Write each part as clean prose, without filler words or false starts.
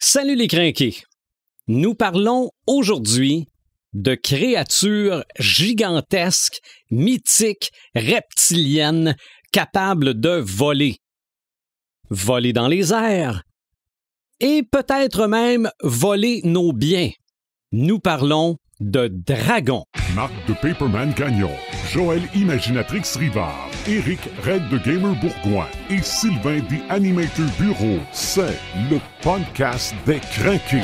Salut les crinqués! Nous parlons aujourd'hui de créatures gigantesques, mythiques, reptiliennes, capables de voler. Voler dans les airs. Et peut-être même voler nos biens. Nous parlons de dragons. Marc de Paperman Gagnon, Joël Imaginatrix Rivard, Éric Red de Gamer Bourgoin et Sylvain des Animator Bureau. C'est le podcast des crinqués.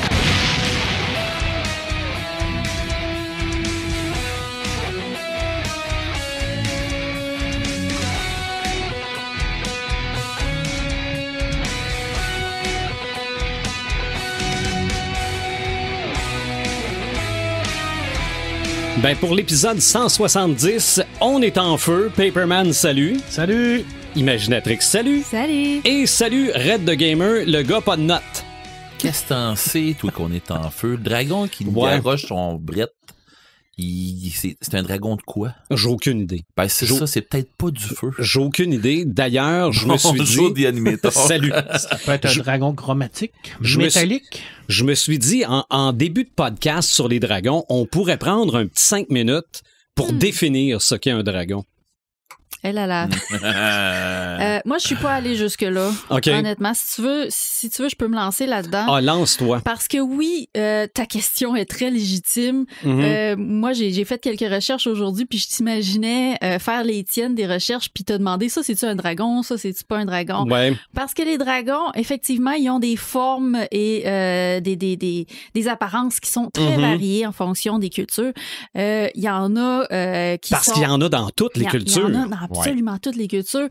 Ben pour l'épisode 170, on est en feu. Paperman, salut. Salut! Imaginatrix, salut. Salut! Et salut Red de Gamer, le gars pas de notes. Qu'est-ce que t'en sais, toi, qu'on est en feu? Le dragon qui garoche son brette, c'est un dragon de quoi? J'ai aucune idée. Ben, c'est ça, c'est peut-être pas du feu. J'ai aucune idée. D'ailleurs, je me suis dit... Salut. Ça peut être un dragon chromatique, Je métallique. Je me suis dit, en début de podcast sur les dragons, on pourrait prendre un petit 5 minutes pour définir ce qu'est un dragon. Eh là là. Moi, je suis pas allée jusque-là. OK. Honnêtement, si tu veux, je peux me lancer là-dedans. Ah, lance-toi. Parce que oui, ta question est très légitime. Moi, j'ai fait quelques recherches aujourd'hui, puis je t'imaginais faire les tiennes des recherches, puis te demander, ça, c'est-tu un dragon? Ça, c'est-tu pas un dragon? Ouais. Parce que les dragons, effectivement, ils ont des formes et des apparences qui sont très variées en fonction des cultures. Il y en a qui Parce qu'il y en a dans toutes les cultures. Il y en a dans absolument toutes les cultures.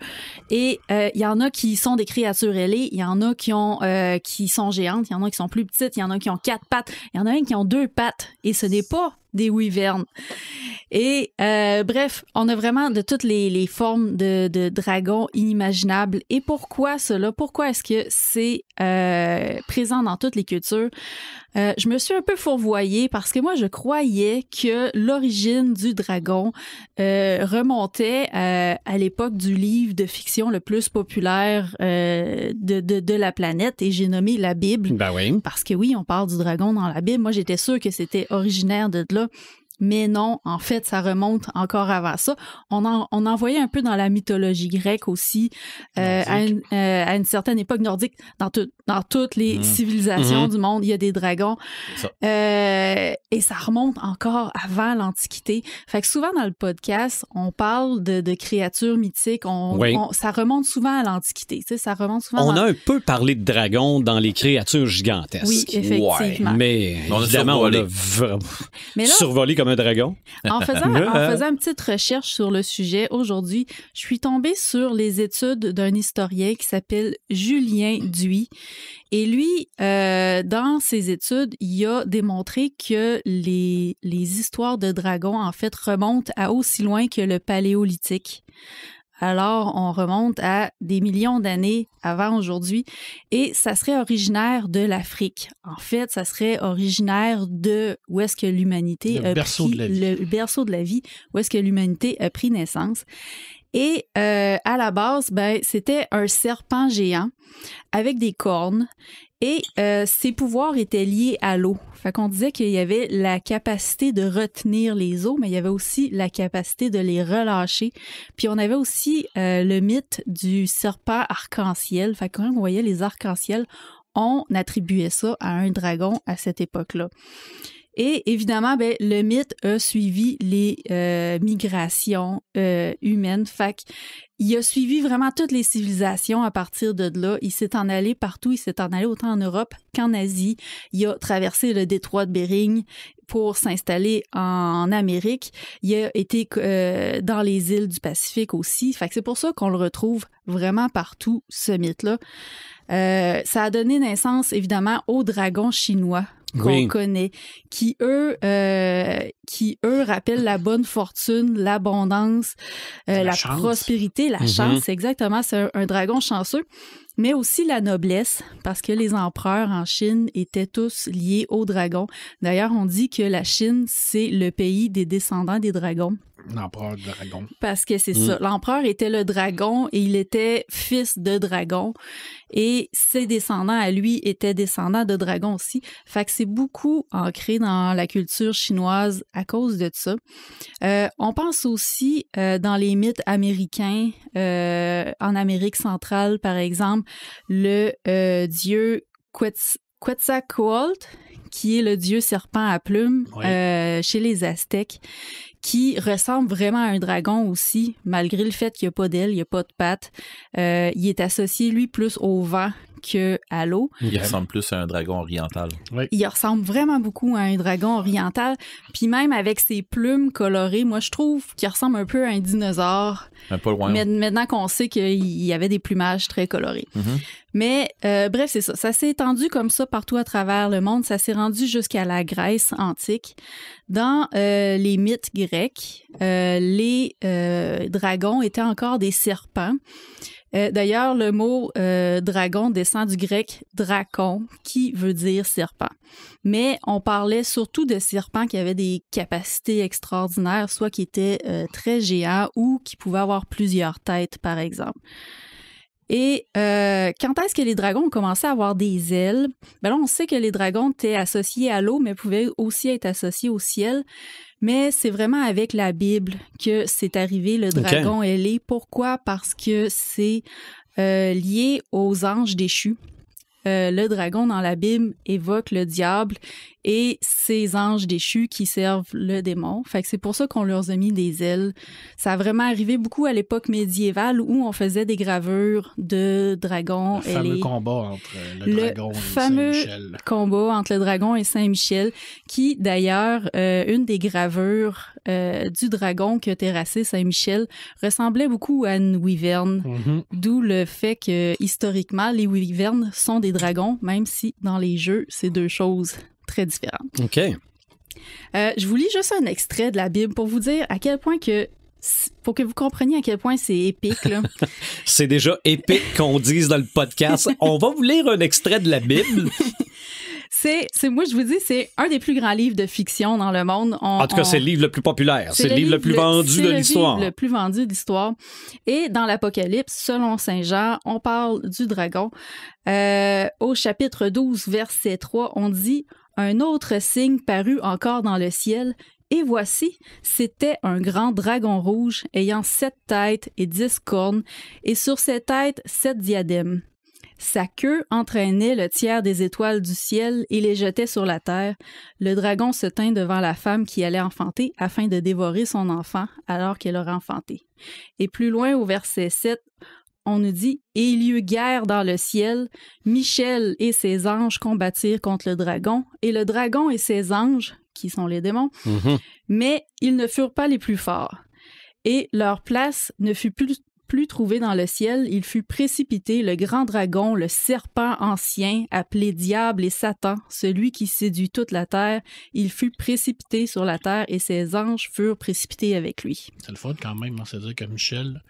Et il y en a qui sont des créatures ailées, il y en a qui sont géantes, il y en a qui sont plus petites, il y en a qui ont 4 pattes, il y en a un qui ont 2 pattes. Et ce n'est pas des wyvernes. Et bref, on a vraiment de toutes les formes de dragons inimaginables. Et pourquoi cela? Pourquoi est-ce que c'est présent dans toutes les cultures? Je me suis un peu fourvoyée parce que moi, je croyais que l'origine du dragon remontait à l'époque du livre de fiction le plus populaire de la planète, et j'ai nommé la Bible. Ben oui. Parce que oui, on parle du dragon dans la Bible. Moi, j'étais sûre que c'était originaire de là. Mais non, en fait, ça remonte encore avant ça. On en voyait un peu dans la mythologie grecque aussi, à une certaine époque nordique. Dans toutes les civilisations du monde, il y a des dragons. Et ça remonte encore avant l'Antiquité. Fait que souvent dans le podcast, on parle de créatures mythiques. Ça remonte souvent à l'Antiquité. Tu sais, ça remonte souvent. On a un peu parlé de dragons dans les créatures gigantesques. Oui, effectivement. Ouais. Mais évidemment, on a survolé comme un dragon. En faisant une petite recherche sur le sujet aujourd'hui, je suis tombée sur les études d'un historien qui s'appelle Julien Duy. Et lui, dans ses études, il a démontré que les histoires de dragons, en fait, remontent à aussi loin que le Paléolithique. Alors, on remonte à des millions d'années avant aujourd'hui, et ça serait originaire de l'Afrique. En fait, ça serait originaire de où est-ce que l'humanité a pris le berceau de la vie, où est-ce que l'humanité a pris naissance. Et à la base, c'était un serpent géant avec des cornes, et ses pouvoirs étaient liés à l'eau. Fait qu'on disait qu'il y avait la capacité de retenir les eaux, mais il y avait aussi la capacité de les relâcher. Puis on avait aussi le mythe du serpent arc-en-ciel. Fait que quand on voyait les arcs-en-ciel, on attribuait ça à un dragon à cette époque-là. Et évidemment, le mythe a suivi les migrations humaines. Fait qu'il a suivi vraiment toutes les civilisations à partir de là. Il s'est en allé partout. Il s'est en allé autant en Europe qu'en Asie. Il a traversé le détroit de Bering pour s'installer en Amérique. Il a été dans les îles du Pacifique aussi. Fait que c'est pour ça qu'on le retrouve vraiment partout, ce mythe-là. Ça a donné naissance, évidemment, aux dragons chinois qu'on connaît, qui eux rappellent la bonne fortune, l'abondance, la prospérité, la chance. Exactement, c'est un dragon chanceux. Mais aussi la noblesse, parce que les empereurs en Chine étaient tous liés aux dragons. D'ailleurs, on dit que la Chine, c'est le pays des descendants des dragons. L'empereur du dragon. Parce que c'est ça. L'empereur était le dragon et il était fils de dragon. Et ses descendants à lui étaient descendants de dragons aussi. Fait que c'est beaucoup ancré dans la culture chinoise à cause de ça. On pense aussi dans les mythes américains, en Amérique centrale, par exemple, le dieu Quetzalcoatl, qui est le dieu serpent à plumes chez les Aztèques, qui ressemble vraiment à un dragon aussi, malgré le fait qu'il n'y a pas d'aile, il n'y a pas de pattes. Il est associé, lui, plus au vent qu'à l'eau. Il ressemble plus à un dragon oriental. Oui. Il ressemble vraiment beaucoup à un dragon oriental. Puis même avec ses plumes colorées, moi, je trouve qu'il ressemble un peu à un dinosaure. Un peu loin. Maintenant qu'on sait qu'il y avait des plumages très colorés. Mm-hmm. Mais bref, c'est ça. Ça s'est étendu comme ça partout à travers le monde. Ça s'est rendu jusqu'à la Grèce antique. Dans les mythes grecs, les dragons étaient encore des serpents. D'ailleurs, le mot dragon descend du grec drakon, qui veut dire serpent. Mais on parlait surtout de serpents qui avaient des capacités extraordinaires, soit qui étaient très géants ou qui pouvaient avoir plusieurs têtes, par exemple. Et quand est-ce que les dragons ont commencé à avoir des ailes? Ben là, on sait que les dragons étaient associés à l'eau, mais pouvaient aussi être associés au ciel. Mais c'est vraiment avec la Bible que c'est arrivé, le dragon ailé. Pourquoi? Parce que c'est lié aux anges déchus. Le dragon dans la Bible évoque le diable et ses anges déchus qui servent le démon. Fait que c'est pour ça qu'on leur a mis des ailes. Ça a vraiment arrivé beaucoup à l'époque médiévale où on faisait des gravures de dragons. Le fameux combat entre le dragon et Saint-Michel. Combat entre le dragon et Saint-Michel, qui d'ailleurs, une des gravures du dragon que terrassé Saint-Michel ressemblait beaucoup à une wyverne. Mm-hmm. D'où le fait que historiquement, les wyvernes sont des dragons, même si dans les jeux, c'est deux choses très différentes. OK. Je vous lis juste un extrait de la Bible pour vous dire à quel point pour que vous compreniez à quel point c'est épique. Là. C'est déjà épique qu'on dise dans le podcast. On va vous lire un extrait de la Bible. Moi, je vous dis, c'est un des plus grands livres de fiction dans le monde. En tout cas, c'est le livre le plus populaire. C'est le livre le plus vendu de l'histoire. C'est le plus vendu de l'histoire. Et dans l'Apocalypse, selon Saint Jean, on parle du dragon. Au chapitre 12, verset 3, on dit « Un autre signe parut encore dans le ciel. Et voici, c'était un grand dragon rouge ayant 7 têtes et 10 cornes, et sur ses têtes 7 diadèmes. Sa queue entraînait le tiers des étoiles du ciel et les jetait sur la terre. Le dragon se tint devant la femme qui allait enfanter afin de dévorer son enfant alors qu'elle aurait enfanté. » Et plus loin, au verset 7, on nous dit « Et il y eut guerre dans le ciel. Michel et ses anges combattirent contre le dragon, et le dragon et ses anges, qui sont les démons, mais ils ne furent pas les plus forts. Et leur place ne fut plus trouvé dans le ciel, il fut précipité le grand dragon, le serpent ancien, appelé Diable et Satan, celui qui séduit toute la terre. Il fut précipité sur la terre et ses anges furent précipités avec lui. » C'est le fun quand même, c'est-à-dire que Michel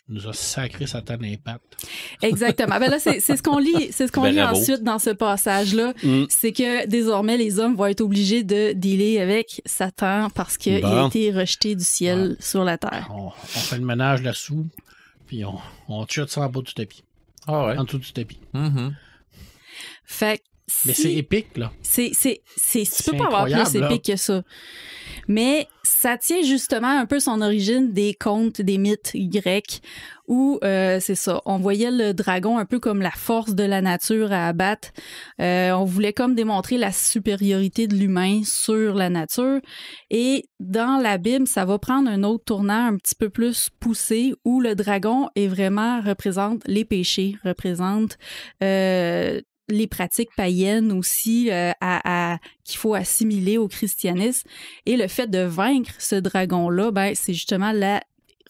nous a sacré Satan d'impact. Exactement. Ben là, c'est ce qu'on lit, ensuite dans ce passage-là. C'est que désormais, les hommes vont être obligés de dealer avec Satan parce qu'il a été rejeté du ciel sur la terre. On fait le ménage là-dessous. Puis on chute ça en bas du tapis. Ah ouais. En dessous du tapis. Mm-hmm. Fait mais c'est épique, là. Tu peux pas avoir plus épique que ça. Mais ça tient justement un peu son origine des contes, des mythes grecs, où c'est ça, on voyait le dragon un peu comme la force de la nature à abattre. On voulait comme démontrer la supériorité de l'humain sur la nature. Et dans la Bible, ça va prendre un autre tournant un petit peu plus poussé, où le dragon représente les péchés, représente les pratiques païennes aussi qu'il faut assimiler au christianisme. Et le fait de vaincre ce dragon-là, c'est justement la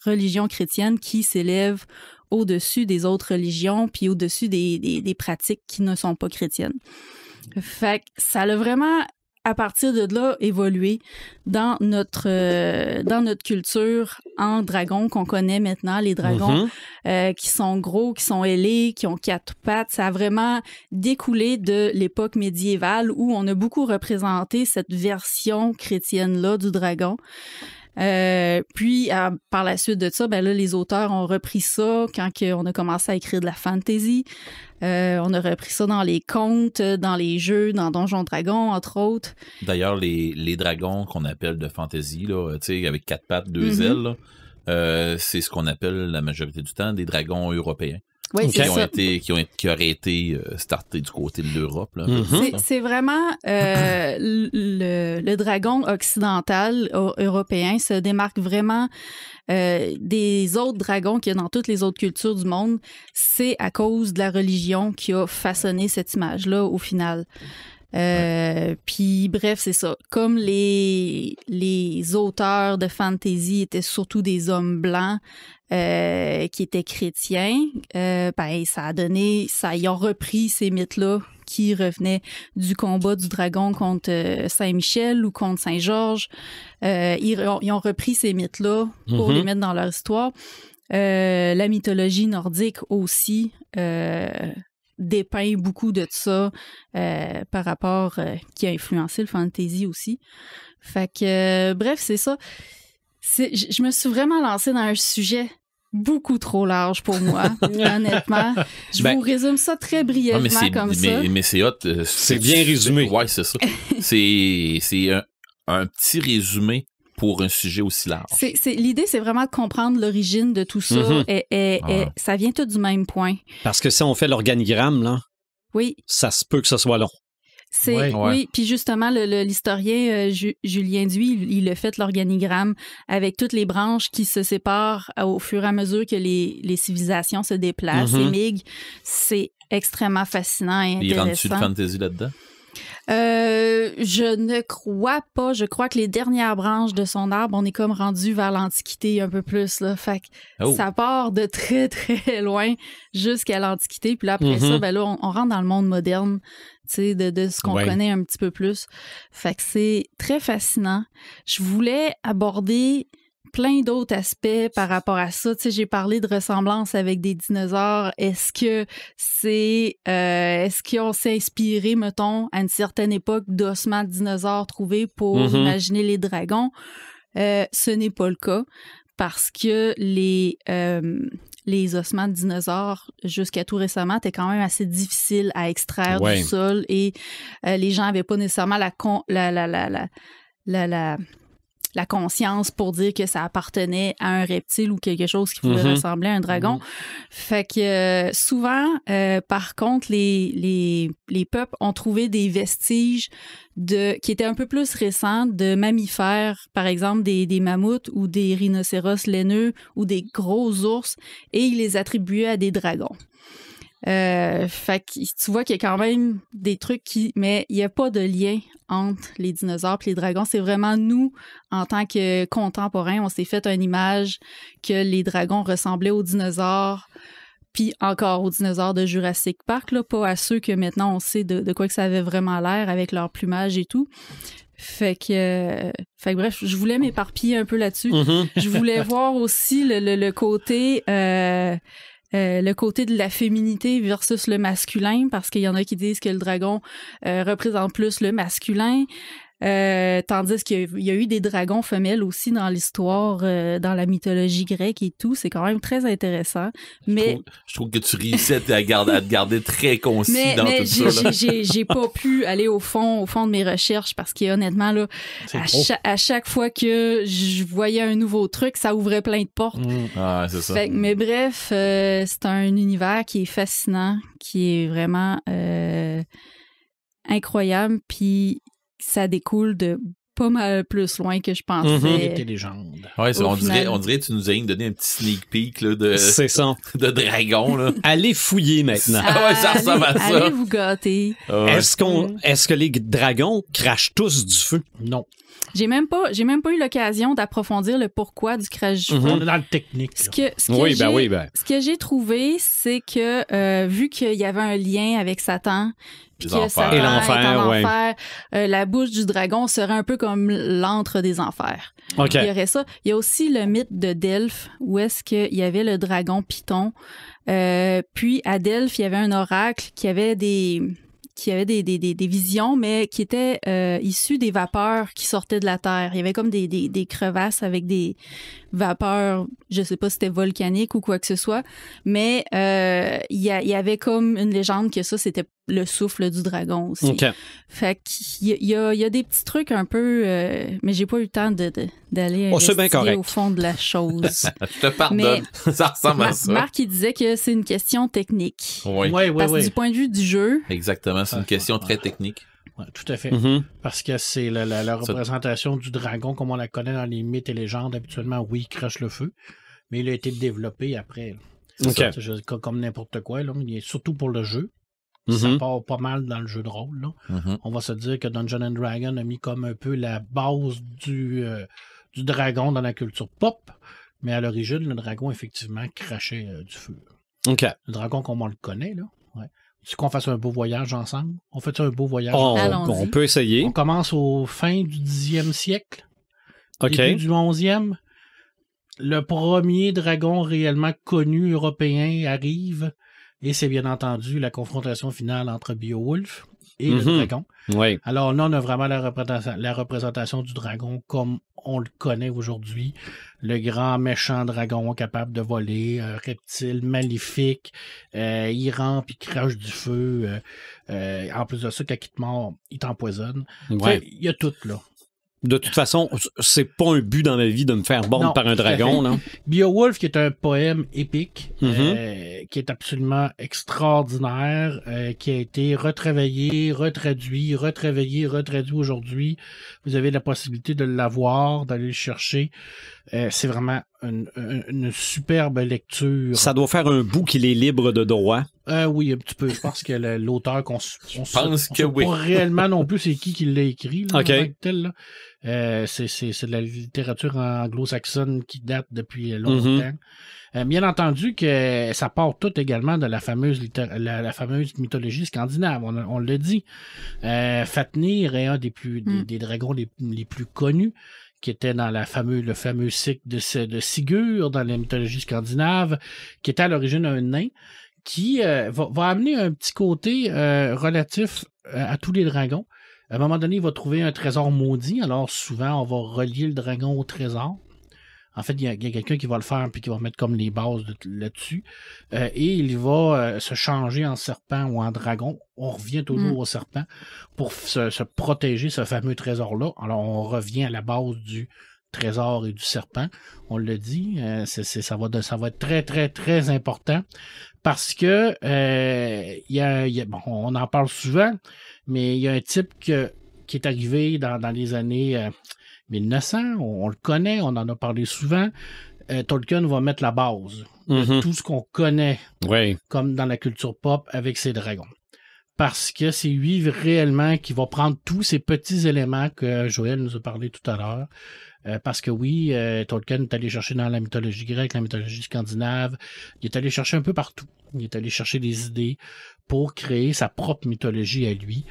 religion chrétienne qui s'élève au-dessus des autres religions puis au-dessus des pratiques qui ne sont pas chrétiennes. Fait que ça a vraiment, à partir de là, évolué dans notre culture en dragon qu'on connaît maintenant, les dragons qui sont gros, qui sont ailés, qui ont 4 pattes. Ça a vraiment découlé de l'époque médiévale où on a beaucoup représenté cette version chrétienne-là du dragon. Puis, par la suite de ça, ben là, les auteurs ont repris ça quand on a commencé à écrire de la fantasy. On a repris ça dans les contes, dans les jeux, dans Donjons Dragons, entre autres. D'ailleurs, les dragons qu'on appelle de fantasy, là, tu sais, avec 4 pattes, 2 ailes, là, c'est ce qu'on appelle la majorité du temps des dragons européens. Oui, qui auraient été startés du côté de l'Europe. Là, c'est vraiment le dragon occidental européen se démarque vraiment des autres dragons qu'il y a dans toutes les autres cultures du monde. C'est à cause de la religion qui a façonné cette image-là au final. Puis bref, c'est ça. Comme les auteurs de fantasy étaient surtout des hommes blancs qui étaient chrétiens, ben ils ont repris ces mythes-là qui revenaient du combat du dragon contre Saint-Michel ou contre Saint-Georges. Ils ont repris ces mythes-là pour les mettre dans leur histoire. La mythologie nordique aussi dépeint beaucoup de ça par rapport qui a influencé le fantasy aussi. Fait que bref, c'est ça. Je me suis vraiment lancée dans un sujet beaucoup trop large pour moi, honnêtement. Je vous résume ça très brièvement ça. Mais c'est hot. C'est bien résumé. Ouais, c'est ça. c'est un petit résumé pour un sujet aussi large. L'idée, c'est vraiment de comprendre l'origine de tout ça. Et ça vient tout du même point. Parce que si on fait l'organigramme, là, oui, ça se peut que ce soit long. Oui, puis justement, l'historien Julien Duy, il a fait l'organigramme avec toutes les branches qui se séparent au fur et à mesure que les civilisations se déplacent et migrent. C'est extrêmement fascinant et intéressant. Il rentre-tu le fantasy là-dedans? Je ne crois pas. Je crois que les dernières branches de son arbre, on est comme rendu vers l'Antiquité un peu plus, là. Fait que ça part de très, très loin jusqu'à l'Antiquité. Puis là, après ça, ben là, on rentre dans le monde moderne, tu sais, de ce qu'on connaît un petit peu plus. Fait que c'est très fascinant. Je voulais aborder plein d'autres aspects par rapport à ça. Tu sais, j'ai parlé de ressemblance avec des dinosaures. Est-ce qu'on s'est inspiré, mettons, à une certaine époque d'ossements de dinosaures trouvés pour imaginer les dragons? Ce n'est pas le cas parce que les ossements de dinosaures, jusqu'à tout récemment, étaient quand même assez difficiles à extraire du sol et les gens n'avaient pas nécessairement la conscience pour dire que ça appartenait à un reptile ou quelque chose qui pouvait ressembler à un dragon. Fait que souvent, par contre, les peuples ont trouvé des vestiges qui étaient un peu plus récents de mammifères, par exemple des mammouths ou des rhinocéros laineux ou des gros ours, et ils les attribuaient à des dragons. Fait que tu vois qu'il y a quand même des trucs mais il n'y a pas de lien entre les dinosaures et les dragons. C'est vraiment nous, en tant que contemporains, on s'est fait une image que les dragons ressemblaient aux dinosaures, puis encore aux dinosaures de Jurassic Park, là, pas à ceux que maintenant on sait de quoi que ça avait vraiment l'air avec leur plumage et tout. Fait que bref, je voulais m'éparpiller un peu là-dessus. Je voulais voir aussi le côté le côté de la féminité versus le masculin, parce qu'il y en a qui disent que le dragon représente plus le masculin, tandis qu'il y a eu des dragons femelles aussi dans l'histoire, dans la mythologie grecque et tout. C'est quand même très intéressant. Mais je trouve que tu réussis à te garder très concis dans tout ça. J'ai pas pu aller au fond de mes recherches parce que honnêtement, là, à chaque fois que je voyais un nouveau truc, ça ouvrait plein de portes. Ah, c'est ça. Mais bref, c'est un univers qui est fascinant, qui est vraiment incroyable, puis ça découle de pas mal plus loin que je pensais. Des légendes. Ouais, on dirait que tu nous as donné un petit sneak peek là, c'est ça. De dragon. Là. Allez fouiller maintenant. Ça ressemble à ça. Allez vous gâter. Est-ce que les dragons crachent tous du feu? Non. J'ai même pas eu l'occasion d'approfondir le pourquoi du crash du feu. On est dans le technique. Ce que j'ai trouvé, c'est que vu qu'il y avait un lien avec Satan, puis que Satan et l'enfer, la bouche du dragon serait un peu comme l'antre des enfers. Okay. Il y aurait ça. Il y a aussi le mythe de Delphes, où est-ce qu'il y avait le dragon Python. Puis à Delphes, il y avait un oracle qui avait qui avait des visions, mais qui étaient issues des vapeurs qui sortaient de la Terre. Il y avait comme des crevasses avec des vapeurs, je sais pas si c'était volcanique ou quoi que ce soit, mais il y avait comme une légende que ça, c'était le souffle du dragon aussi. Okay. Fait qu'il y a des petits trucs un peu... mais j'ai pas eu le temps d'aller investiguer au fond de la chose. Je te pardonne. Ça ressemble à ça. Marc, il disait que c'est une question technique. Oui. Parce que du point de vue du jeu... Exactement, c'est une question très technique. Ouais, tout à fait. Mm-hmm. Parce que c'est la représentation du dragon, comme on la connaît dans les mythes et légendes. Habituellement, oui, il crache le feu, mais il a été développé après. Okay. Comme n'importe quoi. Là. Il est surtout pour le jeu. Mm-hmm. Ça part pas mal dans le jeu de rôle. Là. Mm-hmm. On va se dire que Dungeons & Dragons a mis comme un peu la base du dragon dans la culture pop, mais à l'origine, le dragon, effectivement, crachait du feu. Okay. Le dragon comme on le connaît, là. Ouais. Tu qu'on fasse un beau voyage ensemble? On fait un beau voyage on peut essayer. On commence au fin du 10e siècle. Okay. Début du 11e. Le premier dragon réellement connu européen arrive. Et c'est bien entendu la confrontation finale entre Beowulf et le dragon. Oui. Alors là, on a vraiment la représentation du dragon comme on le connaît aujourd'hui. Le grand méchant dragon capable de voler, reptile maléfique, il rampe, il crache du feu. En plus de ça, quand il te mord, il t'empoisonne. Ouais. Il y a tout, là. De toute façon, c'est pas un but dans ma vie de me faire bordre par un dragon. Là. Beowulf, qui est un poème épique, qui est absolument extraordinaire, qui a été retravaillé, retraduit aujourd'hui. Vous avez la possibilité de l'avoir, d'aller le chercher. C'est vraiment une superbe lecture. Ça doit faire un bout qu'il est libre de droit. Oui, un petit peu. Je pense que l'auteur on pense que oui. Pas réellement non plus c'est qui l'a écrit. Là, OK. tel, là. C'est de la littérature anglo-saxonne qui date depuis longtemps. Bien entendu que ça part tout également de la fameuse la fameuse mythologie scandinave. On l'a dit. Fafnir est un des dragons les plus connus, qui était dans le fameux cycle de Sigurd dans la mythologie scandinave, qui était à l'origine un nain, qui va amener un petit côté relatif à tous les dragons. À un moment donné, il va trouver un trésor maudit, alors souvent, on va relier le dragon au trésor. En fait, il y a quelqu'un qui va le faire puis qui va mettre comme les bases là-dessus. Et il va se changer en serpent ou en dragon. On revient toujours au serpent pour se protéger ce fameux trésor-là. Alors, on revient à la base du trésor et du serpent. On le dit, ça va être très, très, très important parce que bon, on en parle souvent, mais il y a un type qui est arrivé dans les années 1900, on le connaît, on en a parlé souvent. Tolkien va mettre la base de tout ce qu'on connaît comme dans la culture pop avec ses dragons. Parce que c'est lui réellement qui va prendre tous ces petits éléments que Joël nous a parlé tout à l'heure. Parce que oui, Tolkien est allé chercher dans la mythologie grecque, la mythologie scandinave. Il est allé chercher un peu partout. Il est allé chercher des idées pour créer sa propre mythologie à lui.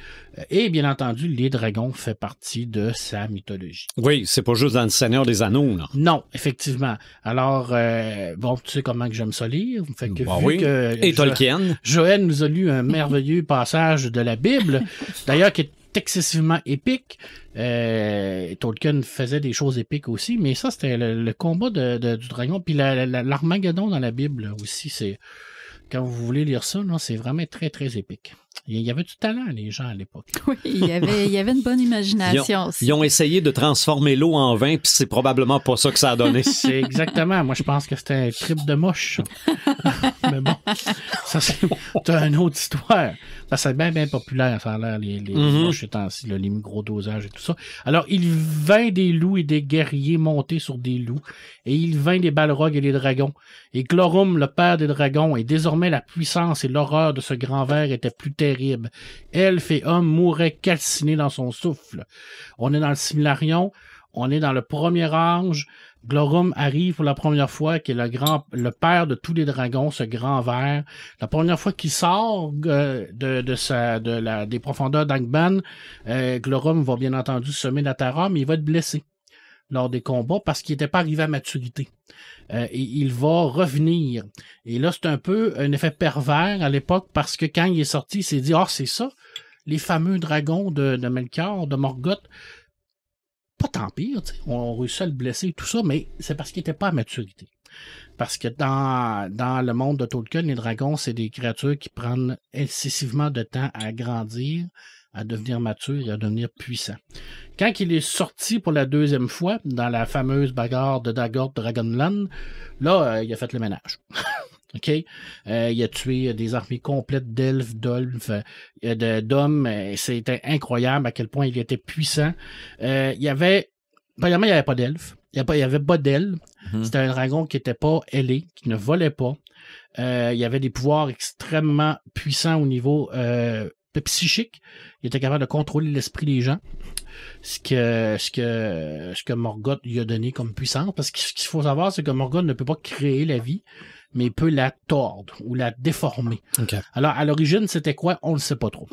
Et bien entendu, les dragons fait partie de sa mythologie. Oui, c'est pas juste dans le Seigneur des Anneaux, là. Non, effectivement. Alors, bon, tu sais comment que j'aime ça lire. Fait que, Et Tolkien. Joël nous a lu un merveilleux passage de la Bible, d'ailleurs qui est excessivement épique. Tolkien faisait des choses épiques aussi, mais ça, c'était le combat du dragon. Puis l'Armageddon dans la Bible aussi, c'est... Quand vous voulez lire ça, là, c'est vraiment très, très épique. Il y avait du talent, les gens, à l'époque. Oui, il y avait une bonne imagination aussi. Ils ont essayé de transformer l'eau en vin, puis c'est probablement pas ça que ça a donné. C'est exactement. Moi, je pense que c'était un trip de moche. Mais bon, ça, c'est une autre histoire. Ça, c'est bien, bien populaire, ça a l'air, les moches ces temps-ci, les gros dosages et tout ça. Alors, il vint des loups et des guerriers montés sur des loups, et il vint des balrogs et des dragons. Et Glorhum, le père des dragons, et désormais la puissance et l'horreur de ce grand ver étaient plus terribles. Elfes et hommes mouraient calcinés dans son souffle. On est dans le Silmarillion, on est dans le premier âge. Glorhum arrive pour la première fois, qui est le père de tous les dragons, ce grand ver. La première fois qu'il sort des profondeurs d'Angband, Glorhum va bien entendu semer la terreur, mais il va être blessé lors des combats parce qu'il n'était pas arrivé à maturité. Et il va revenir. Et là, c'est un peu un effet pervers à l'époque parce que quand il est sorti, il s'est dit « Ah, c'est ça, les fameux dragons de Melchior, de Morgoth, pas tant pire, on réussit à le blesser et tout ça, mais c'est parce qu'il n'était pas à maturité. Parce que dans le monde de Tolkien, les dragons, c'est des créatures qui prennent excessivement de temps à grandir, à devenir matures et à devenir puissants. Quand il est sorti pour la deuxième fois, dans la fameuse bagarre de Dagor Dragonland, là, il a fait le ménage. OK? Il a tué des armées complètes d'elfes, d'hommes. C'était incroyable à quel point il était puissant. Premièrement, il n'y avait pas d'elfes. Il n'y avait pas d'ailes. C'était un dragon qui n'était pas ailé, qui ne volait pas. Il y avait des pouvoirs extrêmement puissants au niveau psychique. Il était capable de contrôler l'esprit des gens. Ce que Morgoth lui a donné comme puissance. Parce que ce qu'il faut savoir, c'est que Morgoth ne peut pas créer la vie, mais il peut la tordre ou la déformer. Okay. Alors, à l'origine, c'était quoi? On ne le sait pas trop.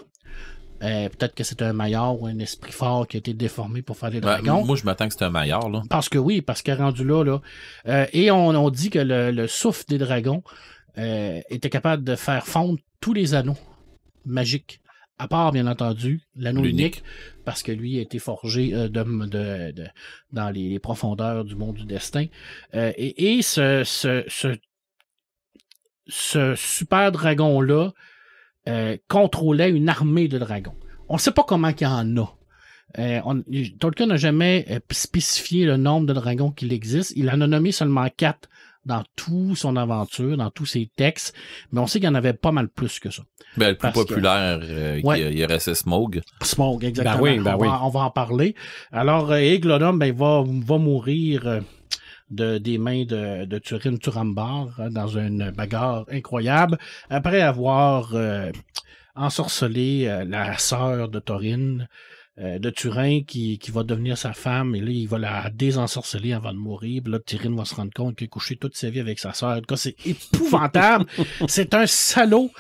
Peut-être que c'est un Maillard ou un esprit fort qui a été déformé pour faire des dragons. Moi, je m'attends que c'est un Maillard, là. Parce que rendu là, et on dit que le souffle des dragons était capable de faire fondre tous les anneaux magiques, à part, bien entendu, l'anneau unique, parce que lui a été forgé dans les profondeurs du monde du destin. Et ce super dragon-là contrôlait une armée de dragons. On ne sait pas comment il y en a. Tolkien n'a jamais spécifié le nombre de dragons qu'il existe. Il en a nommé seulement 4 dans toute son aventure, dans tous ses textes, mais on sait qu'il y en avait pas mal plus que ça. Ben, le plus populaire, il restait Smaug. Smaug, exactement. On va en parler. Alors, Eglonum, il va mourir des mains de Turin Turambar dans une bagarre incroyable, après avoir ensorcelé la sœur de Thorin, de Turin, qui va devenir sa femme, et là, il va la désensorceler avant de mourir. Puis là, Turin va se rendre compte qu'il a couché toute sa vie avec sa sœur. En tout cas, c'est épouvantable. C'est un salaud.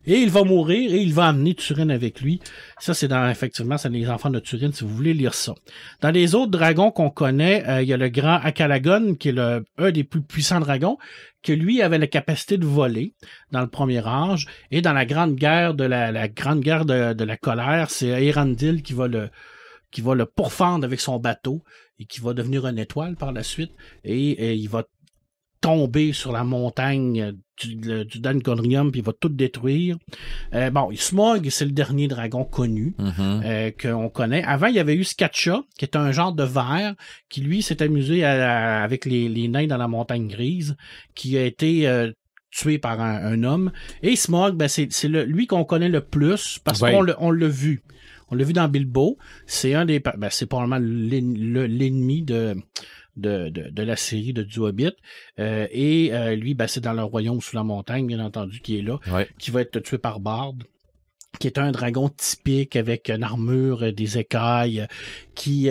Et il va mourir, et il va amener Turin avec lui. Ça, c'est effectivement, c'est les enfants de Turin, si vous voulez lire ça. Dans les autres dragons qu'on connaît, il y a le grand Akalagon, qui est un des plus puissants dragons, que lui avait la capacité de voler dans le premier âge, et dans la grande guerre de la colère, c'est Eärendil qui va le pourfendre avec son bateau et qui va devenir une étoile par la suite, et il va tomber sur la montagne du Dan Gondrium, puis il va tout détruire. Smaug, c'est le dernier dragon connu qu'on connaît. Avant, il y avait eu Skatcha, qui est un genre de ver, qui lui s'est amusé avec les nains dans la montagne grise, qui a été tué par un homme. Et Smaug, c'est lui qu'on connaît le plus, parce qu'on l'a vu. On l'a vu dans Bilbo. C'est c'est probablement l'ennemi de la série de du Hobbit. Lui, c'est dans le royaume sous la montagne, bien entendu, qui est là, qui va être tué par Bard, qui est un dragon typique avec une armure, des écailles, qui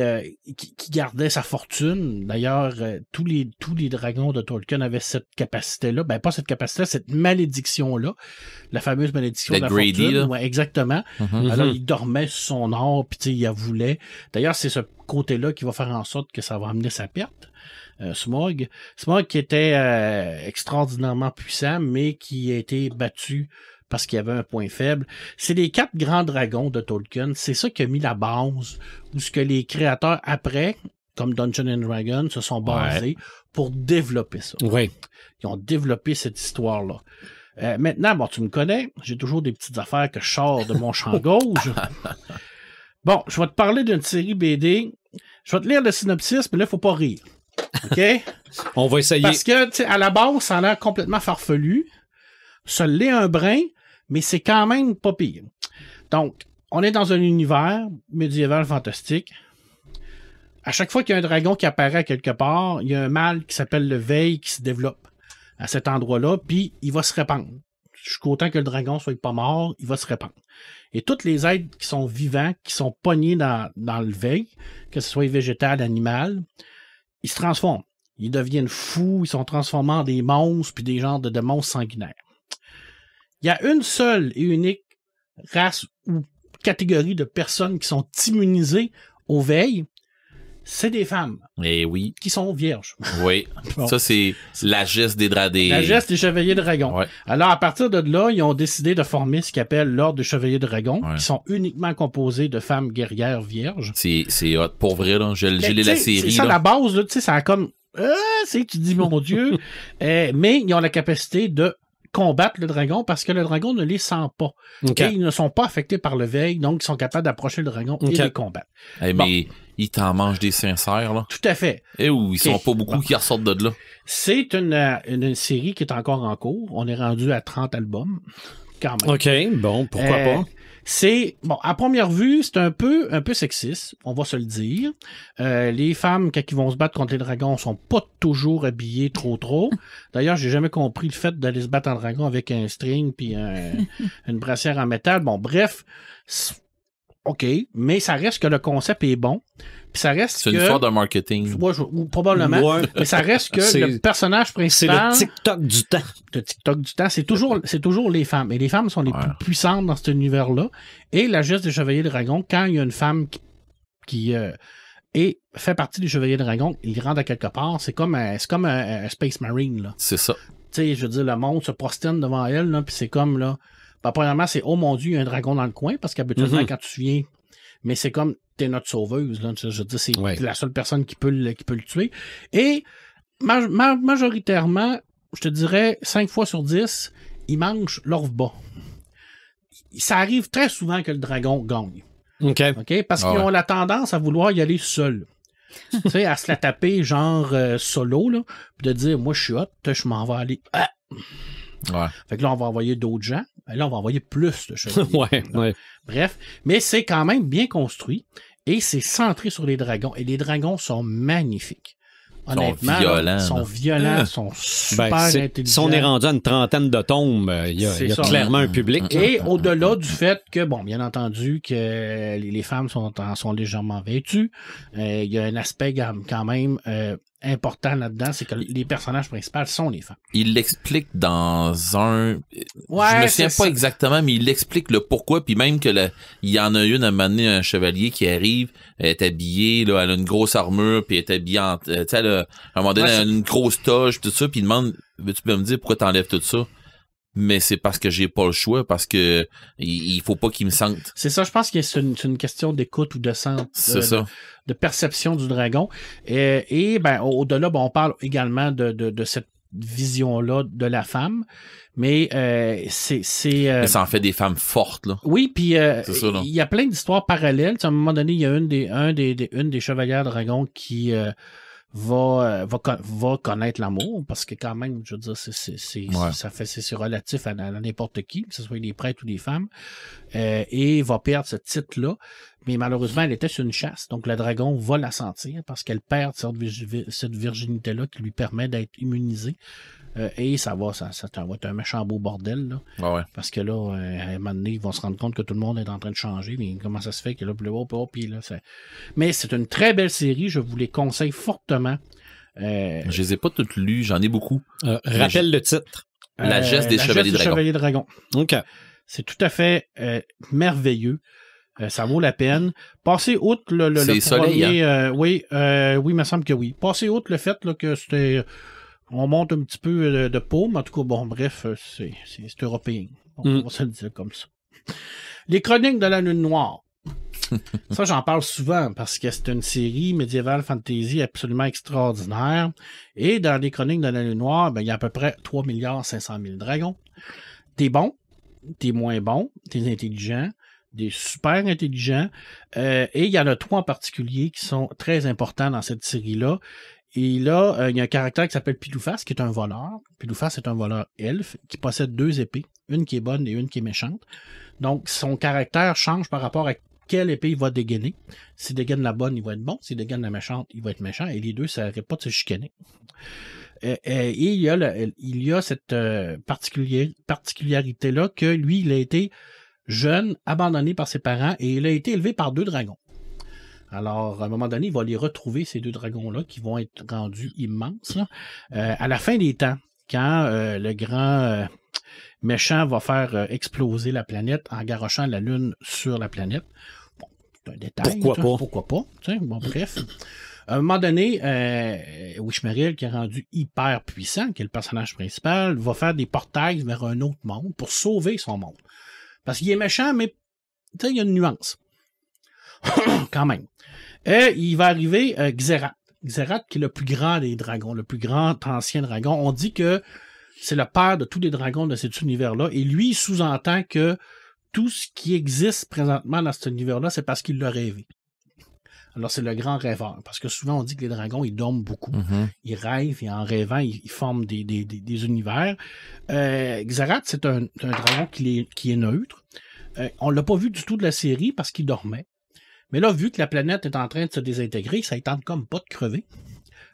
gardait sa fortune. D'ailleurs, tous les dragons de Tolkien avaient cette capacité-là. Pas cette capacité-là, cette malédiction-là. La fameuse malédiction de la fortune. Ouais, exactement. Alors, il dormait sur son or, puis il la voulait. D'ailleurs, c'est ce côté-là qui va faire en sorte que ça va amener sa perte. Smaug qui était extraordinairement puissant, mais qui a été battu parce qu'il y avait un point faible. C'est les 4 grands dragons de Tolkien. C'est ça qui a mis la base, où ce que les créateurs après, comme Dungeons & Dragons, se sont basés pour développer ça. Oui. Ils ont développé cette histoire-là. Maintenant, tu me connais, j'ai toujours des petites affaires que je sors de mon champ gauche. Bon, je vais te parler d'une série BD. Je vais te lire le synopsis, mais là, il ne faut pas rire. OK? On va essayer. Parce que, à la base, ça a l'air complètement farfelu. Ça l'est un brin, mais c'est quand même pas pire. Donc, on est dans un univers médiéval fantastique. À chaque fois qu'il y a un dragon qui apparaît quelque part, il y a un mâle qui s'appelle le Veil qui se développe à cet endroit-là, puis il va se répandre. Jusqu'au temps que le dragon soit pas mort, il va se répandre. Et tous les êtres qui sont vivants, qui sont pognés dans le Veil, que ce soit végétal, animal, ils se transforment. Ils deviennent fous, ils sont transformés en des monstres, puis des genres de monstres sanguinaires. Il y a une seule et unique race ou catégorie de personnes qui sont immunisées au Veil, c'est des femmes. Eh oui. Qui sont vierges. Oui. Bon. Ça, c'est la geste des La geste des Chevaliers Dragons. Ouais. Alors, à partir de là, ils ont décidé de former ce qu'ils appellent l'Ordre des Chevaliers Dragons, qui sont uniquement composés de femmes guerrières vierges. C'est hot. Pour vrai, là. J'ai lu la série. C'est ça, la base, là. Tu sais, ça a comme... tu dis, mon Dieu. Mais ils ont la capacité de combattre le dragon parce que le dragon ne les sent pas. Okay. Et ils ne sont pas affectés par le veille, donc ils sont capables d'approcher le dragon et les combattre. Hey, bon. Mais ils t'en mangent des sincères, là. Tout à fait. Et où ils sont pas beaucoup qui ressortent de là. C'est une série qui est encore en cours. On est rendu à 30 albums, quand même. OK, bon, pourquoi pas? C'est, bon, à première vue, c'est un peu sexiste, on va se le dire. Les femmes, quand ils vont se battre contre les dragons, sont pas toujours habillées trop. D'ailleurs, j'ai jamais compris le fait d'aller se battre en dragon avec un string puis une brassière en métal. Bon, bref, OK, mais ça reste que le concept est bon. Puis ça reste c'est une histoire de marketing. Ouais, probablement. Ouais. Mais ça reste que le personnage principal... C'est le TikTok du temps. Le TikTok du temps, c'est toujours les femmes. Et les femmes sont les plus puissantes dans cet univers-là. Et la geste des Chevaliers Dragons, quand il y a une femme qui fait partie des Chevaliers Dragons, ils rentrent à quelque part, c'est comme un Space Marine, là. C'est ça. Tu sais, je veux dire, le monde se prosterne devant elle, là, puis c'est comme, là... Ben, premièrement, c'est « Oh mon Dieu, il y a un dragon dans le coin » parce qu'habituellement, quand tu viens... Mais c'est comme t'es notre sauveuse, là. Je veux dire, c'est la seule personne qui peut le tuer. Et majoritairement, je te dirais, 5 fois sur 10, ils mangent leur bas. Ça arrive très souvent que le dragon gagne. OK. Parce qu'ils ont la tendance à vouloir y aller seuls. Tu sais, à se la taper genre solo, là, puis de dire, moi, je suis hot, je m'en vais aller. Fait que là, on va envoyer d'autres gens. Là, on va envoyer plus de chevaliers. Ouais. Bref, mais c'est quand même bien construit et c'est centré sur les dragons. Et les dragons sont magnifiques. Honnêtement, ils sont violents, sont super intelligents. Si on est rendu à une trentaine de tombes, il y a clairement un public. Et au-delà du fait que, bon, bien entendu, que les femmes sont légèrement vêtues, il y a un aspect quand même important là-dedans, c'est que les personnages principaux sont les femmes. Il l'explique dans je me souviens pas exactement, mais il explique le pourquoi, puis même que il y en a une à un moment donné, un chevalier qui arrive, elle est habillée, là, elle a une grosse armure, puis elle est habillée en, tu sais, à un moment donné, elle a une grosse toge, tout ça, puis il demande, veux-tu me dire pourquoi t'enlèves tout ça? Mais c'est parce que j'ai pas le choix, parce que il faut pas qu'il me sente. C'est ça, je pense que c'est une question d'écoute ou de sens. C'est ça. De perception du dragon. Et ben, au-delà, on parle également de cette vision-là de la femme. Mais mais ça en fait des femmes fortes, là. Oui, puis il y a plein d'histoires parallèles. À un moment donné, il y a une des chevalières dragons qui va connaître l'amour, parce que quand même, je veux dire, c'est relatif à n'importe qui, que ce soit des prêtres ou des femmes, et va perdre ce titre-là, mais malheureusement, elle était sur une chasse, donc le dragon va la sentir, parce qu'elle perd cette virginité-là qui lui permet d'être immunisée, et ça va être un méchant beau bordel, là. Parce que là, à un moment donné, ils vont se rendre compte que tout le monde est en train de changer, mais comment ça se fait que là, puis là, mais c'est une très belle série, je vous les conseille fortement. Je les ai pas toutes lues, j'en ai beaucoup. Rappelle le titre. La geste des Chevaliers Dragons. OK. C'est tout à fait merveilleux. Ça vaut la peine. Passez outre le soleil, oui, il me semble que oui. Passez outre le fait là, que c'était... On monte un petit peu de paume. En tout cas, bon, bref, c'est européen. On va se le dire comme ça. Les Chroniques de la Lune Noire. Ça, j'en parle souvent parce que c'est une série médiévale fantasy absolument extraordinaire. Et dans les Chroniques de la Lune Noire, ben, il y a à peu près 3 500 000 dragons. T'es bon, t'es moins bon, t'es intelligent, des super intelligents. Et il y en a 3 en particulier qui sont très importants dans cette série-là. Et là, il y a un caractère qui s'appelle Pitoufas, qui est un voleur. Pitoufas est un voleur elfe qui possède 2 épées, une qui est bonne et une qui est méchante. Donc, son caractère change par rapport à quelle épée il va dégainer. S'il dégaine la bonne, il va être bon. S'il dégaine la méchante, il va être méchant. Et les deux, ça n'arrête pas de se chicaner. Et il y a cette particularité-là que lui, il a été jeune, abandonné par ses parents et il a été élevé par 2 dragons. Alors, à un moment donné, il va les retrouver, ces 2 dragons-là, qui vont être rendus immenses. Là. À la fin des temps, quand le grand méchant va faire exploser la planète en garochant la Lune sur la planète. Bon, c'est un détail. Pourquoi pas? Pourquoi pas? Bon, bref. À un moment donné, Wishmeril, qui est rendu hyper puissant, qui est le personnage principal, va faire des portails vers un autre monde pour sauver son monde. Parce qu'il est méchant, mais il y a une nuance. Quand même. Et il va arriver Xerath. Xerath, qui est le plus grand des dragons, le plus grand ancien dragon. On dit que c'est le père de tous les dragons de cet univers-là. Et lui, il sous-entend que tout ce qui existe présentement dans cet univers-là, c'est parce qu'il l'a rêvé. Alors, c'est le grand rêveur. Parce que souvent, on dit que les dragons, ils dorment beaucoup. Ils rêvent et en rêvant, ils forment des univers. Xerath, c'est un dragon qui est neutre. On l'a pas vu du tout de la série parce qu'il dormait. Mais là, vu que la planète est en train de se désintégrer, ça ne tente comme pas de crever.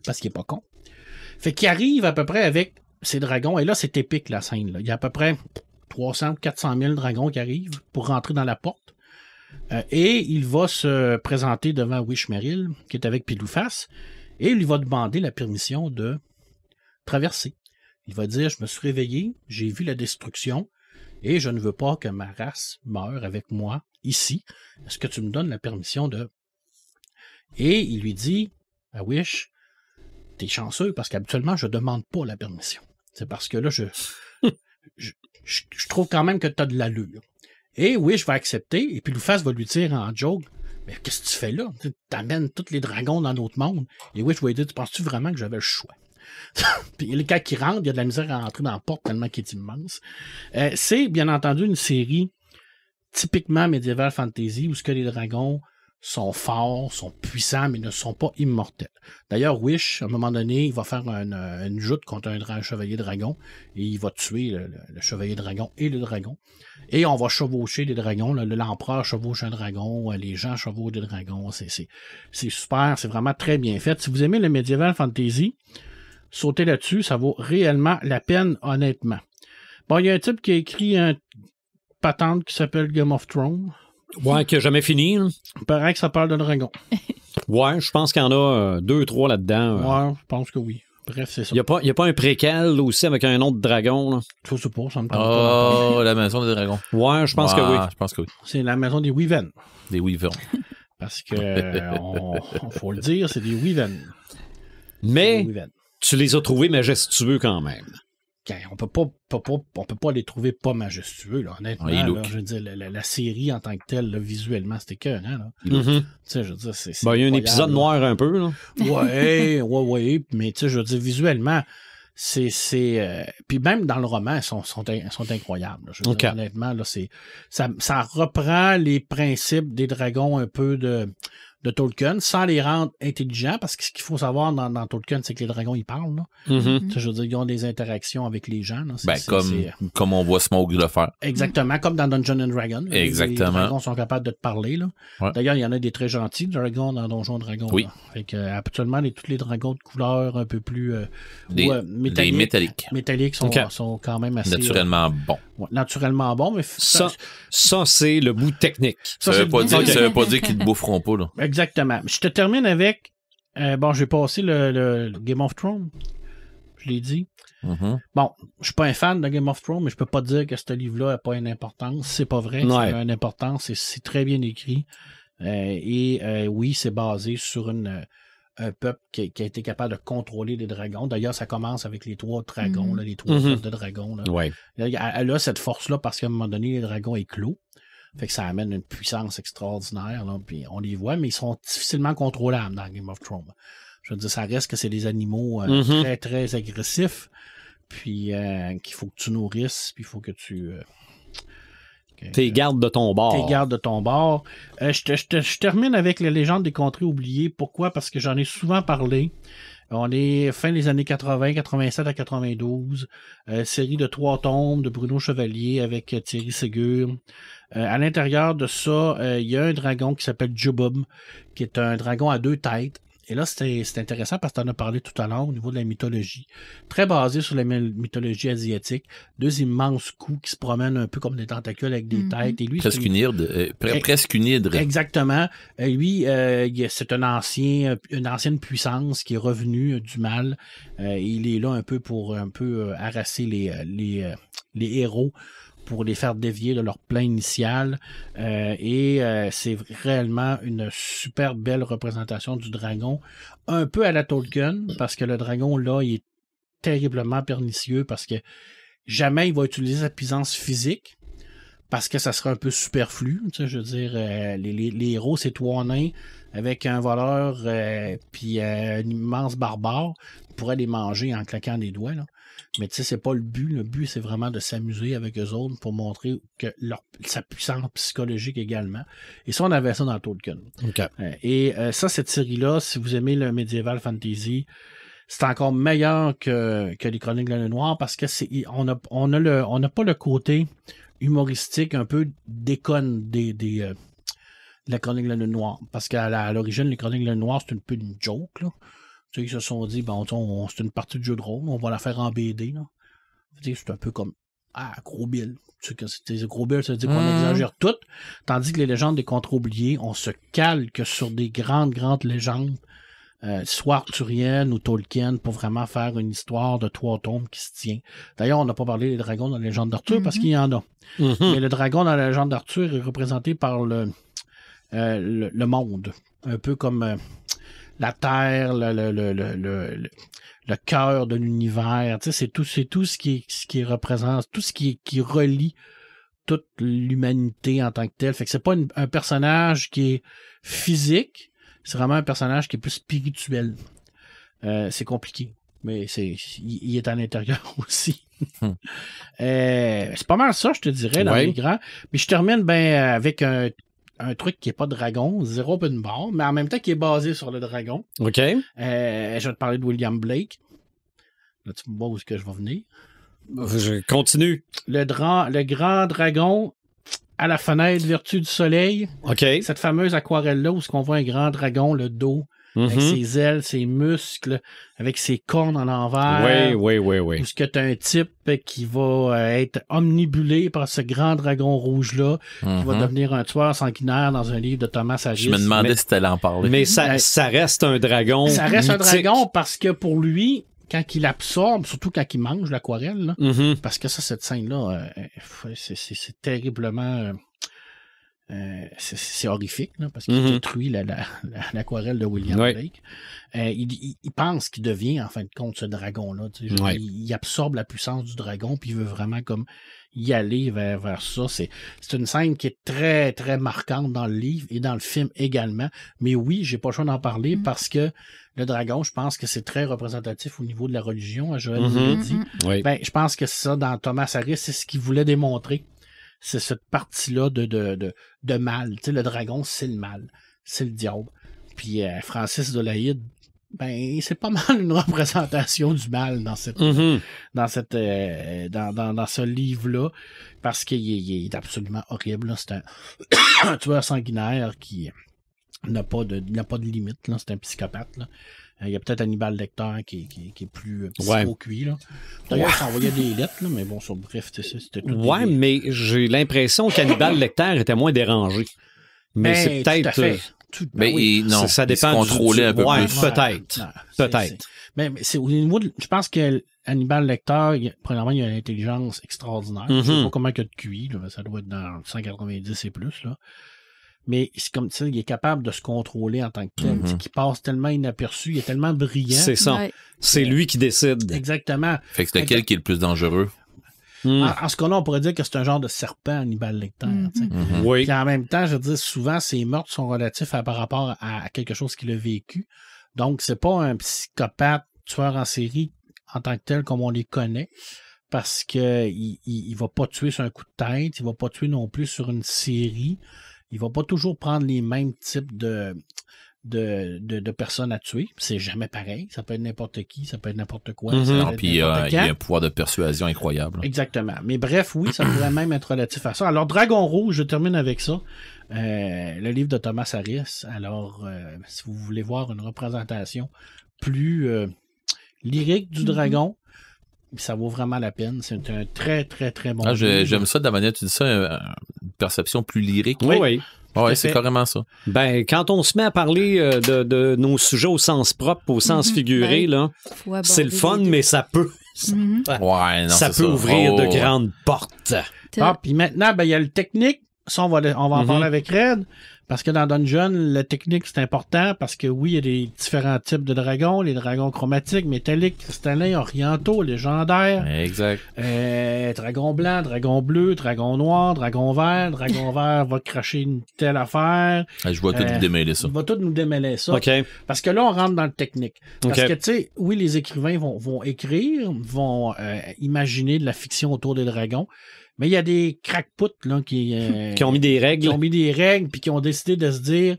Parce qu'il est pas con. Fait qu'il arrive à peu près avec ses dragons. Et là, c'est épique, la scène. Là. Il y a à peu près 300 ou 400 000 dragons qui arrivent pour rentrer dans la porte. Et il va se présenter devant Wishmeril, qui est avec Pile-ou-Face, et il lui va demander la permission de traverser. Il va dire, je me suis réveillé, j'ai vu la destruction, et je ne veux pas que ma race meure avec moi ici. Est-ce que tu me donnes la permission de... Et il lui dit, à Wish, t'es chanceux, parce qu'habituellement, je demande pas la permission. C'est parce que là, je trouve quand même que tu as de l'allure. Et Wish va accepter, et puis Pile-ou-Face va lui dire en joke, mais qu'est-ce que tu fais là? Tu t'amènes tous les dragons dans notre monde. Et Wish va lui dire, tu penses-tu vraiment que j'avais le choix? Puis les cas qui rentrent, il y a de la misère à rentrer dans la porte tellement qu'il est immense. C'est, bien entendu, une série typiquement médiéval fantasy où ce que les dragons sont forts, sont puissants, mais ne sont pas immortels. D'ailleurs, Wish, à un moment donné, il va faire une joute contre un chevalier dragon et il va tuer le chevalier dragon et le dragon. Et on va chevaucher des dragons. L'empereur chevauche un dragon, les gens chevauchent des dragons. C'est super, c'est vraiment très bien fait. Si vous aimez le médiéval fantasy, sautez là-dessus, ça vaut réellement la peine, honnêtement. Bon, il y a un type qui a écrit un patente qui s'appelle Game of Thrones. Ouais, qui n'a jamais fini. Hein. Il paraît que ça parle de dragon. Ouais, je pense qu'il y en a 2-3 là-dedans. Ouais, je pense que oui. Bref, c'est ça. Il n'y a pas un préquel aussi avec un autre dragon. Là. Je sais pas, ça me tente pas. Oh, la maison des dragons. Ouais, je pense que oui. Je pense que oui. C'est la maison des Wyvern. Des Wyvern. Parce que, faut le dire, c'est des Wyvern. Mais tu les as trouvés majestueux quand même. On peut pas les trouver pas majestueux, là, honnêtement. Là, je veux dire, la série en tant que telle, là, visuellement, c'était écœurant. Là. Tu sais, je veux dire, c'est il y a un épisode noir un peu, là. Ouais, mais tu sais, je veux dire, visuellement, puis même dans le roman, ils sont incroyables. Là. Je veux dire, honnêtement, là, ça reprend les principes des dragons un peu de Tolkien, sans les rendre intelligents, parce que ce qu'il faut savoir dans Tolkien, c'est que les dragons, ils parlent. Là. Je veux dire, ils ont des interactions avec les gens. Là. Comme on voit Smaug le faire. Exactement, comme dans Dungeons & Dragons. Exactement. Les dragons sont capables de te parler. Là. Ouais. D'ailleurs, il y en a des très gentils dragons dans Donjons & Dragons. Oui. Fait que, habituellement, tous les dragons de couleur un peu plus métalliques. Métalliques sont quand même assez... Naturellement bons. Ouais, naturellement bons, mais... Ça, c'est le bout technique. Ça veut pas dire qu'ils te boufferont pas, là. Exactement. Je te termine avec... j'ai passé le Game of Thrones. Je l'ai dit. Bon, je suis pas un fan de Game of Thrones, mais je peux pas dire que ce livre-là n'a pas une importance. C'est pas vrai. Ça a une importance. C'est très bien écrit. Oui, c'est basé sur un peuple qui a été capable de contrôler les dragons. D'ailleurs, ça commence avec les 3 dragons, là, les 3 forces de dragons. Là. Ouais. Elle a cette force-là parce qu'à un moment donné, les dragons éclosent. Fait que ça amène une puissance extraordinaire. Là, puis on les voit, mais ils sont difficilement contrôlables dans Game of Thrones. Je veux dire, ça reste que c'est des animaux très, très agressifs. Puis qu'il faut que tu nourrisses, puis il faut que tu... T'es garde de ton bord. T'es garde de ton bord. Je termine avec la légende des contrées oubliées. Pourquoi? Parce que j'en ai souvent parlé. On est fin des années 80, 87 à 92. Série de 3 tomes de Bruno Chevalier avec Thierry Ségur. À l'intérieur de ça, il y a un dragon qui s'appelle Jubub, qui est un dragon à 2 têtes. Et là, c'est intéressant parce que tu en as parlé tout à l'heure au niveau de la mythologie. Très basé sur la mythologie asiatique. 2 immenses coups qui se promènent un peu comme des tentacules avec des têtes. Et lui, presque une hydre. Exactement. Lui, c'est une ancienne puissance qui est revenue du mal. Il est là un peu pour harasser les héros pour les faire dévier de leur plan initial. Et c'est réellement une super belle représentation du dragon. Un peu à la Tolkien, parce que le dragon, là, il est terriblement pernicieux, parce que jamais il va utiliser sa puissance physique, parce que ça serait un peu superflu. Tu sais, je veux dire, les héros, c'est 3 nains avec un voleur puis un immense barbare. Ils pourraient les manger en claquant des doigts, là. Mais tu sais, c'est pas le but. Le but, c'est vraiment de s'amuser avec eux autres pour montrer que sa puissance psychologique également. Et ça, on avait ça dans Tolkien. Okay. Et ça, cette série-là, si vous aimez le Medieval Fantasy, c'est encore meilleur que les Chroniques de l'Anneau Noir, parce que on n'a pas le côté humoristique un peu déconne de la Chronique de l'Anneau Noir. Parce qu'à l'origine, les Chroniques de l'Anneau Noir, c'est un peu une joke, là. Tu sais, ils se sont dit, bon, c'est une partie de jeu de rôle, on va la faire en BD, là. C'est un peu comme, Gros Bill. Tu sais, Gros Bill, ça veut dire qu'on exagère tout. Tandis que les légendes des contre-oubliés, on se calque sur des grandes légendes, soit arthuriennes ou Tolkien, pour vraiment faire une histoire de 3 tomes qui se tient. D'ailleurs, on n'a pas parlé des dragons dans la légende d'Arthur, parce qu'il y en a. Mais le dragon dans la légende d'Arthur est représenté par le monde. Un peu comme la terre, le cœur de l'univers. Tu sais, c'est tout ce qui représente, tout ce qui relie toute l'humanité en tant que tel. Fait que c'est pas un personnage qui est physique, c'est vraiment un personnage qui est plus spirituel. C'est compliqué, mais il est à l'intérieur aussi. C'est pas mal ça, je te dirais, dans les grands. Mais je termine avec un truc qui n'est pas dragon, zéro open bar, mais en même temps qui est basé sur le dragon. OK. Je vais te parler de William Blake. Là, tu me vois où est-ce que je vais venir. Je continue. Le grand dragon à la fenêtre vertu du soleil. OK. Cette fameuse aquarelle-là où on voit un grand dragon, le dos, avec ses ailes, ses muscles, avec ses cornes en envers. Oui. Où ce que tu as un type qui va être omnibulé par ce grand dragon rouge-là, qui va devenir un tueur sanguinaire dans un livre de Thomas Harris. Je me demandais si tu allais en parler. Mais ça reste un dragon. Ça reste mythique. Un dragon parce que pour lui, quand il absorbe, surtout quand il mange l'aquarelle, là, parce que ça, cette scène-là, c'est terriblement... c'est horrifique, là, parce qu'il détruit l'aquarelle de William Blake. Il pense qu'il devient, en fin de compte, ce dragon-là. Il absorbe la puissance du dragon, puis il veut vraiment comme y aller vers ça. C'est une scène qui est très, très marquante dans le livre et dans le film également. Mais oui, j'ai pas le choix d'en parler parce que le dragon, je pense que c'est très représentatif au niveau de la religion. Joël nous l'a dit. Je pense que ça, dans Thomas Harris, c'est ce qu'il voulait démontrer. C'est cette partie-là de mal. Tu sais, le dragon, c'est le mal. C'est le diable. Puis Francis Dolaïde, c'est pas mal une représentation du mal dans ce livre-là. Parce qu'il est absolument horrible. Là. C'est un tueur sanguinaire qui n'a pas de limite. Là. C'est un psychopathe. Là. Il y a peut-être Hannibal Lecter qui est plus psycho-cuit. D'ailleurs, il s'envoyait des lettres, là, mais bon, bref, c'était tout. Ouais, mais j'ai l'impression qu'Hannibal Lecter était moins dérangé. Mais c'est peut-être... non, ça dépend du contrôler un peu plus. Peut-être. Mais c'est au niveau je pense que Hannibal Lecter, premièrement, il a une intelligence extraordinaire. Je sais pas comment il y a de QI, là, ça doit être dans 190 et plus, là. Mais c'est comme ça, il est capable de se contrôler en tant que tel. Il passe tellement inaperçu, il est tellement brillant. C'est ça. Ouais. C'est lui qui décide. Exactement. Fait que c'est lequel qui est le plus dangereux? En ce cas-là, on pourrait dire que c'est un genre de serpent, Hannibal Lecter. Oui. Puis en même temps, je veux dire, souvent, ses meurtres sont relatifs par rapport à quelque chose qu'il a vécu. Donc, c'est pas un psychopathe tueur en série en tant que tel comme on les connaît. Parce que il va pas tuer sur un coup de tête, il va pas tuer non plus sur une série. Il va pas toujours prendre les mêmes types de personnes à tuer. C'est jamais pareil. Ça peut être n'importe qui, ça peut être n'importe quoi. Puis il y a un pouvoir de persuasion incroyable. Exactement. Mais bref, oui, ça pourrait même être relatif à ça. Alors, Dragon Rouge, je termine avec ça. Le livre de Thomas Harris. Alors, si vous voulez voir une représentation plus lyrique du dragon, ça vaut vraiment la peine. C'est un très, très, très bon livre. J'aime ça de la manière tu dis ça, une perception plus lyrique. Oui. Oui, c'est carrément ça. Ben, quand on se met à parler de nos sujets au sens propre, au sens figuré, là, c'est le fun, mais ça peut... Ouais, non, ça peut ouvrir de grandes portes. Puis maintenant, il y a le technique. Ça, on va en parler avec Red. Parce que dans Dungeon, la technique, c'est important parce que oui, il y a des différents types de dragons. Les dragons chromatiques, métalliques, cristallins, orientaux, légendaires. Exact. Dragon blanc, dragon bleu, dragon noir, dragon vert. Dragon vert va cracher une telle affaire. Je vais tout nous démêler ça. Il va tout nous démêler ça. Okay. Parce que là, on rentre dans le technique. Parce que, tu sais, oui, les écrivains vont écrire, vont imaginer de la fiction autour des dragons. Mais il y a des crackpots là, qui ont mis des règles. Qui ont mis des règles puis qui ont décidé de se dire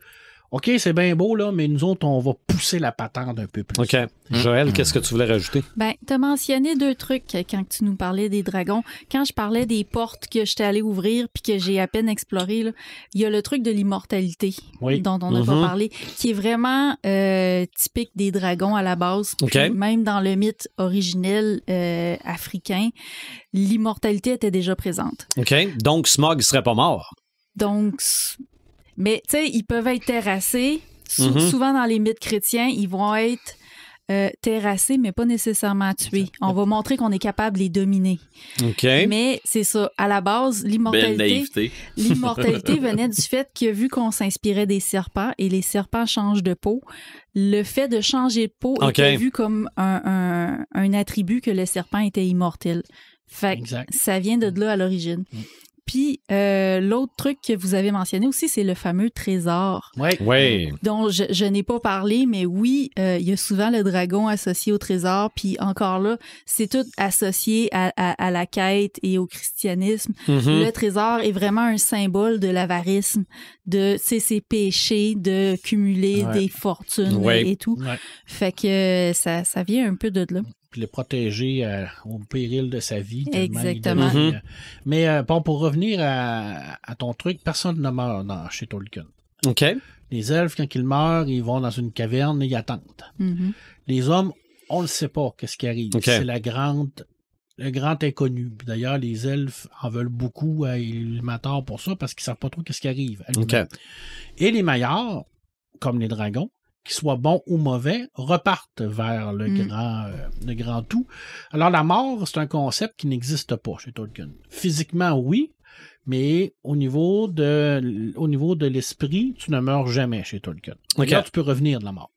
OK, c'est bien beau, là, mais nous autres, on va pousser la patente un peu plus. OK. Joël, qu'est-ce que tu voulais rajouter? Ben, tu as mentionné 2 trucs quand tu nous parlais des dragons. Quand je parlais des portes que j'étais allée ouvrir puis que j'ai à peine explorées, là, il y a le truc de l'immortalité dont on n'a pas parlé, qui est vraiment typique des dragons à la base. Puis même dans le mythe originel africain, l'immortalité était déjà présente. OK. Donc, Smaug serait pas mort. Donc... Mais, tu sais, ils peuvent être terrassés. Souvent, dans les mythes chrétiens, ils vont être terrassés, mais pas nécessairement tués. On va montrer qu'on est capable de les dominer. OK. Mais c'est ça. À la base, l'immortalité venait du fait que, vu qu'on s'inspirait des serpents, et les serpents changent de peau, le fait de changer de peau était vu comme un attribut que le serpent était immortel. Fait que ça vient de là à l'origine. Puis, l'autre truc que vous avez mentionné aussi, c'est le fameux trésor. Oui. Dont je n'ai pas parlé, mais oui, il y a souvent le dragon associé au trésor. Puis encore là, c'est tout associé à la quête et au christianisme. Le trésor est vraiment un symbole de l'avarisme, de ses péchés, de cumuler des fortunes et tout. Fait que ça vient un peu de là. Le protéger au péril de sa vie. Exactement. Mais pour revenir à ton truc, personne ne meurt chez Tolkien. OK. Les elfes, quand ils meurent, ils vont dans une caverne et ils attendent. Les hommes, on ne sait pas qu'est-ce qui arrive. C'est le grand inconnu. D'ailleurs, les elfes en veulent beaucoup à Ilmatar pour ça parce qu'ils ne savent pas trop qu'est-ce qui arrive. Et les Maillards, comme les dragons, qu'ils soient bons ou mauvais, repartent vers le grand tout. Alors, la mort, c'est un concept qui n'existe pas chez Tolkien. Physiquement, oui, mais au niveau de l'esprit, tu ne meurs jamais chez Tolkien. Là, tu peux revenir de la mort.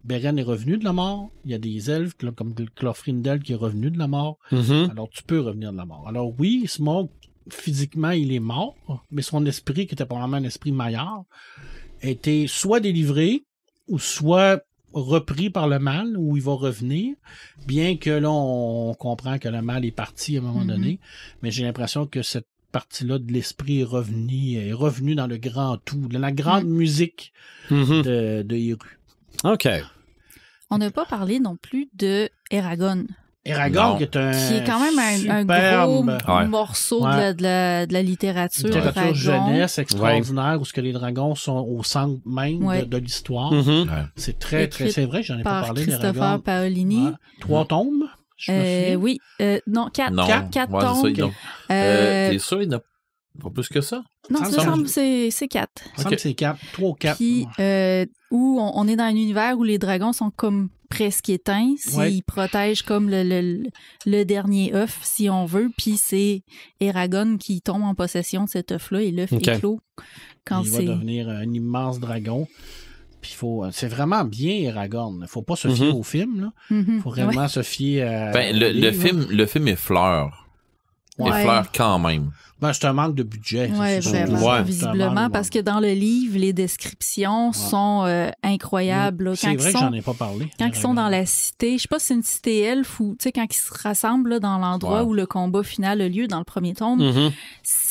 Beren est revenu de la mort. Il y a des elfes, comme Glorfindel, qui est revenu de la mort. Alors, tu peux revenir de la mort. Alors, oui, Smaug, physiquement, il est mort, mais son esprit, qui était probablement un esprit Maillard, a été soit délivré, ou soit repris par le mal, où il va revenir, bien que là, on comprend que le mal est parti à un moment donné, mais j'ai l'impression que cette partie-là de l'esprit est revenue dans le grand tout, dans la grande musique de Eru. OK. On n'a pas parlé non plus de Eragon. Eragon, qui est quand même un gros morceau de la littérature. Littérature jeunesse extraordinaire, où ce que les dragons sont au centre même de l'histoire. C'est très, très... C'est vrai, j'en ai pas parlé d'Eragon. Christopher Paolini. 3 tomes, je me souviens. Oui. Non, 4 tomes. T'es sûr, il n'y en a pas plus que ça? Non, ça semble c'est 4. Ça semble que c'est 4. 3 ou 4. Puis, où on est dans un univers où les dragons sont comme presque éteints. Ils protègent comme le dernier œuf, si on veut. Puis c'est Eragon qui tombe en possession de cet œuf-là et l'œuf éclot. Il va devenir un immense dragon. Puis c'est vraiment bien Eragon. Il ne faut pas se fier au film. Là. Il faut vraiment se fier à... le film est fleur. Il fleur quand même. C'est un manque de budget. Visiblement, parce que dans le livre, les descriptions sont incroyables. C'est vrai que j'en ai pas parlé. Quand ils sont dans la cité, je sais pas si c'est une cité elfe ou quand ils se rassemblent là, dans l'endroit où le combat final a lieu dans le premier tome,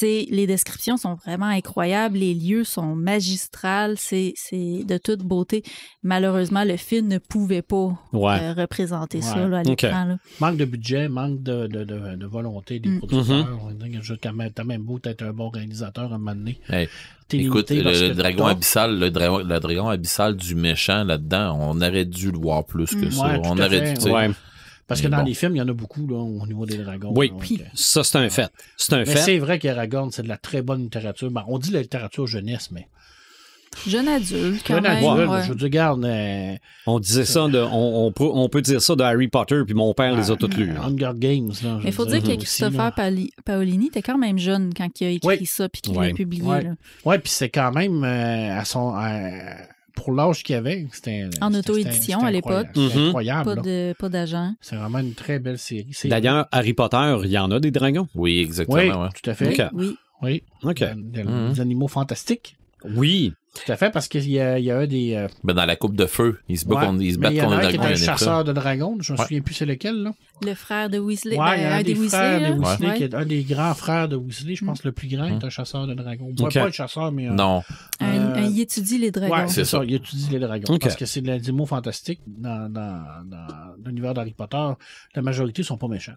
les descriptions sont vraiment incroyables. Les lieux sont magistrales. C'est de toute beauté. Malheureusement, le film ne pouvait pas représenter ça là, à l'écran. Manque de budget, manque de volonté des producteurs. T'as même beau être un bon réalisateur à un moment donné. Écoute, le dragon abyssal du méchant là-dedans, on aurait dû le voir plus que ça. On aurait dû. Parce que dans les films, il y en a beaucoup là, au niveau des dragons. Oui, donc, ça, c'est un fait. Mais c'est vrai qu'Aragorn, c'est de la très bonne littérature. Ben, on dit la littérature jeunesse, mais... Jeune adulte, quand Jeune même. adulte, Ouais. je veux dire, regarde... On disait ça, on peut dire ça de Harry Potter, puis mon père les a toutes lues. Hunger Games, là. Mais il faut dire que Christopher Paolini était quand même jeune quand il a écrit ça puis qu'il l'a publié. Oui, puis c'est quand même pour l'âge qu'il avait, c'était en auto-édition à l'époque. C'était incroyable. Pas d'agent. C'est vraiment une très belle série. D'ailleurs, Harry Potter, il y en a des dragons? Oui, exactement. Oui, ouais. tout à fait. Okay. Oui. OK. Des animaux fantastiques. Oui. Tout à fait, parce qu'il y a un des... Dans la coupe de feu, ils se battent contre les dragons. Il y en a un qui est un chasseur de dragons. Je ne me souviens plus c'est lequel, là. Le frère de Weasley. Oui, un des frères de Weasley, qui est un des grands frères de Weasley. Je pense que le plus grand est un chasseur de dragons. Pas un chasseur, mais... Non. Il étudie les dragons. Oui, c'est ça. Il étudie les dragons. Okay. Parce que c'est des animaux fantastiques dans l'univers d'Harry Potter. La majorité ne sont pas méchants.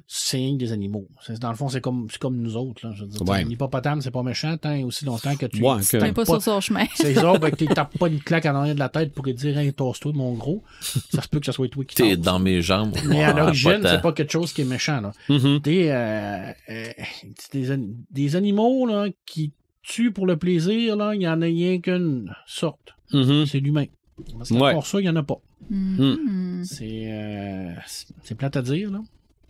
C'est des animaux. Dans le fond, c'est comme nous autres. Là. Je veux dire, un hippopotame, c'est pas méchant tant et aussi longtemps que tu n'es pas sur son chemin. C'est les autres, tu tapes pas une claque en arrière de la tête pour lui dire hey, tosse-toi, mon gros. Ça se peut que ça soit toi qui t'es dans mes jambes. Mais à l'origine, c'est pas quelque chose qui est méchant. Là. Des animaux là, qui tuent pour le plaisir, là, il n'y en a rien qu'une sorte. C'est l'humain. Parce que pour ça, il n'y en a pas. C'est plate à dire, là.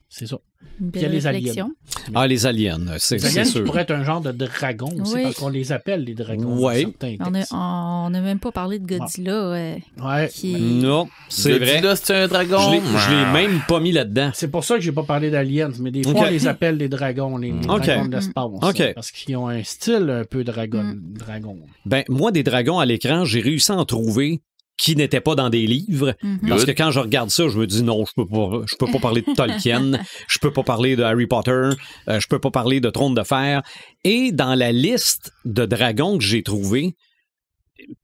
C'est ça. Il y a les aliens. Ah, les aliens, c'est sûr. Les aliens pourraient être un genre de dragon aussi, parce qu'on les appelle les dragons. Oui. On n'a même pas parlé de Godzilla. Non, c'est vrai. Godzilla, c'est un dragon. Je l'ai même pas mis là-dedans. C'est pour ça que j'ai pas parlé d'aliens, mais des fois, on les appelle les dragons, les dragons de l'espace. Parce qu'ils ont un style un peu dragon. Ben, moi, des dragons à l'écran, j'ai réussi à en trouver qui n'étaient pas dans des livres. Parce que quand je regarde ça, je me dis non, je peux pas parler de Tolkien, je peux pas parler de Harry Potter, je peux pas parler de Trône de Fer. Et dans la liste de dragons que j'ai trouvé,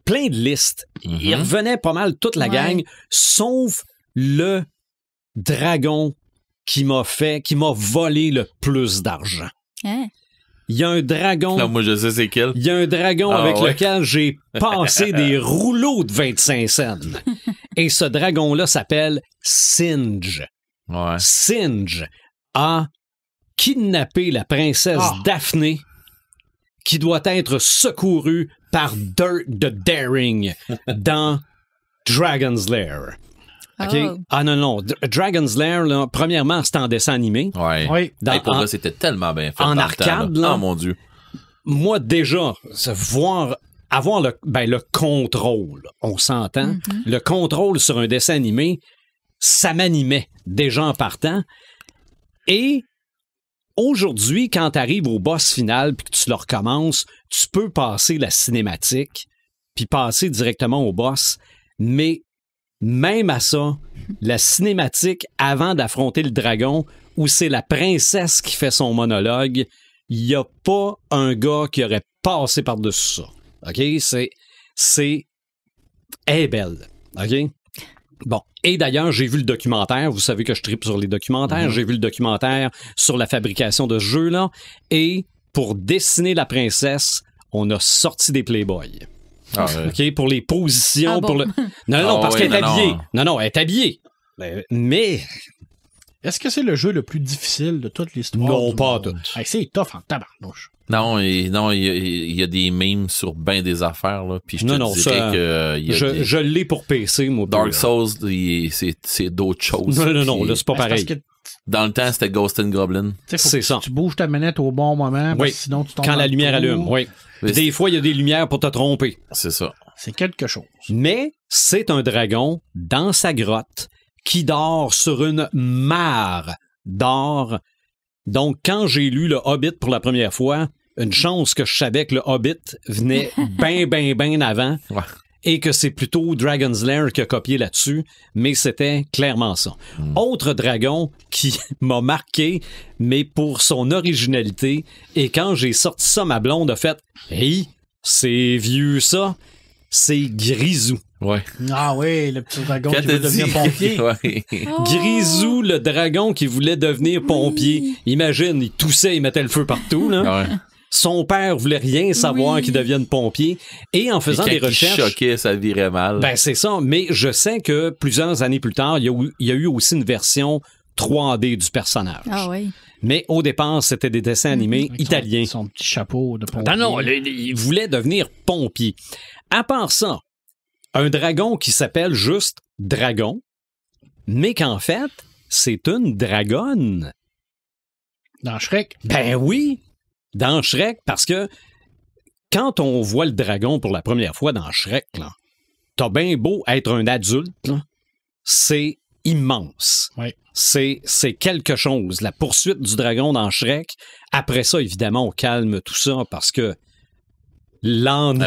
plein de listes, il revenait pas mal toute la gang, sauf le dragon qui m'a volé le plus d'argent. Il y a un dragon. Non, moi, je sais c'est quel. Il y a un dragon avec lequel j'ai passé des rouleaux de 25 cents. Et ce dragon-là s'appelle Singe. Ouais. Singe a kidnappé la princesse Daphné, qui doit être secourue par Dirk the Daring dans Dragon's Lair. Okay? Ah non. Dragon's Lair, là, premièrement, c'est en dessin animé. Oui. Pour moi, c'était tellement bien fait. En arcade, là. Oh mon Dieu. Moi, déjà, avoir le contrôle, on s'entend. Le contrôle sur un dessin animé, ça m'animait déjà en partant. Et aujourd'hui, quand tu arrives au boss final puis que tu le recommences, tu peux passer la cinématique puis passer directement au boss. Mais même à ça, la cinématique avant d'affronter le dragon, où c'est la princesse qui fait son monologue, il n'y a pas un gars qui aurait passé par-dessus ça. OK? Elle est belle. OK? Bon. Et d'ailleurs, j'ai vu le documentaire. Vous savez que je tripe sur les documentaires. J'ai vu le documentaire sur la fabrication de ce jeu-là. Et pour dessiner la princesse, on a sorti des Playboy. OK, pour les positions, pour le... Non, parce qu'elle est habillée. Non, elle est habillée. Mais... Est-ce que c'est le jeu le plus difficile de toute l'histoire? Non, pas tout. C'est tough en tabarnouche. Non, il y a des memes sur bien des affaires, là. Puis je te dirais que... Je l'ai pour PC, moi. Dark Souls, c'est d'autres choses. Non, là, c'est pas pareil. Dans le temps, c'était Ghost and Goblin. C'est ça. Tu bouges ta manette au bon moment, parce que sinon tu tombes quand la lumière allume, oui. Des fois, il y a des lumières pour te tromper. C'est ça. C'est quelque chose. Mais c'est un dragon dans sa grotte qui dort sur une mare d'or. Donc, quand j'ai lu le Hobbit pour la première fois, une chance que je savais que le Hobbit venait bien avant. Ouais. Et que c'est plutôt Dragon's Lair qui a copié là-dessus, mais c'était clairement ça. Autre dragon qui m'a marqué, mais pour son originalité, et quand j'ai sorti ça, ma blonde a fait « Hey, c'est vieux ça, c'est Grisou. » Ouais. Ah oui, le petit dragon qui veut devenir pompier. Grisou, le dragon qui voulait devenir pompier. Imagine, il toussait, il mettait le feu partout. Là. Son père voulait rien savoir qu'il devienne pompier. Et en faisant des recherches... Il choquait, ça virait mal. Ben, c'est ça. Mais je sais que plusieurs années plus tard, il y a eu aussi une version 3D du personnage. Ah oui. Mais au départ, c'était des dessins animés italiens. Son petit chapeau de pompier. Non, il voulait devenir pompier. À part ça, un dragon qui s'appelle juste Dragon, mais qu'en fait, c'est une dragonne. Dans Shrek? Ben oui, dans Shrek, parce que quand on voit le dragon pour la première fois dans Shrek, là, t'as bien beau être un adulte, là, c'est immense. Oui. C'est quelque chose. La poursuite du dragon dans Shrek. Après ça, évidemment, on calme tout ça parce que l'âne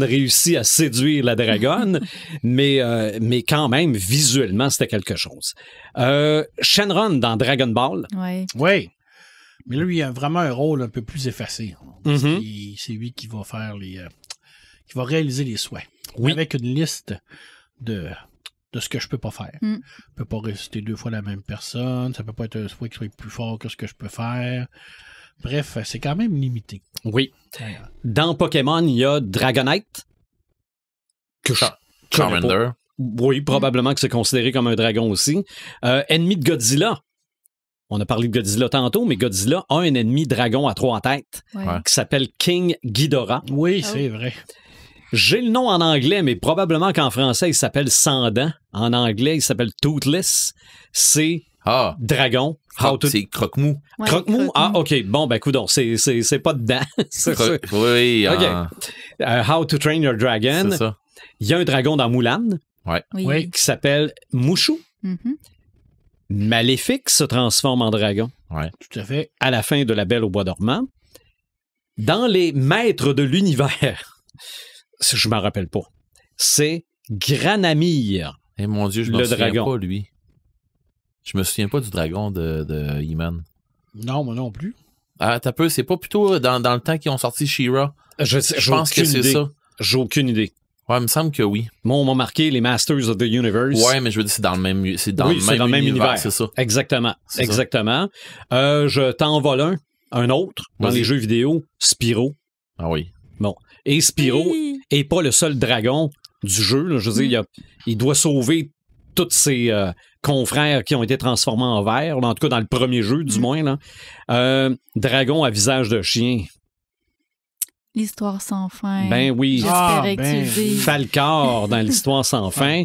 réussit à séduire la dragonne, mais quand même, visuellement, c'était quelque chose. Shenron dans Dragon Ball. Oui. Mais lui, il a vraiment un rôle un peu plus effacé. C'est lui qui va faire qui va réaliser les souhaits. Oui. Avec une liste de ce que je peux pas faire. Je peux pas réciter 2 fois la même personne. Ça peut pas être un souhait qui soit plus fort que ce que je peux faire. Bref, c'est quand même limité. Oui. Dans Pokémon, il y a Dragonite. Charmander. Oui, probablement que c'est considéré comme un dragon aussi. Ennemi de Godzilla. On a parlé de Godzilla tantôt, mais Godzilla a un ennemi dragon à 3 têtes qui s'appelle King Ghidorah. Oui, c'est vrai. J'ai le nom en anglais, mais probablement qu'en français, il s'appelle Sans dents. En anglais, il s'appelle Toothless. C'est dragon. C'est Croque-Mou. Ouais, Croque-Mou? Ah, OK. Bon, ben, coudonc, c'est pas dedans. Oui. OK. How to Train Your Dragon. C'est ça. Il y a un dragon dans Mulan. Oui. Qui s'appelle Mushu. Maléfique se transforme en dragon. Oui. Tout à fait. À la fin de La Belle au Bois dormant. Dans les Maîtres de l'Univers, je m'en rappelle pas, c'est Granamyr. Eh mon Dieu, je me souviens pas, lui. Je me souviens pas du dragon de He-Man. Non, moi non plus. Ah, t'as peu, c'est pas plutôt dans le temps qu'ils ont sorti She-Ra? Je pense que c'est ça. J'ai aucune idée. Ouais, il me semble que oui. Moi, on m'a marqué les Masters of the Universe. Ouais, mais je veux dire, c'est dans le même univers, c'est ça. Exactement. Je t'envole un autre dans les jeux vidéo, Spyro. Ah oui. Bon. Et Spyro est pas le seul dragon du jeu. Là. Je veux dire, il doit sauver tous ses confrères qui ont été transformés en verre, en tout cas dans le premier jeu, du moins. Là. Dragon à visage de chien. L'histoire sans fin. Ben oui. J'espérais que tu le dises. Falcor dans l'histoire sans fin.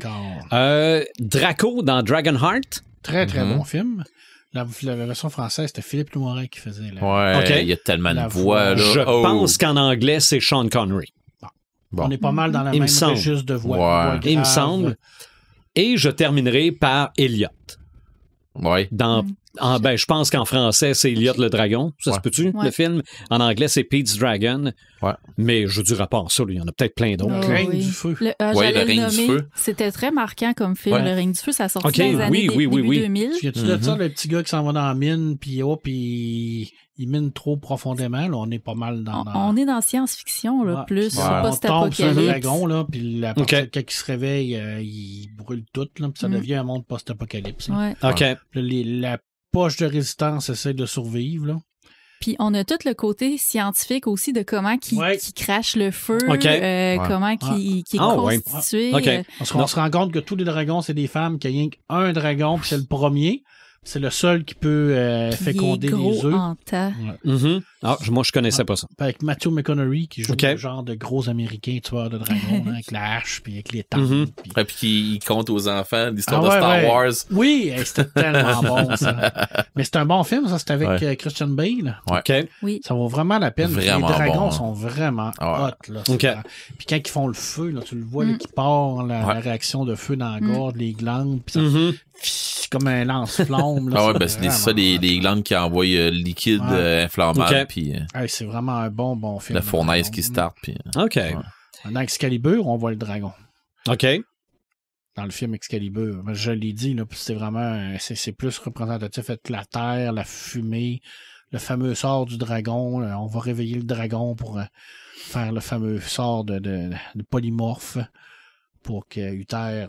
Draco dans Dragonheart. Très, très bon film. La version française, c'était Philippe Noiret qui faisait la... Ouais, il y a tellement de voix. Là. Je pense qu'en anglais, c'est Sean Connery. Bon. On est pas mal dans la même registre de voix. Ouais. Il me semble. Et je terminerai par Elliot. Ouais. Je pense qu'en français, c'est Elliot le dragon. Ça se peut-tu, le film? En anglais, c'est Pete's Dragon. Ouais. Mais je dirais pas ça, il y en a peut-être plein d'autres. Le règne du feu. Le règne du feu. C'était très marquant comme film, Le règne du feu. Ça sortit dans les années début 2000. Tu de ça, le petit gars qui s'en va dans la mine, puis il mine trop profondément. Là, on est pas mal dans... On est dans science-fiction, là, plus post-apocalypse. On tombe sur le dragon, là, puis quand il se réveille, il brûle tout, là, puis ça devient un monde post-apocalypse. OK. La poche de résistance essaie de survivre, là. Puis on a tout le côté scientifique aussi de comment qui crache le feu, comment qui est constitué. Parce qu'on se rend compte que tous les dragons, c'est des femmes, qu'il y a rien qu'un dragon, puis c'est le premier. C'est le seul qui peut féconder les œufs. Moi, je connaissais pas ça. Avec Matthew McConaughey qui joue le genre de gros Américain tueur de dragons, avec la hache, puis avec les tanks. Puis il compte aux enfants l'histoire de Star Wars. Oui, c'était tellement bon, ça. Mais c'est un bon film, ça. C'était avec Christian Bale. Oui. Ça vaut vraiment la peine. Vraiment les dragons bon, sont vraiment hot. Là, puis quand ils font le feu, là, tu le vois, là, qui part, la réaction de feu dans la gorge, les glandes, puis c'est comme un lance-flamme. C'est ça, les glandes qui envoient le liquide inflammable. Puis, c'est vraiment un bon film. La fournaise qui start. Puis, Dans Excalibur, on voit le dragon. OK. Dans le film Excalibur. Je l'ai dit, là, c'est vraiment... C'est plus représentatif de la terre, la fumée, le fameux sort du dragon. Là, on va réveiller le dragon pour faire le fameux sort de polymorphe pour que Uther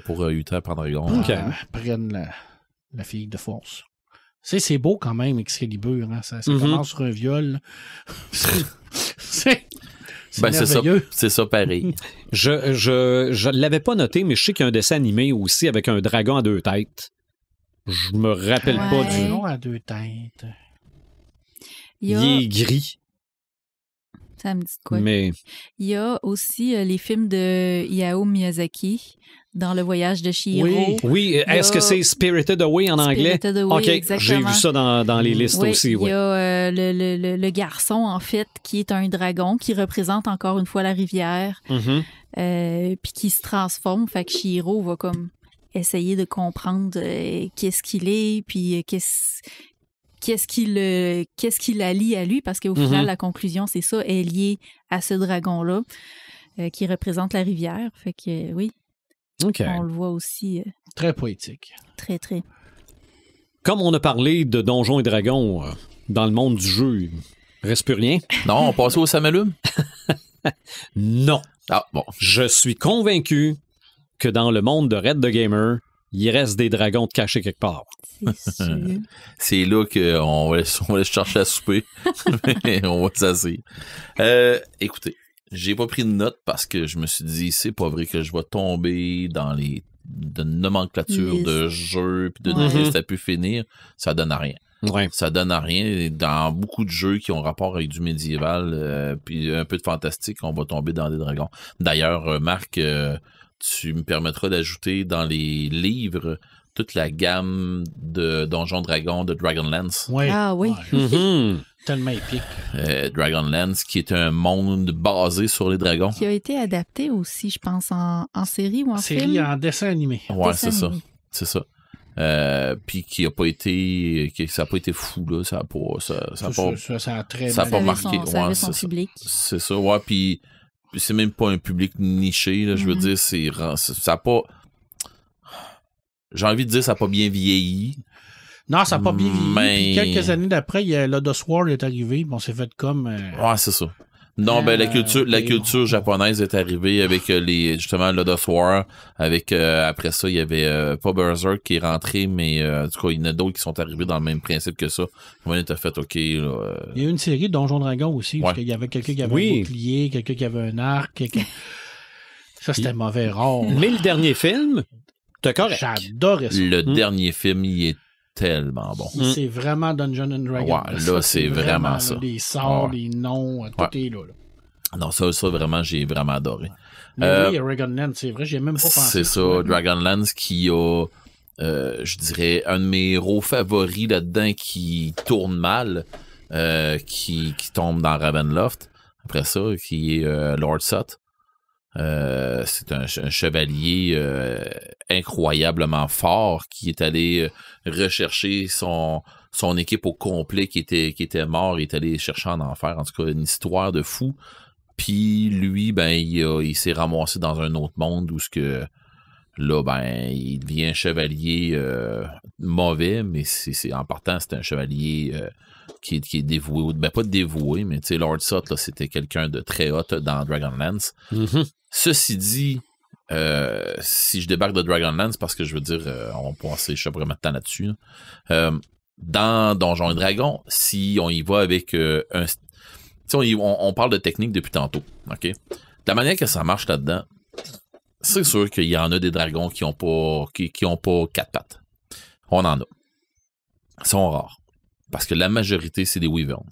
pour Uther Pendragon. Prenne la fille de force. C'est beau quand même, Excalibur. Hein? Ça commence sur un viol. C'est merveilleux. C'est ça pareil. Je l'avais pas noté, mais je sais qu'il y a un dessin animé aussi avec un dragon à 2 têtes. Je me rappelle pas du dragon à 2 têtes. Il est gris. Ça me dit quoi? Mais... Il y a aussi les films de Hayao Miyazaki dans Le Voyage de Chihiro. Oui. Est-ce que c'est Spirited Away en anglais? Spirited Away, OK, exactement. j'ai vu ça dans les listes aussi. Oui, il y a le garçon, en fait, qui est un dragon, qui représente encore une fois la rivière, puis qui se transforme. Fait que Chihiro va comme essayer de comprendre qu'est-ce qu'il est, puis qu'est-ce qui la lie à lui, parce qu'au final, la conclusion, c'est ça, est liée à ce dragon-là qui représente la rivière. Fait que oui, on le voit aussi. Très poétique. Très, très. Comme on a parlé de Donjons et Dragons dans le monde du jeu, il ne reste plus rien. Non, on passe au Samalume? Non. Ah, bon. Je suis convaincu que dans le monde de Red the Gamer, il reste des dragons de cachés quelque part. C'est sûr. C'est là qu'on va aller chercher à souper. Mais on va s'asseoir. Écoutez, j'ai pas pris de notes parce que je me suis dit, c'est pas vrai que je vais tomber dans les nomenclatures de jeux puis de listes à pu finir. Ça donne à rien. Ouais. Ça donne à rien. Dans beaucoup de jeux qui ont rapport avec du médiéval puis un peu de fantastique, on va tomber dans des dragons. D'ailleurs, Marc, tu me permettras d'ajouter dans les livres toute la gamme de Donjons Dragons de Dragonlance. Ouais. Ah oui. Tellement épique. Dragonlance, qui est un monde basé sur les dragons. Qui a été adapté aussi, je pense, en série ou en film. Série en dessin animé. Ouais, c'est ça. C'est ça. Puis qui a pas été, ça a pas été fou là, ça a très pas marqué. Ça avait son public. C'est ça, ouais. Puis c'est même pas un public niché là. Je veux dire, ça a pas. J'ai envie de dire, ça n'a pas bien vieilli. Non, ça n'a pas bien vieilli. Mais... Puis quelques années d'après, Lodos War est arrivé. On s'est fait comme. Ouais, c'est ça. Non, la culture japonaise est arrivée avec justement Lodos War. Avec après ça, il y avait pas Berserk qui est rentré, mais en tout cas, il y en a d'autres qui sont arrivés dans le même principe que ça. On a fait OK. Là, il y a eu une série de Donjons Dragons aussi, parce qu'il y avait quelqu'un qui avait un bouclier, quelqu'un qui avait un arc. Ça, c'était mauvais rare. Mais le dernier film, t'as correct. J'adorais ça. Le dernier film, il est tellement bon. C'est vraiment Dungeons and Dragons. Ouais, là, c'est vraiment ça. Les sorts, les noms, tout est là. Non, ça, vraiment, j'ai vraiment adoré. Mais oui, Dragonlance, c'est vrai, j'ai même pas pensé. C'est ça, Dragonlance qui a, je dirais, un de mes héros favoris là-dedans qui tourne mal, qui tombe dans Ravenloft. Après ça, qui est Lord Sut. C'est un chevalier incroyablement fort qui est allé rechercher son équipe au complet qui était mort, il est allé chercher en enfer. En tout cas, une histoire de fou. Puis lui, il s'est ramassé dans un autre monde où là, il devient un chevalier mauvais, mais c'est en partant, c'est un chevalier qui est dévoué, pas dévoué, mais tu sais, Lord Sut, là, c'était quelqu'un de très hot dans Dragonlance. Ceci dit, si je débarque de Dragonlance, parce que je veux dire, on va passer, je sais pas vraiment de temps là-dessus, dans Donjons et Dragons, si on y va avec on parle de technique depuis tantôt, ok? De la manière que ça marche là-dedans, c'est sûr qu'il y en a des dragons qui ont pas 4 pattes. On en a. Ils sont rares. Parce que la majorité, c'est des wyverns.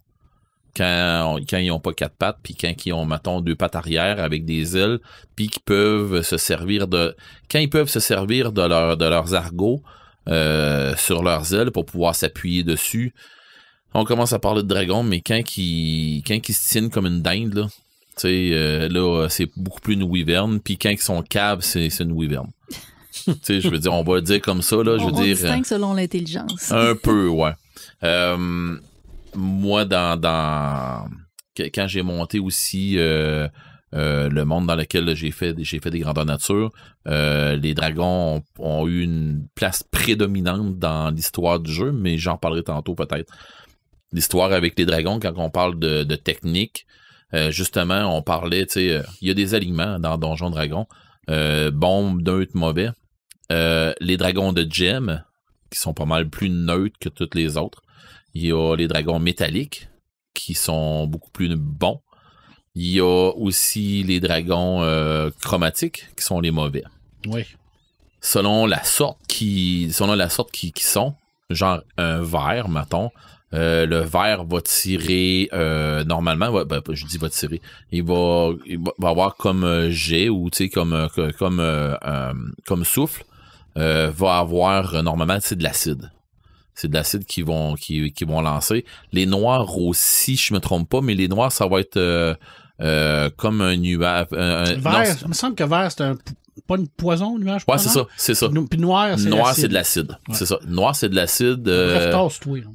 Quand ils n'ont pas 4 pattes, puis quand ils ont, mettons, 2 pattes arrière avec des ailes, puis qu'ils peuvent se servir de... Quand ils peuvent se servir de leurs argots sur leurs ailes pour pouvoir s'appuyer dessus, on commence à parler de dragons, mais quand ils se tiennent comme une dinde, là, tu sais, là, c'est beaucoup plus une wyvern, puis quand ils sont caves, c'est une wyvern. Tu sais, je veux dire, on va le dire comme ça, là, je veux dire... On distingue selon l'intelligence. Un peu, ouais. Moi, quand j'ai monté aussi le monde dans lequel j'ai fait des grandeurs nature, les dragons ont eu une place prédominante dans l'histoire du jeu, mais j'en parlerai tantôt peut-être. L'histoire avec les dragons, quand on parle de technique, justement, on parlait, tu sais, il y a des aliments dans Donjons Dragons, bon, neutre, mauvais. Les dragons de gemme, qui sont pas mal plus neutres que toutes les autres. Il y a les dragons métalliques, qui sont beaucoup plus bons. Il y a aussi les dragons chromatiques, qui sont les mauvais. Oui. Selon la sorte qui sont, genre un vert, mettons, le vert va tirer normalement, je dis va tirer, il va avoir comme jet ou tu sais comme souffle, va avoir normalement c'est de l'acide. C'est de l'acide qui vont lancer. Les noirs aussi, je me trompe pas, mais les noirs ça va être comme un nuage. Vert, il me semble que vert c'est pas une poison, nuage. Ouais, c'est ça. Puis noir, c'est de l'acide. Ouais. C'est ça. Noir, c'est de l'acide.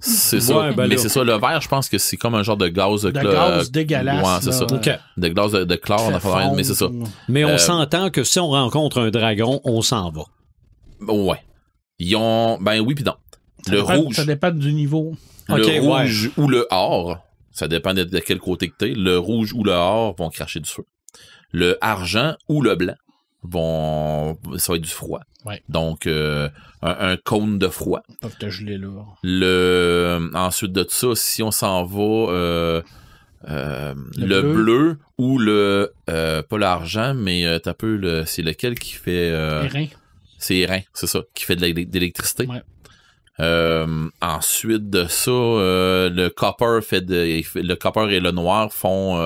C'est ça. Ouais, ben mais c'est ça. Le vert, je pense que c'est comme un genre de gaz. Gaz dégueulasse. Ouais, c'est ça. Okay. De gaz de chlore, mais c'est ça. Mais on s'entend que si on rencontre un dragon, on s'en va. Ouais. Ils ont. Ben oui, puis non. Rouge. Ça dépend du niveau. Le rouge ou le or, ça dépend de quel côté que t'es. Le rouge ou le or vont cracher du feu. Le argent ou le blanc. Ça va être du froid. Ouais. Donc, un cône de froid. Ils peuvent te geler là. Ensuite de ça, si on s'en va, le bleu ou le, pas l'argent, mais t'as peu c'est lequel qui fait, les reins. C'est les reins, c'est ça, qui fait de l'électricité. Ouais. Ensuite de ça, le copper le copper et le noir font,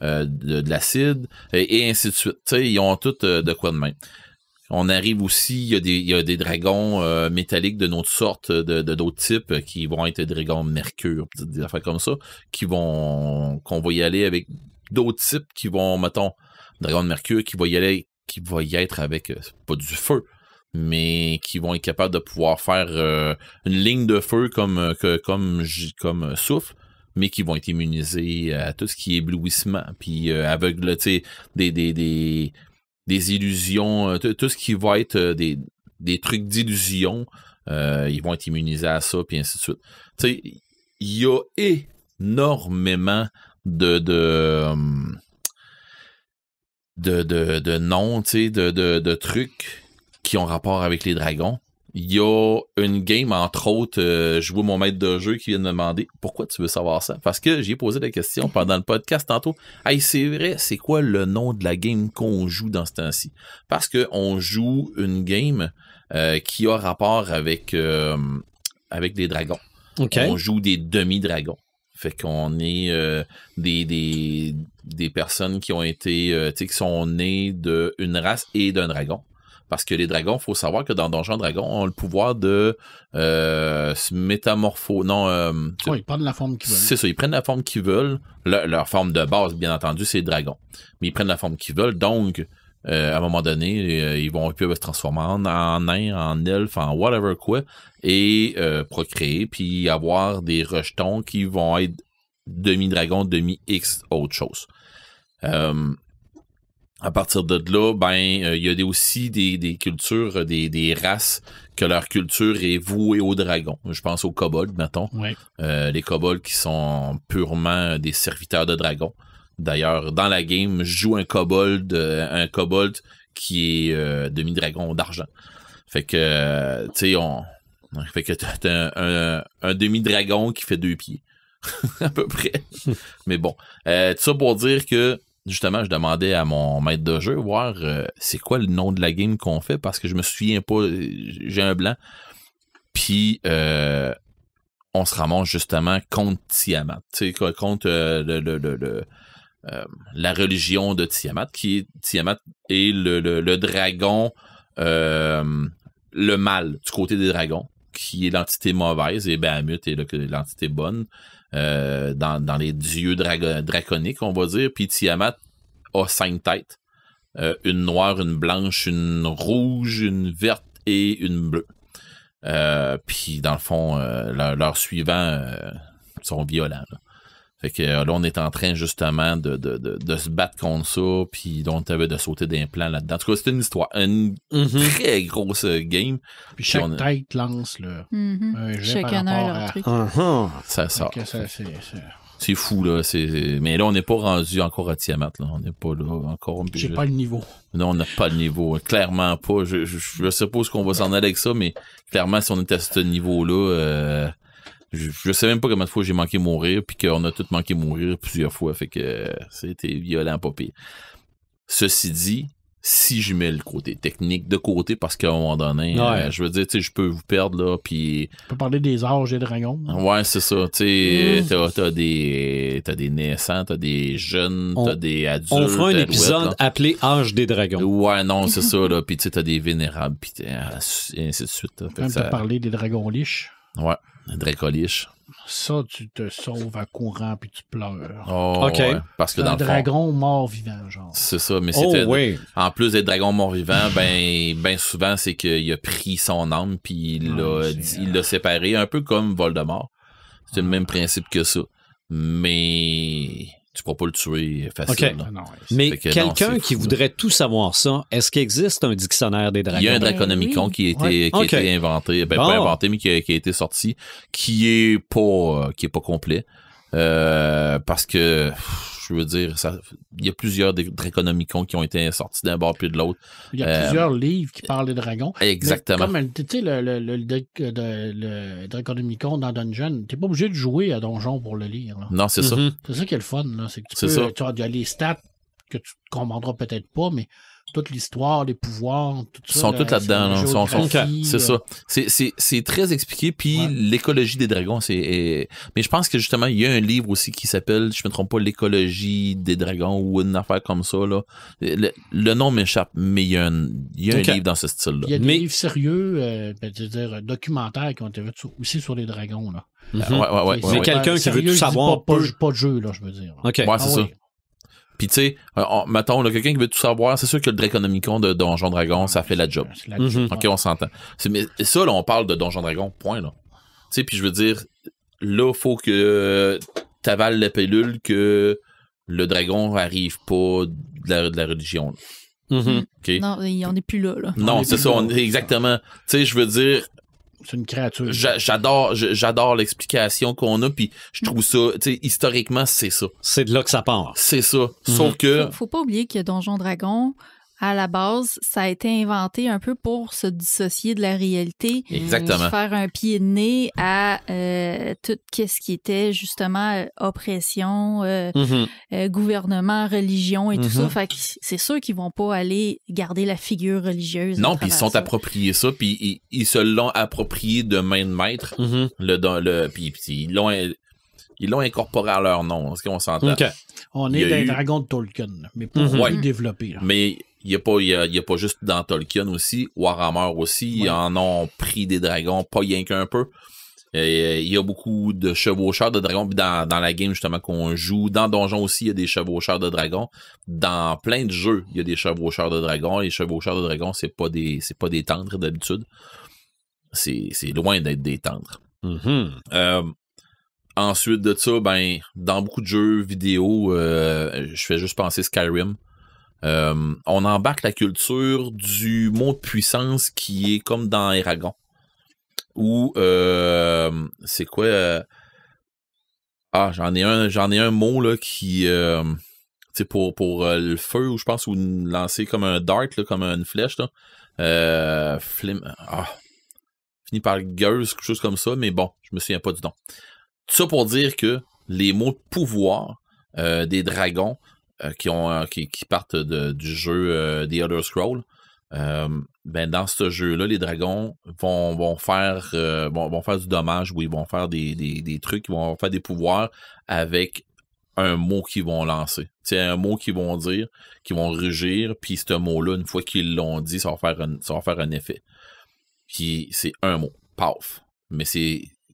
de l'acide et ainsi de suite. Tu sais, ils ont tout de quoi de même. On arrive aussi, il y a des dragons métalliques de notre sorte, de d'autres types qui vont être des dragons mercure, des affaires comme ça, qu'on va y aller avec d'autres types qui vont, mettons, dragon de mercure qui va y être avec pas du feu, mais qui vont être capables de pouvoir faire une ligne de feu comme souffle, mais qui vont être immunisés à tout ce qui est éblouissement, puis aveugle, tu sais, des illusions, tout ce qui va être des trucs d'illusion, ils vont être immunisés à ça, puis ainsi de suite. Tu sais, il y a énormément de noms, tu sais, de trucs qui ont rapport avec les dragons. Il y a une game, entre autres, je vois mon maître de jeu qui vient de me demander « Pourquoi tu veux savoir ça? » Parce que j'ai posé la question pendant le podcast tantôt. « Hey, c'est vrai, c'est quoi le nom de la game qu'on joue dans ce temps-ci? » Parce qu'on joue une game qui a rapport avec des dragons. Okay. On joue des demi-dragons. Fait qu'on est des personnes qui ont été, qui sont nées d'une race et d'un dragon. Parce que les dragons, faut savoir que dans Donjons Dragons, ont le pouvoir de se métamorphoser. Ils prennent la forme qu'ils veulent. C'est ça, ils prennent la forme qu'ils veulent. Leur forme de base, bien entendu, c'est les dragons. Mais ils prennent la forme qu'ils veulent. Donc, à un moment donné, ils peuvent se transformer en nain, en elfe, en whatever quoi, et procréer, puis avoir des rejetons qui vont être demi-dragon, demi-X, autre chose. À partir de là, il y a aussi des cultures, des races que leur culture est vouée aux dragons. Je pense aux kobolds, mettons. Oui. Les kobolds qui sont purement des serviteurs de dragons. D'ailleurs, dans la game, je joue un kobold qui est demi-dragon d'argent. Fait que, tu sais, t'as un demi-dragon qui fait 2 pieds. À peu près. Mais bon. Tout ça pour dire que justement, je demandais à mon maître de jeu voir c'est quoi le nom de la game qu'on fait parce que je me souviens pas, j'ai un blanc. Puis on se ramasse justement contre Tiamat, tu sais, contre la religion de Tiamat, qui est Tiamat et le dragon, le mal du côté des dragons, qui est l'entité mauvaise, et Bahamut est l'entité bonne. Dans les dieux draconiques, on va dire. Puis Tiamat a 5 têtes. Une noire, une blanche, une rouge, une verte et une bleue. Puis dans le fond, leurs suivants sont violents. Là. Fait que là, on est en train justement de se battre contre ça, puis on avait de sauter d'un plan là-dedans. En tout cas, c'était une histoire, une très grosse game. Puis chaque tête lance un jet par rapport à... Ça sort. C'est fou, là. Mais là, on n'est pas rendu encore à Tiamat, là. On n'est pas là encore. J'ai pas le niveau. Non, on n'a pas le niveau. Clairement pas. Je suppose qu'on va s'en aller avec ça, mais clairement, si on était à ce niveau-là, je sais même pas combien de fois j'ai manqué mourir, puis qu'on a tous manqué mourir plusieurs fois. Fait que c'était violent, pas pire. Ceci dit, si je mets le côté technique de côté, parce qu'à un moment donné, je veux dire, tu sais, je peux vous perdre, là, puis... On peut parler des âges des dragons. Ouais, c'est ça, tu sais, t'as des naissants, t'as des jeunes, t'as des adultes. On fera un épisode appelé Âge des dragons. Ouais, non, c'est ça, là, puis tu sais, t'as des vénérables, puis ainsi de suite. On peut parler des dragons liches. Ouais, des dracoliches. Ça, tu te sauves à courant puis tu pleures. Oh, OK. Ouais, parce que dans le fond, dragon mort-vivant, genre. C'est ça, mais c'était... En plus d'être dragon mort-vivant, ben souvent, c'est qu'il a pris son âme puis il l'a séparé, un peu comme Voldemort. C'est le même principe que ça. Mais... tu pourras pas le tuer facile. Okay. Mais quelqu'un qui voudrait tout savoir ça, est-ce qu'il existe un dictionnaire des dragons? Il y a un Draconomicon qui a été inventé, pas inventé, mais qui a été sorti, qui est pas complet. Parce que, je veux dire, il y a plusieurs Draconomicons qui ont été sortis d'un bord puis de l'autre. Il y a plusieurs livres qui parlent des dragons. Exactement. Comme, tu sais, le Draconomicon dans Dungeon, t'es pas obligé de jouer à Donjon pour le lire. Là. Non, c'est ça. C'est ça qui est le fun. Là. C'est que tu as les stats que tu comprendras peut-être pas, mais toute l'histoire, les pouvoirs, tout ça. Ils sont tous là-dedans. C'est ça. C'est très expliqué. Puis l'écologie des dragons, mais je pense que justement, il y a un livre aussi qui s'appelle, je me trompe pas, l'écologie des dragons ou une affaire comme ça. Là. Le nom m'échappe, mais il y a un livre dans ce style-là. Il y a des livres sérieux, c'est-à-dire documentaires qui ont été faits aussi sur les dragons. Là. Ouais. Mais quelqu'un qui veut tout savoir. Pas de jeu, là, je veux dire. OK. Ouais, c'est ça. Puis tu sais, mettons, là, quelqu'un qui veut tout savoir, c'est sûr que le Draconomicon de Donjon Dragon, ça fait la job. OK, on s'entend. Mais ça, là, on parle de Donjon Dragon, point, là. Tu sais, puis je veux dire, là, faut que t'avales la pilule que le dragon arrive pas de la religion. Okay. Non, on n'est plus là. Non, c'est ça, exactement. Tu sais, je veux dire... C'est une créature. J'adore l'explication qu'on a, puis je trouve ça, tu sais, historiquement, c'est ça. C'est de là que ça part. C'est ça. Sauf que... Faut pas oublier que Donjon Dragon, à la base, ça a été inventé un peu pour se dissocier de la réalité. Exactement. Faire un pied de nez à tout ce qui était justement oppression, gouvernement, religion et tout ça. Fait que c'est sûr qu'ils vont pas aller garder la figure religieuse. Non, puis ils sont appropriés ça, puis ils se l'ont approprié de main de maître. Puis ils l'ont incorporé à leur nom. Est-ce qu'on s'entend? Okay. On est dans les dragons de Tolkien, mais pas plus développé. Là. Mais il y a pas juste dans Tolkien aussi, Warhammer aussi, ils en ont pris des dragons, pas rien qu'un peu. Il y a beaucoup de chevaucheurs de dragons. Dans la game justement qu'on joue, dans Donjon aussi, il y a des chevaucheurs de dragons. Dans plein de jeux, il y a des chevaucheurs de dragons. Les chevaucheurs de dragons, c'est pas des tendres d'habitude. C'est loin d'être des tendres. Ensuite de ça, dans beaucoup de jeux vidéo, je fais juste penser Skyrim. On embarque la culture du mot de puissance qui est comme dans Eragon. Ou c'est quoi j'en ai un mot là qui pour le feu, ou je pense, ou lancer comme un dart là, comme une flèche là. Fini par gueuse, quelque chose comme ça, mais bon, je me souviens pas du nom. Tout ça pour dire que les mots de pouvoir des dragons qui partent du jeu The Elder Scrolls, dans ce jeu-là, les dragons vont faire du dommage, ou ils vont faire des trucs, ils vont faire des pouvoirs avec un mot qu'ils vont lancer. C'est un mot qu'ils vont dire, qu'ils vont rugir, puis ce mot-là, une fois qu'ils l'ont dit, ça va faire un effet. Puis c'est un mot, paf. Mais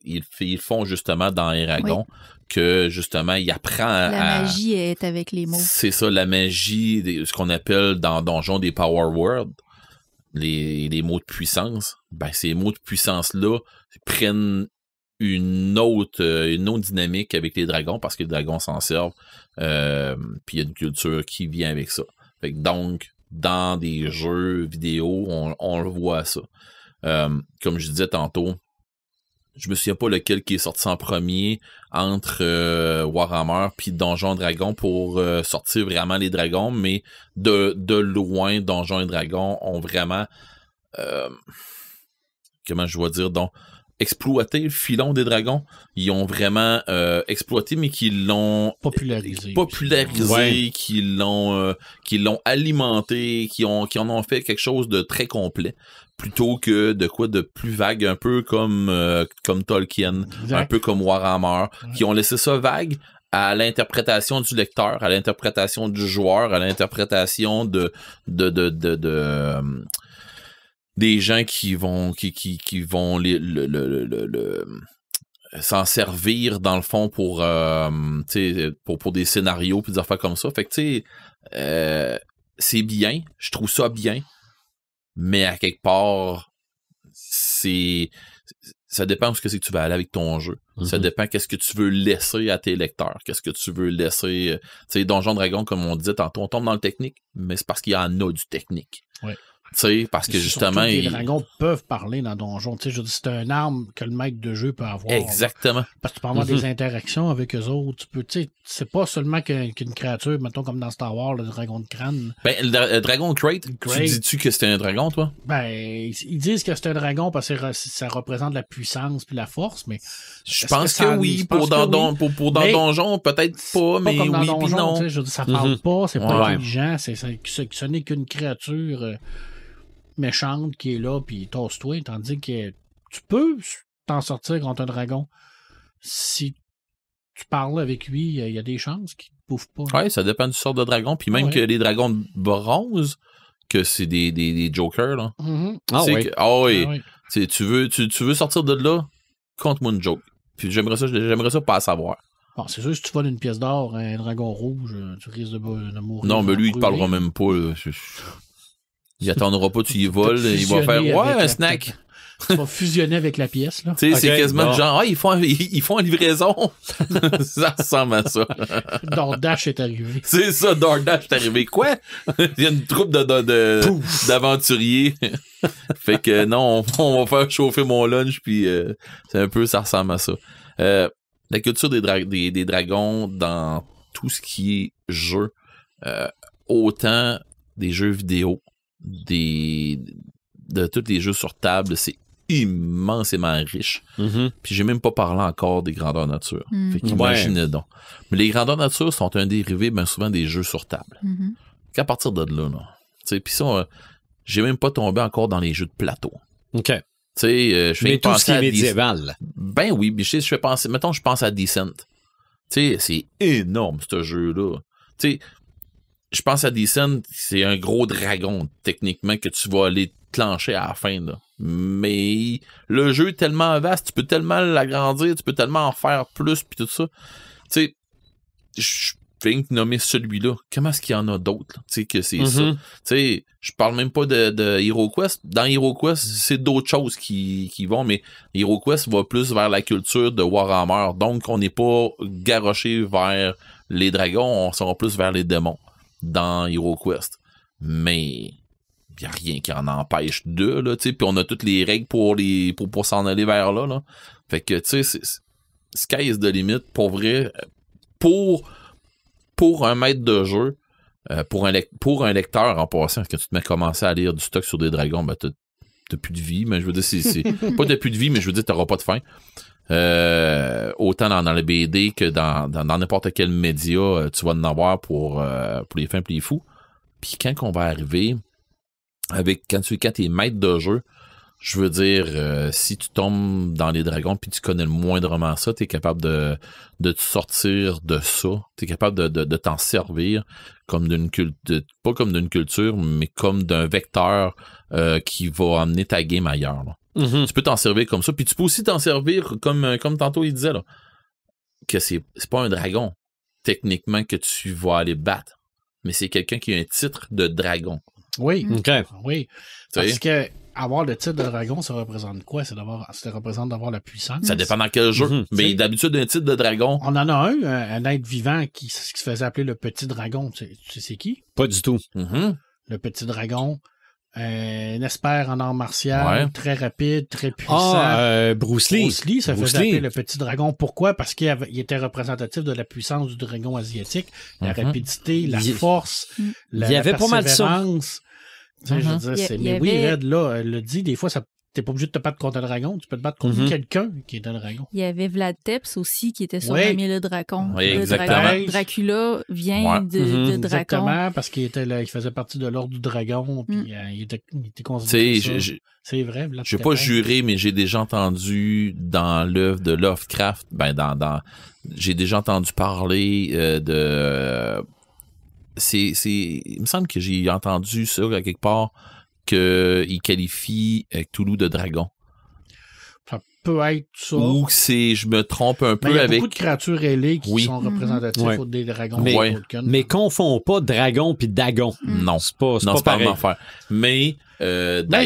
ils font justement dans Eragon que justement il apprend la magie est avec les mots. C'est ça, la magie, ce qu'on appelle dans Donjon des Power Words, les mots de puissance. Ces mots de puissance là prennent une autre dynamique avec les dragons, parce que les dragons s'en servent, puis il y a une culture qui vient avec ça. Fait que donc dans des jeux vidéo, on le voit ça. Comme je disais tantôt, je me souviens pas lequel qui est sorti en premier entre Warhammer puis Donjons et Dragons pour sortir vraiment les dragons, mais de loin, Donjons et Dragons ont vraiment comment je dois dire, donc exploité le filon des dragons. Ils ont vraiment exploité, mais qu'ils l'ont popularisé, ouais. qu'ils l'ont alimenté, qui en ont fait quelque chose de très complet, plutôt que de quoi de plus vague, un peu comme Tolkien, exact. Un peu comme Warhammer, ouais. Qui ont laissé ça vague à l'interprétation du lecteur, à l'interprétation du joueur, à l'interprétation des gens qui vont s'en servir dans le fond pour des scénarios puis des affaires comme ça. Fait que tu sais, c'est bien, je trouve ça bien, mais à quelque part ça dépend où ce que c'est que tu vas aller avec ton jeu. Mm-hmm. Ça dépend qu'est-ce que tu veux laisser à tes lecteurs, qu'est-ce que tu veux laisser. Tu sais, Donjons Dragons, comme on disait tantôt, on tombe dans le technique, mais c'est parce qu'il y en a du technique. Ouais. T'sais, parce que justement. Les dragons peuvent parler dans Donjon. Je veux dire, c'est une arme que le maître de jeu peut avoir. Exactement. Là. Parce que tu peux avoir des interactions avec eux autres. Tu peux, c'est pas seulement qu'une créature, mettons comme dans Star Wars, le dragon de crâne. Ben, le dragon Crate, tu dis-tu que c'était un dragon, toi? Ben, ils disent que c'est un dragon parce que ça représente la puissance puis la force, mais. Je pense que oui. Pour dans Donjon, peut-être pas, mais comme dans oui, Donjon, non. Je veux dire, ça parle pas, c'est pas intelligent, ce n'est qu'une créature. Méchante qui est là puis tosse-toi, tandis que tu peux t'en sortir contre un dragon si tu parles avec lui, il y a des chances qu'il te bouffe pas. Ouais, ça dépend du sort de dragon, puis même que les dragons de bronze, que c'est des jokers là. Mm-hmm. Oui. Tu veux sortir de là, compte-moi une joke. Puis j'aimerais ça pas à savoir. Bon, c'est sûr, si tu voles une pièce d'or, un dragon rouge, tu risques de mourir. Non, mais lui, il te parlera même pas. Là. Il attendra pas, tu y voles, il va faire un snack. Tu vas fusionner avec la pièce, là. Tu sais, c'est quasiment le genre, ils font en livraison. Ça ressemble à ça. DoorDash est arrivé. C'est ça, DoorDash est arrivé. Quoi? Il y a une troupe d'aventuriers. Fait que non, on va faire chauffer mon lunch, puis c'est un peu, ça ressemble à ça. La culture des dragons dans tout ce qui est jeu, autant des jeux vidéo, de tous les jeux sur table, c'est immensément riche. Mm-hmm. Puis j'ai même pas parlé encore des grandeurs nature. Fait qu'imaginez donc. Mais les grandeurs nature sont un dérivé bien souvent des jeux sur table. Mm-hmm. Qu'à partir de là, tu sais, puis ça, j'ai même pas tombé encore dans les jeux de plateau. OK. Tu sais, je fais mais tout ce qui est médiéval. Ben oui, mais je pense à Descent. Tu sais, c'est énorme, ce jeu-là. Tu sais, je pense à Descent, c'est un gros dragon, techniquement, que tu vas aller clencher à la fin, là. Mais le jeu est tellement vaste, tu peux tellement l'agrandir, tu peux tellement en faire plus, puis tout ça. Tu sais, je viens de nommer celui-là. Comment est-ce qu'il y en a d'autres, tu sais, que c'est ça? Tu sais, je parle même pas de HeroQuest. Dans HeroQuest, c'est d'autres choses qui vont, mais HeroQuest va plus vers la culture de Warhammer. Donc, on n'est pas garoché vers les dragons, on sera plus vers les démons dans HeroQuest. Mais il n'y a rien qui en empêche d'eux, là, tu sais, puis on a toutes les règles pour s'en aller vers là, là. Fait que, tu sais, sky is the limit, pour vrai, pour un maître de jeu, pour un lecteur en passant, quand tu te mets à commencer à lire du stock sur des dragons, ben t'as plus de vie, mais je veux dire, c'est pas t'as plus de vie, mais je veux dire, t'auras pas de fin. Autant dans le BD que dans n'importe quel média, tu vas en avoir pour les fins et les fous. Puis quand on va arriver quand t'es maître de jeu, je veux dire, si tu tombes dans les dragons puis tu connais le moindrement ça, t'es capable de te sortir de ça, t'es capable de t'en servir comme pas comme d'une culture, mais comme d'un vecteur qui va amener ta game ailleurs, là. Mm-hmm. Tu peux t'en servir comme ça, puis tu peux aussi t'en servir comme tantôt il disait là, que c'est pas un dragon techniquement que tu vas aller battre, mais c'est quelqu'un qui a un titre de dragon. Oui, okay. Oui, parce que avoir le titre de dragon, ça représente quoi? Ça représente d'avoir la puissance. Ça dépend dans quel jeu. Mm-hmm. Mais d'habitude, un titre de dragon. On en a un être vivant qui se faisait appeler le petit dragon. Tu sais c'est qui? Pas du tout. Mm-hmm. Le petit dragon. un expert en art martial, très rapide, très puissant. Bruce Lee. Bruce Lee, ça faisait appeler le petit dragon. Pourquoi? Parce qu'il était représentatif de la puissance du dragon asiatique, la rapidité, la force, la persévérance. Je veux dire, oui, Red, là, elle le dit, des fois, t'es pas obligé de te battre contre un dragon, tu peux te battre contre quelqu'un qui est un dragon. Il y avait Vlad Tepes aussi qui était surnommé le dragon. Oui, exactement. Dracula vient de dragon. Exactement, parce qu'il était là, il faisait partie de l'ordre du dragon, puis il était considéré. C'est vrai, Vlad Tepes. Je vais pas jurer, mais j'ai déjà entendu dans l'œuvre de Lovecraft, j'ai déjà entendu parler de. Il me semble que j'ai entendu ça à quelque part. Qu'il qualifie Cthulhu de dragon. Ça peut être ça. Ou je me trompe un peu avec... Il y a beaucoup de créatures ailées qui sont représentatives des dragons. Mais confond pas dragon puis dagon. Non, c'est pas pareil. Mais...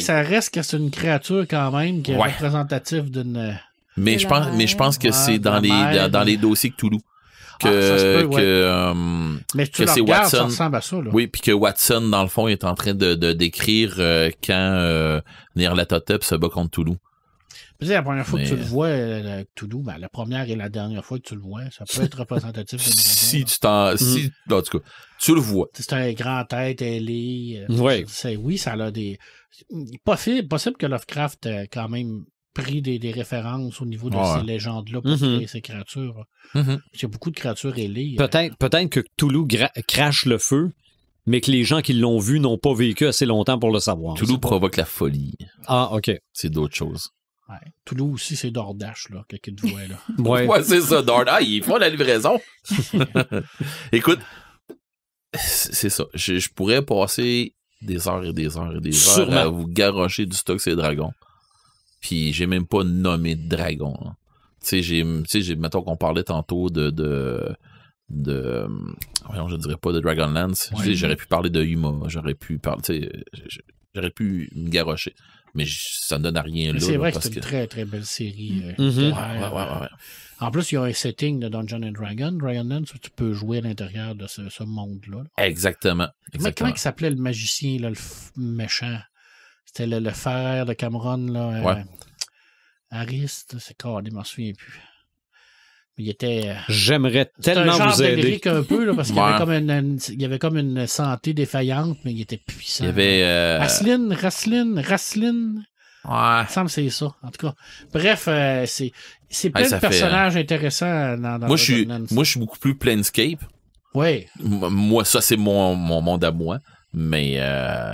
ça reste que c'est une créature quand même qui est représentative d'une... Mais je pense que c'est dans les dossiers Cthulhu. Mais tu c'est regardes, Watson. Ça ressemble à ça. Là. Oui, puis que Watson, dans le fond, est en train de décrire quand Nyarlathotep se bat contre Cthulhu. La première fois que tu le vois, Cthulhu, la première et la dernière fois que tu le vois, ça peut être représentatif de en tout cas, tu le vois. C'est un grand tête ailé. Oui, ça a des... Possible que Lovecraft quand même pris des références au niveau de ces légendes-là pour créer ces créatures. Il y a beaucoup de créatures ailées. Peut-être que Cthulhu crache le feu, mais que les gens qui l'ont vu n'ont pas vécu assez longtemps pour le savoir. Cthulhu provoque la folie. Ah, OK. C'est d'autres choses. Ouais. Cthulhu aussi, c'est Dordache, là, quelqu'un te voit, là. Ouais, c'est ça, Dordache. Ils font la livraison. Écoute, c'est ça. Je pourrais passer des heures et des heures et des heures à vous garrocher du stock ces dragons. Puis j'ai même pas nommé de dragon. Tu sais, mettons qu'on parlait tantôt voyons, je dirais pas de Dragonlance. J'aurais pu parler de Yuma. J'aurais pu me garrocher. Mais ça ne donne à rien là. C'est vrai que c'est une très, très belle série. Ouais. En plus, il y a un setting de Dungeons & Dragons. Dragonlance, où tu peux jouer à l'intérieur de ce monde-là. Exactement. Comment il s'appelait le magicien, là, le méchant? C'était le frère de Cameron, là. Ariste, c'est quoi, je m'en souviens plus. Mais il était. J'aimerais tellement vous aider. Un peu, là, parce qu'il y avait comme une santé défaillante, mais il était puissant. Il y avait. Raslin. Ouais. Il me semble que c'est ça. En tout cas. Bref, c'est plein de personnages intéressants dans moi, je suis beaucoup plus Planescape. Oui. Moi, ça, c'est mon monde à moi. Mais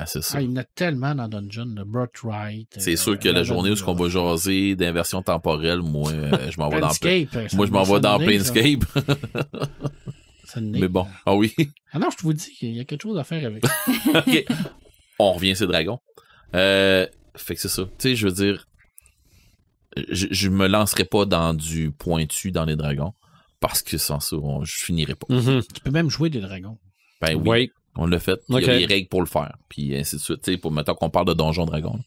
c'est ça. Il y en a tellement dans Dungeon, le Birthright. C'est sûr que la journée où on va jaser d'inversion temporelle, moi, je m'en vais dans Planescape. Moi, je m'en vais dans Planescape. Mais bon, ah oui. Ah non, je vous dis qu'il y a quelque chose à faire avec. OK. On revient ces dragons. Fait que c'est ça. Tu sais, je veux dire, je me lancerai pas dans du pointu dans les dragons parce que sans ça, je finirai pas. Tu peux même jouer des dragons. Ben oui. On l'a fait. Il y a les règles pour le faire. Puis ainsi de suite. Tu sais, pour maintenant qu'on parle de Donjon Dragon,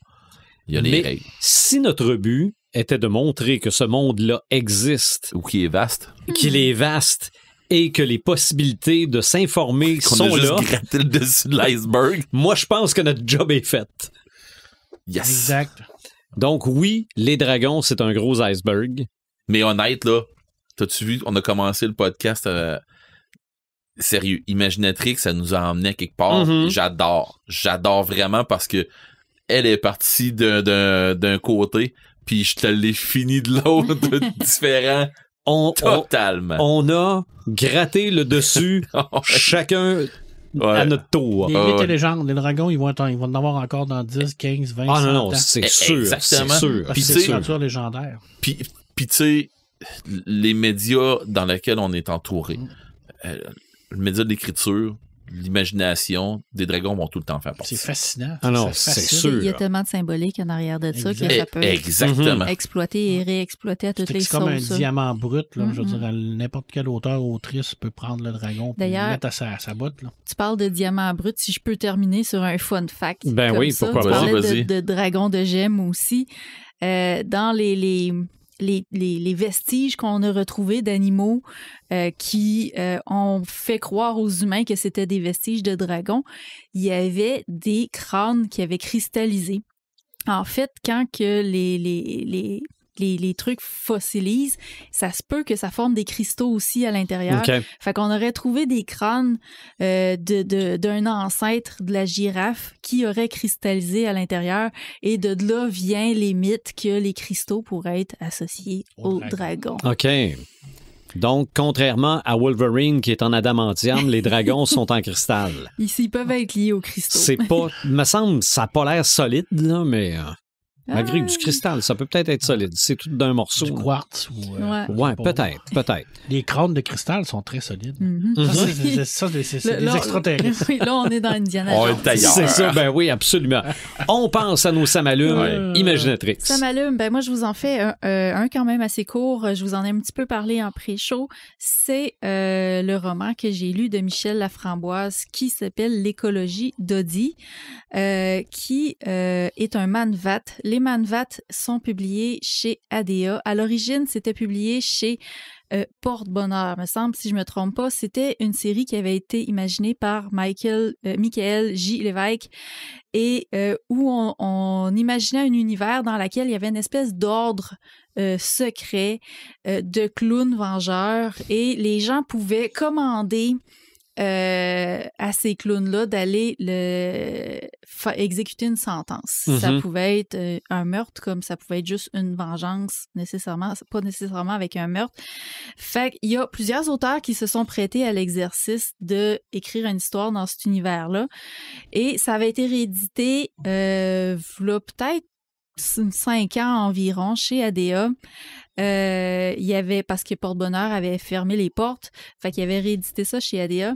il y a les règles. Si notre but était de montrer que ce monde-là existe. Ou qu'il est vaste. Qu'il est vaste. Et que les possibilités de s'informer sont là. On a juste gratté le dessus de l'iceberg. Moi, je pense que notre job est fait. Yes. Exact. Donc oui, les dragons, c'est un gros iceberg. Mais honnête, là, t'as-tu vu, on a commencé le podcast... Sérieux, Imaginatrix, ça nous a emmené à quelque part. J'adore vraiment parce que elle est partie d'un côté, puis je te l'ai fini de l'autre, différent. Totalement. On a gratté le dessus, chacun à notre tour. Les mythes et légendes, les dragons, ils vont en avoir encore dans 10, 15, 20, 100 non, c'est sûr. Exactement. C'est sûr. Puis c'est des créatures légendaires. Puis tu sais, les médias dans lesquels on est entouré, le média de l'écriture, l'imagination, des dragons vont tout le temps faire partie. C'est fascinant. Ah non, c'est sûr. Il y a tellement de symbolique en arrière de ça que ça peut être exploité et réexploité à toutes les sauces. C'est comme un diamant brut. Là, je veux dire, n'importe quel auteur ou autrice peut prendre le dragon et le mettre à sa botte. Là. Tu parles de diamant brut. Si je peux terminer sur un fun fact. Ben oui, ça. pourquoi pas. Tu parlais vas-y. de dragon de gemmes aussi. Dans les vestiges qu'on a retrouvés d'animaux qui ont fait croire aux humains que c'était des vestiges de dragons, il y avait des crânes qui avaient cristallisé. En fait, quand que les trucs fossilisent, ça se peut que ça forme des cristaux aussi à l'intérieur. Okay. Fait qu'on aurait trouvé des crânes d'un ancêtre de la girafe qui aurait cristallisé à l'intérieur, et de là vient les mythes que les cristaux pourraient être associés au dragon. OK. Donc, contrairement à Wolverine qui est en adamantium, les dragons sont en cristal. Ils peuvent être liés aux cristaux. C'est pas... me semble, ça n'a pas l'air solide, là, mais... malgré que du cristal, ça peut être solide. C'est tout d'un morceau. Du quartz. Ouais, peut-être. Les crânes de cristal sont très solides. Mm-hmm. Ça, c'est des extraterrestres. Oui, là, on est dans Indiana Jones. C'est ça, ben oui, absolument. On pense à nos Samalumes Imaginatrix. Samalumes, ben moi, je vous en fais un quand même assez court. Je vous en ai un petit peu parlé en pré-show. C'est le roman que j'ai lu de Michel Laframboise qui s'appelle L'écologie d'Odie, qui est un manvat. Les manvats sont publiés chez ADA. À l'origine, c'était publié chez Porte-Bonheur, me semble, si je ne me trompe pas. C'était une série qui avait été imaginée par Michael J. Lévesque et où on imaginait un univers dans lequel il y avait une espèce d'ordre secret de clowns vengeurs, et les gens pouvaient commander à ces clowns-là d'aller exécuter une sentence. Mm-hmm. Ça pouvait être un meurtre, comme ça pouvait être juste une vengeance, pas nécessairement avec un meurtre. Fait qu'il y a plusieurs auteurs qui se sont prêtés à l'exercice d'écrire une histoire dans cet univers-là. Et ça avait été réédité là, peut-être 5 ans environ chez ADA. Il y avait, parce que Porte-Bonheur avait fermé les portes, fait qu'il avait réédité ça chez ADA.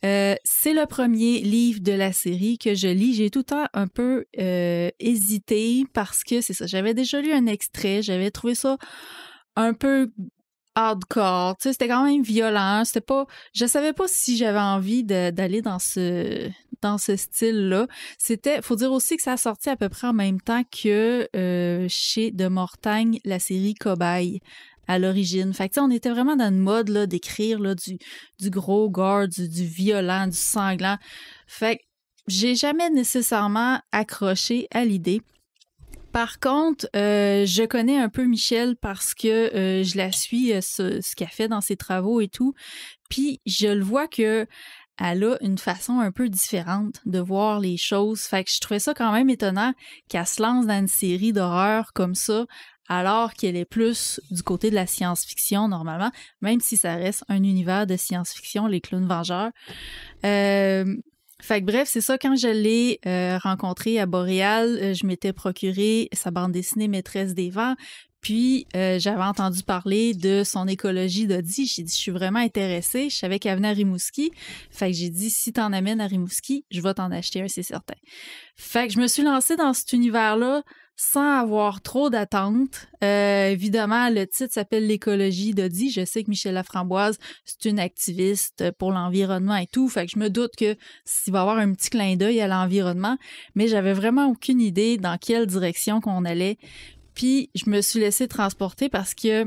C'est le premier livre de la série que je lis. J'ai tout le temps un peu hésité parce que c'est ça. J'avais déjà lu un extrait, j'avais trouvé ça un peu hardcore. Tu sais, c'était quand même violent. C'était pas. Je savais pas si j'avais envie d'aller dans ce style-là. Faut dire aussi que ça a sorti à peu près en même temps que chez De Mortagne, la série Cobaye à l'origine. Fait que tu sais, on était vraiment dans une mode là, d'écrire là, du gros gore, du violent, du sanglant. Fait que j'ai jamais nécessairement accroché à l'idée. Par contre, je connais un peu Michel parce que je la suis, ce qu'elle fait dans ses travaux et tout. Puis je le vois que elle a une façon un peu différente de voir les choses. Fait que je trouvais ça quand même étonnant qu'elle se lance dans une série d'horreur comme ça, alors qu'elle est plus du côté de la science-fiction normalement, même si ça reste un univers de science-fiction, les clowns vengeurs. Fait que bref, c'est ça, quand je l'ai rencontré à Boréal, je m'étais procuré sa bande dessinée Maîtresse des Vents, puis j'avais entendu parler de son écologie d'Odie. J'ai dit, je suis vraiment intéressée, je savais qu'elle venait à Rimouski, fait que j'ai dit, si t'en amènes à Rimouski, je vais t'en acheter un, c'est certain. Fait que je me suis lancée dans cet univers-là sans avoir trop d'attentes. Évidemment, le titre s'appelle L'écologie d'Odie. Je sais que Michel Laframboise, c'est une activiste pour l'environnement et tout, fait que je me doute que s'il va y avoir un petit clin d'œil à l'environnement, mais j'avais vraiment aucune idée dans quelle direction qu'on allait. Puis je me suis laissée transporter parce que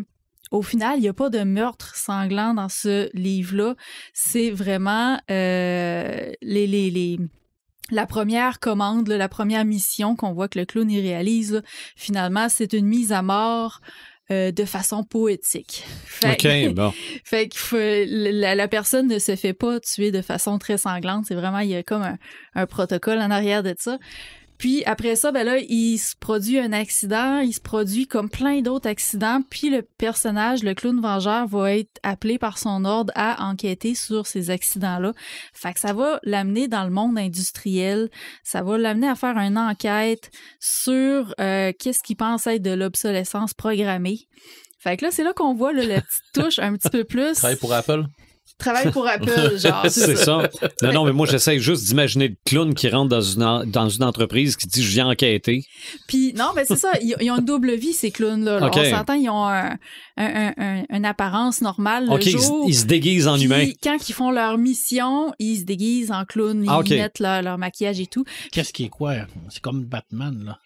au final, il n'y a pas de meurtre sanglant dans ce livre-là. C'est vraiment la première commande, là, la première mission qu'on voit que le clown y réalise, là, finalement, c'est une mise à mort de façon poétique. Fait, bon. Fait que la personne ne se fait pas tuer de façon très sanglante. C'est vraiment, il y a comme un protocole en arrière de ça. Puis après ça, ben là, il se produit un accident, il se produit comme plein d'autres accidents, puis le personnage, le clown vengeur, va être appelé par son ordre à enquêter sur ces accidents-là. Fait que ça va l'amener dans le monde industriel, ça va l'amener à faire une enquête sur qu'est-ce qu'il pense être de l'obsolescence programmée. Fait que là, c'est là qu'on voit là, la petite touche un petit peu plus. Travaille pour Apple? travaille pour Apple, genre. C'est ça. Non, mais moi, j'essaie juste d'imaginer le clown qui rentre dans une entreprise qui dit « je viens enquêter ». Puis, non, mais c'est ça, ils ont une double vie, ces clowns-là. Okay. On s'entend, ils ont une apparence normale le jour. Ils se déguisent en humain. Quand ils font leur mission, ils se déguisent en clown, ils mettent leur maquillage et tout. Qu'est-ce qui est quoi? C'est comme Batman, là.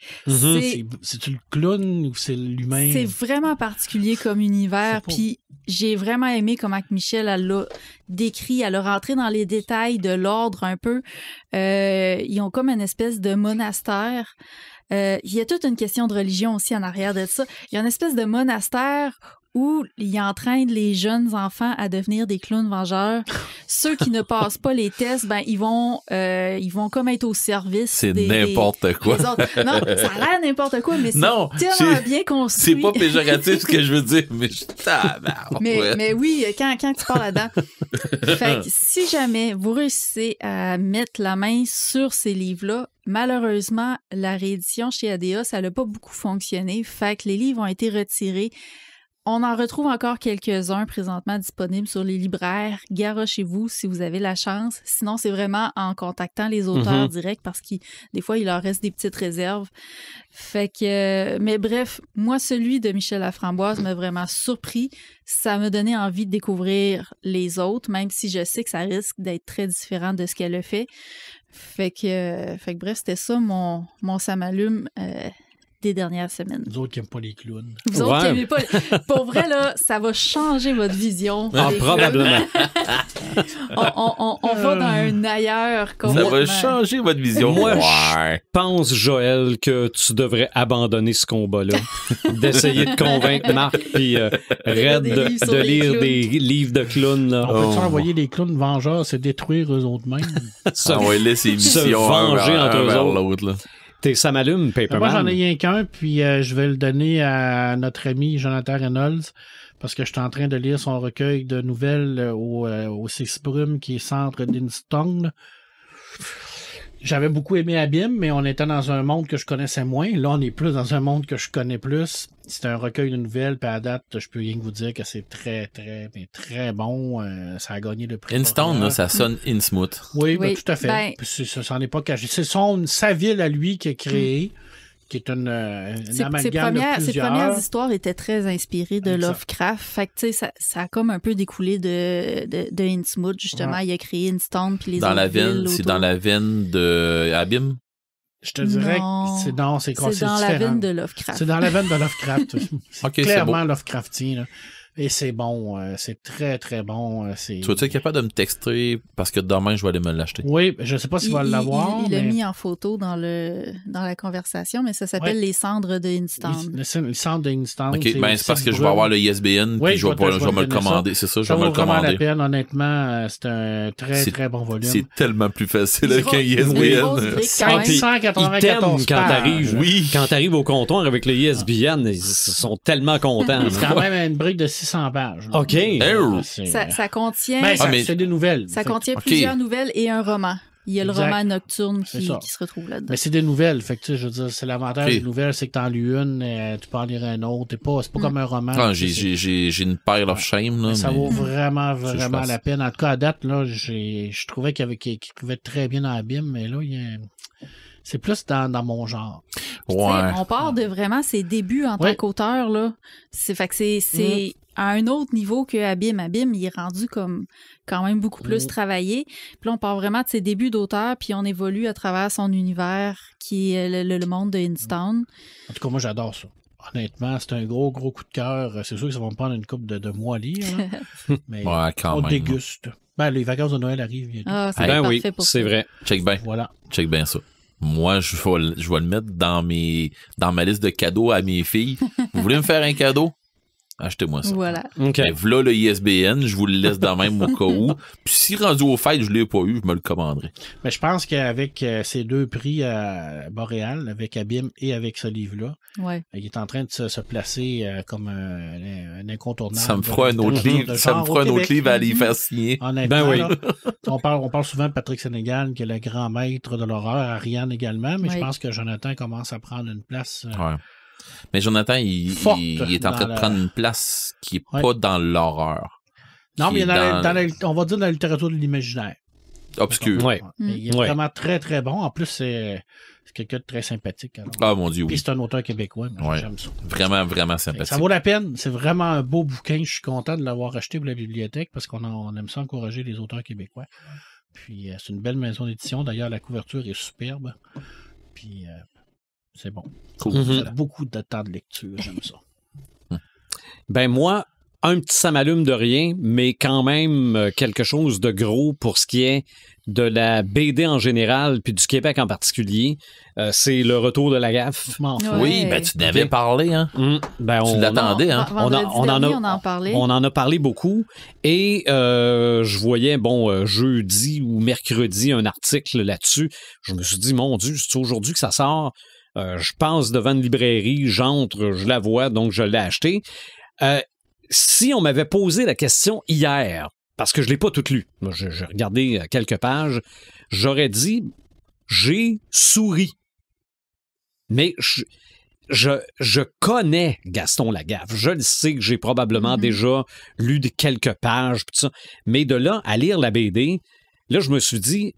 C'est-tu le clown ou c'est l'humain? C'est vraiment particulier comme univers, puis j'ai vraiment aimé comment Michel elle l'a décrit, elle a rentré dans les détails de l'ordre un peu. Ils ont comme une espèce de monastère. Il y a toute une question de religion aussi en arrière de ça. Il y a une espèce de monastère où il entraîne les jeunes enfants à devenir des clowns vengeurs. Ceux qui ne passent pas les tests, ben ils vont comme être au service. C'est n'importe quoi. Des autres. Non, ça a l'air n'importe quoi, mais c'est tellement bien construit. C'est pas péjoratif ce que je veux dire, mais mais oui, quand tu parles là-dedans. Fait que si jamais vous réussissez à mettre la main sur ces livres-là, malheureusement, la réédition chez ADA, ça n'a pas beaucoup fonctionné. Fait que les livres ont été retirés. On en retrouve encore quelques-uns présentement disponibles sur les libraires. Garochez-vous si vous avez la chance. Sinon, c'est vraiment en contactant les auteurs directs parce que des fois, il leur reste des petites réserves. Fait que, mais bref, moi, celui de Michel Laframboise m'a vraiment surpris. Ça m'a donné envie de découvrir les autres, même si je sais que ça risque d'être très différent de ce qu'elle a fait. Fait que bref, c'était ça mon ça m'allume des dernières semaines. Vous autres qui n'aiment pas les clowns. Vous autres qui n'aimez pas... Pour vrai, là, ça va changer votre vision. Probablement. on va dans un ailleurs. Ça va changer votre vision. Moi, je pense, Joël, que tu devrais abandonner ce combat-là. D'essayer de convaincre Marc puis Red de lire des livres de clowns. Là. On peut-tu envoyer des clowns vengeurs, c'est détruire eux autres mêmes? Se venger entre eux autres. L'autre, là. Ça m'allume, Paperman. Moi, j'en ai rien qu'un, puis je vais le donner à notre ami Jonathan Reynolds, parce que je suis en train de lire son recueil de nouvelles au Six Brumes, qui est Centre d'Instone. J'avais beaucoup aimé Abîme, mais on était dans un monde que je connaissais moins. Là, on est plus dans un monde que je connais plus. C'est un recueil de nouvelles, puis à date, je peux rien que vous dire que c'est très, très, mais très bon. Ça a gagné le prix. Instone, là, ça sonne Innsmouth. Oui, ben, tout à fait. Ça n'en est pas caché. C'est sa ville à lui qui a créé. Qui est une amalgame de plusieurs. Ses premières histoires étaient très inspirées de Lovecraft. Fait que, tu sais, ça a comme un peu découlé de Innsmouth, justement. Ouais. Il a créé Instone, puis les dans autres la veine, villes c'est dans la veine de Abîme? Je te dirais que c'est dans la veine de Lovecraft. C'est dans la veine de Lovecraft. C'est okay, clairement Lovecraftien, là. Et c'est bon, c'est très très bon. Tu vas-tu être capable de me texter parce que demain je vais aller me l'acheter? Oui, je sais pas s'il va l'avoir. Il l'a mis en photo dans la conversation, mais ça s'appelle Les Cendres de Instone. Les Cendres de Instone. OK, ben c'est parce que je vais avoir le ISBN puis je vais me le commander. C'est ça, je vais me le commander. Ça vaut vraiment la peine, honnêtement. C'est un très très bon volume. C'est tellement plus facile qu'un ISBN. 594 pages. Quand t'arrives au comptoir avec le ISBN, ils sont tellement contents. C'est quand même une brique de 600 pages. OK. Ça contient... c'est des nouvelles. Ça contient plusieurs nouvelles et un roman. Il y a le roman Nocturne qui se retrouve là-dedans. Mais c'est des nouvelles. Fait que, je veux dire, c'est l'avantage des nouvelles, c'est que t'en lis une, tu peux en lire un autre. C'est pas comme un roman. J'ai une pile of shame. Là, ça vaut vraiment, vraiment la peine. En tout cas, à date, là, je trouvais qu'il trouvait très bien dans Abîme, mais là, c'est plus dans mon genre. Ouais. On part de vraiment ses débuts en tant qu'auteur, là. C'est à un autre niveau que Abîme. Abîme, il est rendu comme quand même beaucoup plus travaillé. Puis là, on part vraiment de ses débuts d'auteur, puis on évolue à travers son univers qui est le monde de Instone. En tout cas, moi, j'adore ça. Honnêtement, c'est un gros coup de cœur. C'est sûr que ça va me prendre une couple de mois à lire. Mais quand on même, déguste. Ben, les vacances de Noël arrivent bientôt. C'est parfait pour c'est vrai. Check bien. Voilà. Check bien ça. Moi, je vais le mettre dans ma liste de cadeaux à mes filles. Vous voulez me faire un cadeau? Achetez-moi ça. Voilà. Okay. Ben, voilà le ISBN, je vous le laisse dans même au cas où. Puis si rendu au fait, je l'ai pas eu, je me le commanderai. Mais je pense qu'avec ces deux prix à Boréal, avec Abîme et avec ce livre-là, il est en train de se placer comme un incontournable. Ça me fera un autre livre. Ça me fera un autre livre à aller faire signer. Honnêtement, là, on parle souvent de Patrick Sénégal, qui est le grand maître de l'horreur, Ariane également, mais je pense que Jonathan commence à prendre une place. Mais Jonathan, il est en train de prendre une place qui est pas dans l'horreur. Non, mais on va dire dans la littérature de l'imaginaire. Obscur. Ouais. Il est vraiment très, très bon. En plus, c'est quelqu'un de très sympathique. Alors. Ah, mon Dieu, oui. Puis c'est un auteur québécois. J'aime ça. Vraiment, vraiment sympathique. Ça vaut la peine. C'est vraiment un beau bouquin. Je suis content de l'avoir acheté pour la bibliothèque parce qu'on aime ça encourager les auteurs québécois. Puis c'est une belle maison d'édition. D'ailleurs, la couverture est superbe. Puis c'est bon. Cool. Ça a beaucoup de temps de lecture. J'aime ça. Ben moi, un petit ça m'allume de rien, mais quand même quelque chose de gros pour ce qui est de la BD en général, puis du Québec en particulier. C'est le retour de la gaffe. Oui, ben tu n'avais parlé, hein? Ben, tu l'attendais, hein? On en parlait. On en a parlé beaucoup. Et je voyais, jeudi ou mercredi, un article là-dessus. Je me suis dit, mon Dieu, c'est aujourd'hui que ça sort. Je passe devant une librairie, j'entre, je la vois, donc je l'ai acheté. Si on m'avait posé la question hier, parce que je ne l'ai pas toute lue, j'ai regardé quelques pages, j'aurais dit, j'ai souri. Mais je connais Gaston Lagaffe. Je le sais que j'ai probablement déjà lu quelques pages, pis ça. Mais de là à lire la BD, là, je me suis dit,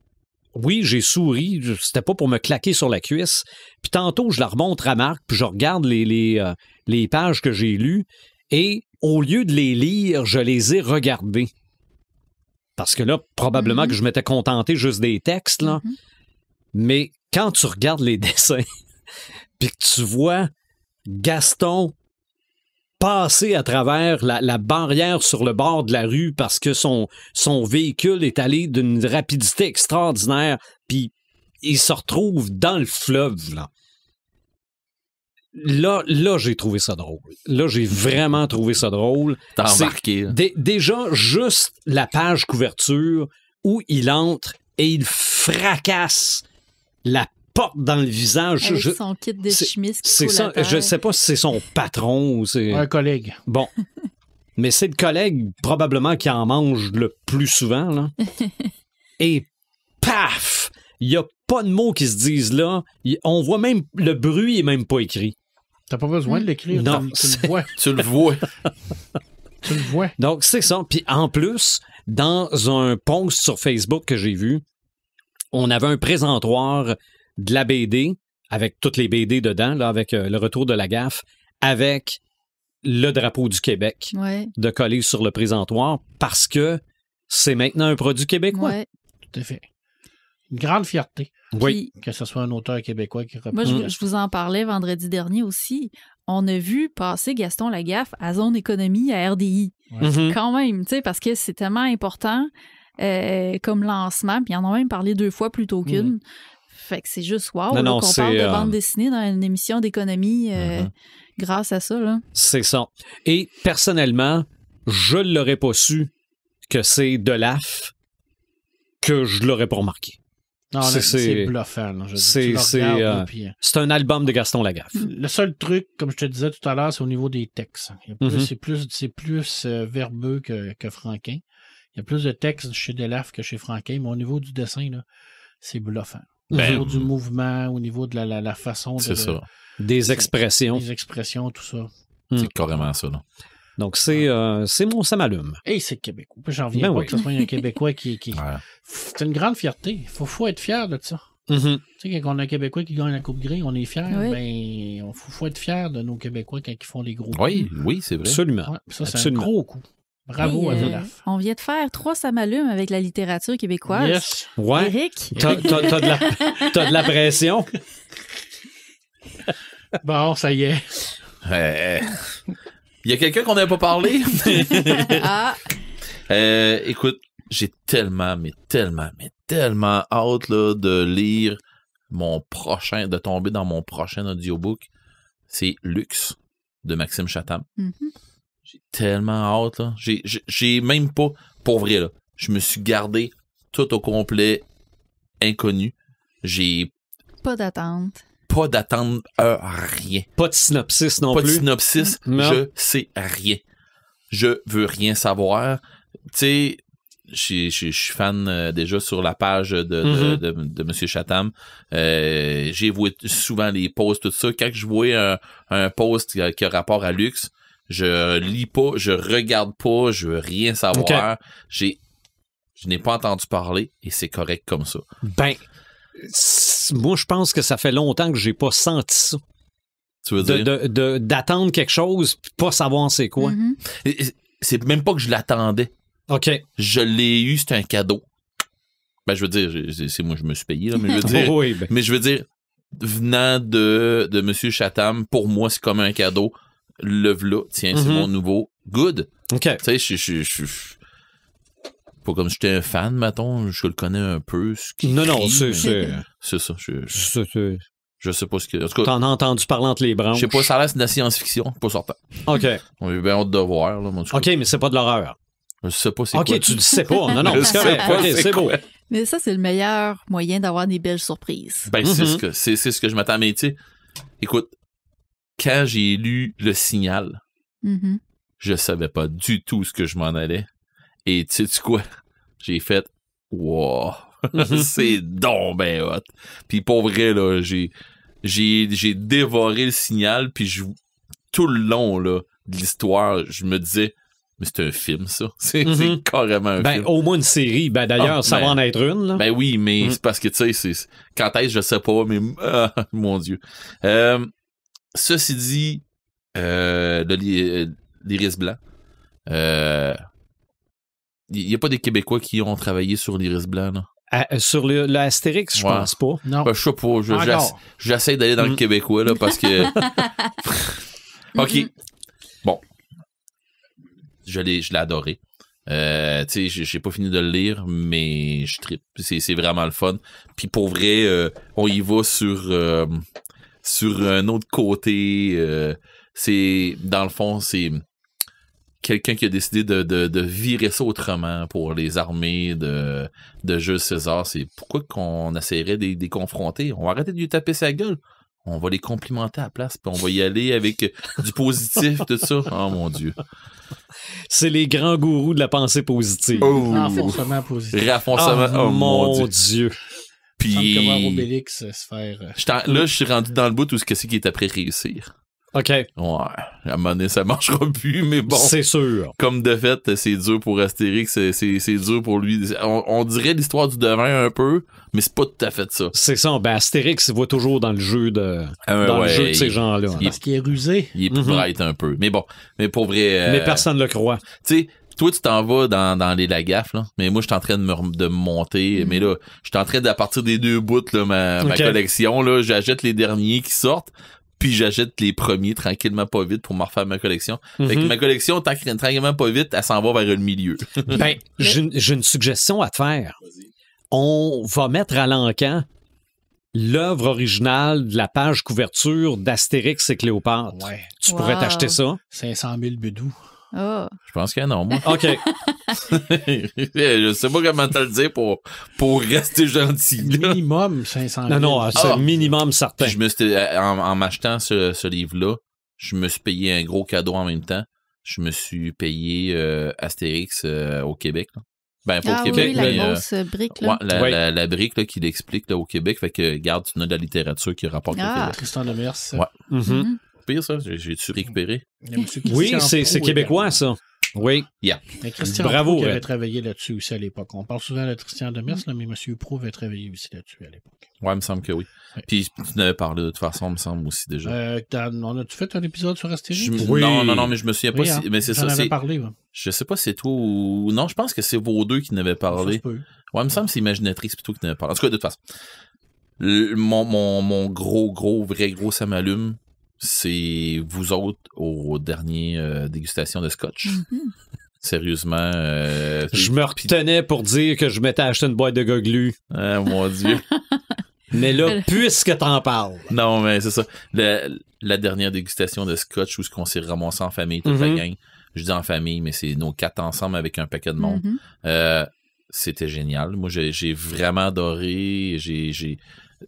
oui, j'ai souri, c'était pas pour me claquer sur la cuisse. Puis tantôt, je la remonte à Marc, puis je regarde les pages que j'ai lues, et au lieu de les lire, je les ai regardées. Parce que là, probablement que je m'étais contenté juste des textes, là. Mais quand tu regardes les dessins, puis que tu vois Gaston passer à travers la barrière sur le bord de la rue parce que son véhicule est allé d'une rapidité extraordinaire, puis il se retrouve dans le fleuve, là. Là, j'ai trouvé ça drôle. Là, j'ai vraiment trouvé ça drôle. T'as embarqué. Déjà, juste la page couverture où il entre et il fracasse la porte dans le visage. Avec son kit de chimiste. C'est ça. Je ne sais pas si c'est son patron ou c'est... Un collègue. Bon. Mais c'est le collègue probablement qui en mange le plus souvent, là. Et paf! Il n'y a pas de mots qui se disent là. On voit même... Le bruit n'est même pas écrit. T'as pas besoin de l'écrire. Non, tu le vois. Tu le vois. Tu le vois. Donc, c'est ça. Puis en plus, dans un post sur Facebook que j'ai vu, on avait un présentoir de la BD, avec toutes les BD dedans, là, avec le retour de la gaffe, avec le drapeau du Québec de coller sur le présentoir, parce que c'est maintenant un produit québécois. Ouais. Tout à fait. Une grande fierté. Oui. Que ce soit un auteur québécois qui représente. Moi, je vous en parlais vendredi dernier aussi. On a vu passer Gaston Lagaffe à Zone Économie à RDI. Quand même, tu sais, parce que c'est tellement important comme lancement. Puis ils en ont même parlé 2 fois plutôt qu'une. Fait que c'est juste wow qu'on parle de bande dessinée dans une émission d'économie grâce à ça. Là. C'est ça. Et personnellement, je ne l'aurais pas su que c'est de l'AF que je ne l'aurais pas remarqué. Non, c'est bluffant. Là. C'est un album de Gaston Lagaffe. Le seul truc, comme je te disais tout à l'heure, c'est au niveau des textes. C'est plus verbeux que Franquin. Il y a plus de textes chez Delaf que chez Franquin, mais au niveau du dessin, là, c'est bluffant. Au niveau du mouvement, au niveau de la façon c'est ça. Des expressions. Des expressions, tout ça. C'est carrément ça, là. Donc, c'est mon ça m'allume. Et c'est québécois. J'en reviens pas que ce soit un Québécois qui... C'est une grande fierté. Il faut être fier de ça. Tu sais, quand on a un Québécois qui gagne la Coupe Grey, on est fier. Il faut être fier de nos Québécois quand ils font les gros coups. Oui, c'est vrai. Absolument. Ouais, ça, c'est un gros coup. Bravo à Delaf. On vient de faire 3 ça m'allume avec la littérature québécoise. Yes. Ouais. Éric? T'as de la pression. Bon, ça y est. Il y a quelqu'un qu'on n'avait pas parlé? Ah! Écoute, j'ai tellement hâte là, de lire de tomber dans mon prochain audiobook. C'est Luxe de Maxime Chatham. J'ai tellement hâte, là. J'ai même pas, pour vrai, là, je me suis gardé tout au complet inconnu. J'ai pas d'attente. Rien. Pas de synopsis non plus. plus. Pas de synopsis, je sais rien. Je veux rien savoir. Tu sais, je suis fan déjà sur la page de M. Chatham. J'ai vu souvent les posts, tout ça. Quand je vois un post qui a rapport à Luxe, Je lis pas, je regarde pas, je veux rien savoir. Okay. Je n'ai pas entendu parler et c'est correct comme ça. Ben, moi, je pense que ça fait longtemps que j'ai pas senti ça. Tu veux dire? D'attendre quelque chose puis pas savoir c'est quoi. Et c'est même pas que je l'attendais. OK. Je l'ai eu, c'est un cadeau. Ben, je veux dire, c'est moi, je me suis payé, là, mais je veux dire, oui, ben. mais je veux dire, venant de M. Chatham, pour moi, c'est comme un cadeau. Le v'là, tiens, c'est mon nouveau. Good. OK. Tu sais, je pas comme si j'étais un fan, mettons, je le connais un peu. Non, c'est ça. Je sais pas ce que. En tout cas, t'en as entendu parler entre les branches. Je sais pas, ça a l'air de la science-fiction, pas certain. OK. On a bien hâte de voir, là. OK, mais c'est pas de l'horreur. Je sais pas c'est quoi. OK, tu le sais pas. Non, c'est correct. OK, c'est beau. Mais ça, c'est le meilleur moyen d'avoir des belles surprises. Ben, c'est ce que je m'attends. Mais tu sais, écoute, quand j'ai lu Le Signal, je savais pas du tout ce que je m'en allais. Et tu sais quoi? J'ai fait wow! C'est donc ben hot. Puis pour vrai, là, j'ai dévoré Le Signal, puis tout le long là, de l'histoire, je me disais, mais c'est un film, ça. C'est carrément un film. Au moins une série. Ben d'ailleurs, ça va en être une, là. Ben oui, mais c'est parce que, tu sais, quand est-ce, je sais pas, mais mon Dieu. Ceci dit, l'Iris Blanc, il n'y a pas des Québécois qui ont travaillé sur l'Iris Blanc, là? Sur le Astérix, je pense pas. Non. Ben, je sais pas. J'essaie d'aller dans le Québécois, là, parce que... OK. Bon. Je l'ai adoré. Tu sais, j'ai pas fini de le lire, mais je trippe. C'est vraiment le fun. Puis pour vrai, on y va sur un autre côté. C'est, dans le fond, c'est quelqu'un qui a décidé de virer ça autrement pour les armées de Jules César. C'est pourquoi qu'on essaierait de les confronter. On va arrêter de lui taper sa gueule. On va les complimenter à la place, puis on va y aller avec du positif, tout ça. Oh mon Dieu. C'est les grands gourous de la pensée positive. Oh. Renforcement positif. Oh mon Dieu. Puis. Comment Obélix se faire. Là, je suis rendu dans le bout où c'est qu'il est après réussir. OK. Ouais. À un moment donné, ça marchera plus, mais bon. C'est sûr. Comme de fait, c'est dur pour Astérix, c'est dur pour lui. On dirait l'histoire du devin un peu, mais c'est pas tout à fait ça. C'est ça. Ben, Astérix, il va toujours dans le jeu de ces gens-là. Parce qu'il est rusé. Il est plus bright un peu. Mais bon, mais pour vrai. Mais personne ne le croit. Tu sais, toi, tu t'en vas dans les Lagaffe, là. Mais moi, je suis en train de me monter. Mais là, je suis en train, à partir des deux bouts, là, ma collection, là, j'achète les derniers qui sortent. Puis j'achète les premiers tranquillement pas vite pour me refaire ma collection. Fait que ma collection, tranquillement pas vite, elle s'en va vers le milieu. Ben, j'ai une suggestion à te faire. Vas-y. On va mettre à l'encan l'œuvre originale de la page couverture d'Astérix et Cléopâtre. Ouais. Tu pourrais t'acheter ça? 500 000 bedous. Oh. Je pense que non, moi. OK. Je sais pas comment te le dire pour rester gentil. Minimum 500 000. Non, c'est minimum certain. Je me suis, en m'achetant ce livre-là, je me suis payé un gros cadeau en même temps. Je me suis payé Astérix au Québec. Là. Ben, pas au Québec. Oui, la grosse brique, là. Ouais, la brique, là, qui l'explique, là, au Québec. Fait que, garde, tu as de la littérature qui rapporte au Québec. Tristan Demers. Ouais. Pire, ça. J'ai-tu récupéré? Oui, c'est québécois, ça. Oui. Yeah. Bravo. Qui avait travaillé là-dessus aussi à l'époque. On parle souvent de Tristan Demers, là, mais M. Proulx avait travaillé aussi là-dessus à l'époque. Ouais, il me semble que oui. Ouais. Puis tu n'avais parlé de toute façon, il me semble aussi déjà. On a-tu fait un épisode sur Astérix? Oui. Non, mais je me souviens pas. Oui, mais c'est ça. J'en avais parlé, ouais. Je sais pas si c'est toi ou... Non, je pense que c'est vos deux qui n'avaient parlé. Ouais, il me semble que c'est Imaginatrix plutôt qui n'avait parlé. En tout cas, de toute façon. Mon vrai gros ça m'allume, c'est vous autres aux dernières dégustations de scotch. Sérieusement. Je me retenais pour dire que je m'étais acheté une boîte de Goglu. Ah, mon Dieu. Mais là, puisque t'en parles. Non, mais c'est ça. La dernière dégustation de scotch où on s'est ramassé en famille, toute la gang. Je dis en famille, mais c'est nos 4 ensemble avec un paquet de monde. C'était génial. Moi, j'ai vraiment adoré.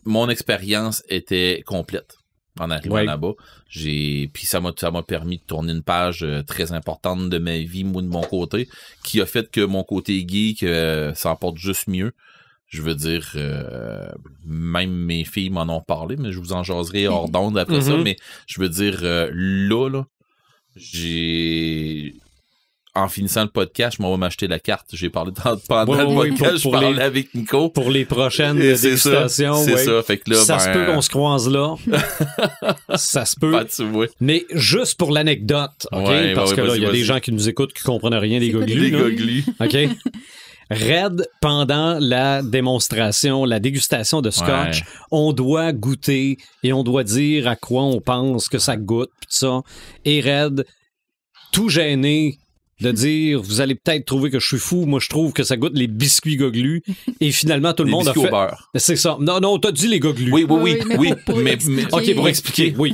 Mon expérience était complète en arrivant là-bas. Puis ça m'a permis de tourner une page très importante de ma vie, moi, de mon côté, qui a fait que mon côté geek s'en porte juste mieux. Je veux dire, même mes filles m'en ont parlé, mais je vous en jaserai hors d'onde après ça. Mais je veux dire, là, En finissant le podcast, je m'en vais m'acheter la carte. J'ai parlé pendant le podcast, je parlais avec Nico. Pour les prochaines dégustations. C'est ça. Fait que là, ça se peut qu'on se croise là. Ça se peut. Mais juste pour l'anecdote, OK? Parce que là, il y a des gens qui nous écoutent qui comprennent rien des goglus. Des goglus. OK? Red, pendant la démonstration, la dégustation de scotch, on doit goûter et on doit dire à quoi on pense que ça goûte, pis tout ça. Et Red, tout gêné de dire, vous allez peut-être trouver que je suis fou, moi je trouve que ça goûte les biscuits goglus. Et finalement, tout le monde a fait... Au beurre. C'est ça. Non, t'as dit les goglus. Oui. Mais OK, pour expliquer, oui.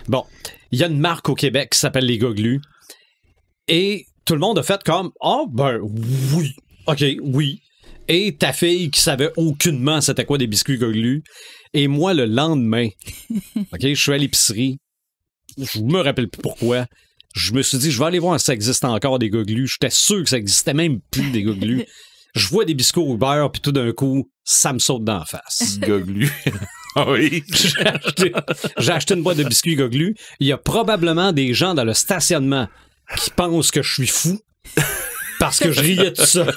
Bon, il y a une marque au Québec qui s'appelle les goglus. Et tout le monde a fait comme, oui. OK, oui. Et ta fille qui savait aucunement c'était quoi des biscuits goglus. Et moi, le lendemain, OK, je suis à l'épicerie. Je me rappelle plus pourquoi. Je me suis dit, je vais aller voir si ça existe encore des goglus. J'étais sûr que ça existait même plus des goglus. Je vois des biscuits au beurre, puis tout d'un coup, ça me saute dans la face. Goglus. Ah oui. J'ai acheté une boîte de biscuits goglus. Il y a probablement des gens dans le stationnement qui pensent que je suis fou. Parce que je riais tout seul.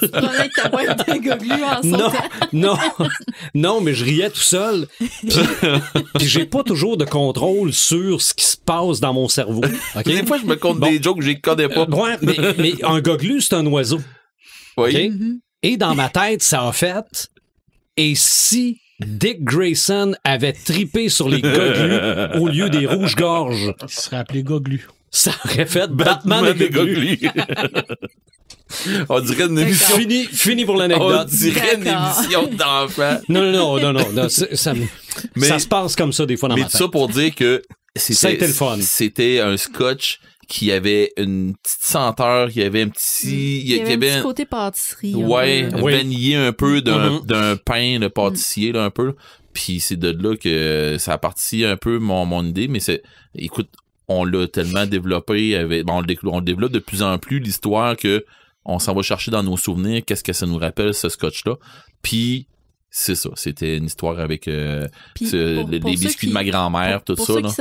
Non, mais je riais tout seul. Puis j'ai pas toujours de contrôle sur ce qui se passe dans mon cerveau. Okay? Des fois, je me compte des jokes que je les connais pas. Ouais, mais un goglu, c'est un oiseau. Oui. Okay? Et dans ma tête, ça a fait. Et si Dick Grayson avait tripé sur les goglus au lieu des rouges-gorges? Il serait appelé Goglu. Ça aurait fait Batman et goglus. On dirait une émission. Fini pour l'anecdote. On dirait une émission d'enfants. Non. Ça se passe comme ça des fois dans ma tête. Mais tout ça pour dire que c'était le fun. C'était un scotch qui avait une petite senteur, qui avait un petit... Il y avait un petit côté pâtisserie. Vanillé un peu d'un pain de pâtissier, là, un peu. Puis c'est de là que ça a parti un peu mon idée. Mais écoute, on l'a tellement développé, on le développe de plus en plus, l'histoire que on s'en va chercher dans nos souvenirs, qu'est-ce que ça nous rappelle, ce scotch-là. Puis, c'est ça, c'était une histoire avec les biscuits de ma grand-mère, tout ça. Pour ceux qui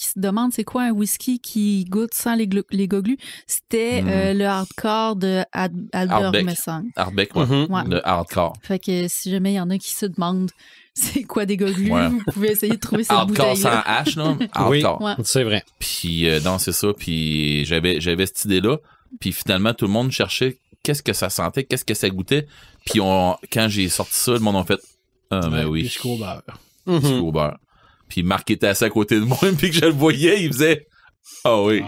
se demandent c'est quoi un whisky qui goûte sans les goglus, c'était le hardcore de Albert Messang. Ardbeg, le hardcore. Fait que si jamais il y en a qui se demandent c'est quoi des goglus, vous pouvez essayer de trouver cette bouteille-là. Hardcore sans H, là. Hardcore. Oui, c'est vrai. Puis, non, c'est ça. Puis, j'avais cette idée-là. Puis, finalement, tout le monde cherchait qu'est-ce que ça sentait, qu'est-ce que ça goûtait. Puis, quand j'ai sorti ça, le monde a fait ben oui. Biscuit au beurre. Biscuit au beurre. Puis, Marc était assis à côté de moi, puis que je le voyais, il faisait ah oui.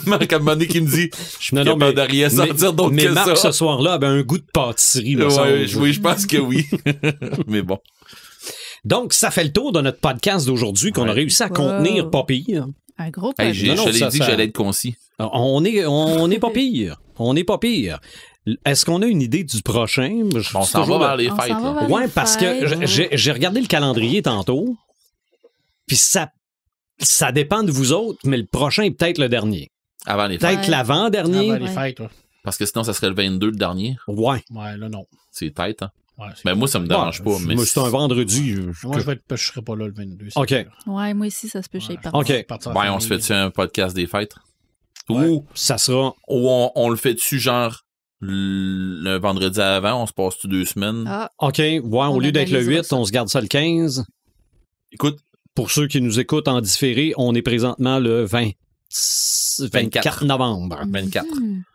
Marc, à un moment donné, qui me dit je suis capable de rien sortir d'autre que ça. Mais Marc, ce soir-là, avait un goût de pâtisserie. Oui, je pense que oui. Mais bon. Donc, ça fait le tour de notre podcast d'aujourd'hui qu'on a réussi à contenir pas pire. Un gros podcast. Je l'ai dit que j'allais être concis. On est pas pire. On n'est pas pire. Est-ce qu'on a une idée du prochain? On s'en va vers les fêtes. Oui, parce que j'ai regardé le calendrier tantôt, puis ça dépend de vous autres, mais le prochain est peut-être le dernier. Avant les fêtes. Peut-être l'avant-dernier. Avant les fêtes, ouais. Parce que sinon, ça serait le 22 le dernier. Ouais. Ouais, là, non. C'est tête, hein? Ouais, ben moi, ça me dérange pas. Mais moi, c'est un vendredi. Moi, je serai pas là le 22. OK. Ouais, moi aussi, ça se peut chez OK. Ben, on se fait-tu un podcast des fêtes? Ouais. Ou ça sera... Ou on le fait-tu genre le vendredi avant? On se passe-tu 2 semaines? Ah. OK. Ouais, au lieu d'être le 8, on se garde ça le 15. Écoute, pour ceux qui nous écoutent en différé, on est présentement le 24 novembre. 24.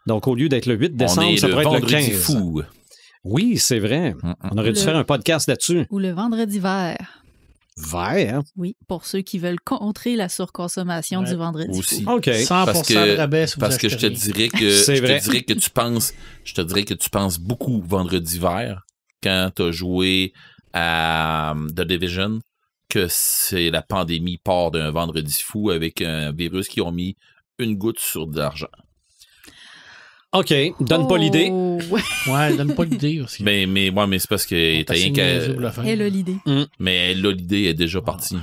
Donc, au lieu d'être le 8 décembre, ça pourrait être le 15. Fou. Oui, c'est vrai. On aurait dû faire un podcast là-dessus. Ou le vendredi vert. Vert? Oui, pour ceux qui veulent contrer la surconsommation du vendredi aussi. fou. OK. 100% de rabais si vous parce que je te dirais que tu penses beaucoup vendredi vert quand tu as joué à The Division, que c'est la pandémie part d'un vendredi fou avec un virus qui ont mis une goutte sur de l'argent. OK, donne pas l'idée. Ouais, donne pas l'idée aussi. Mais c'est parce que t'as rien qu'à... Elle a l'idée. Mais elle a l'idée, elle est déjà partie.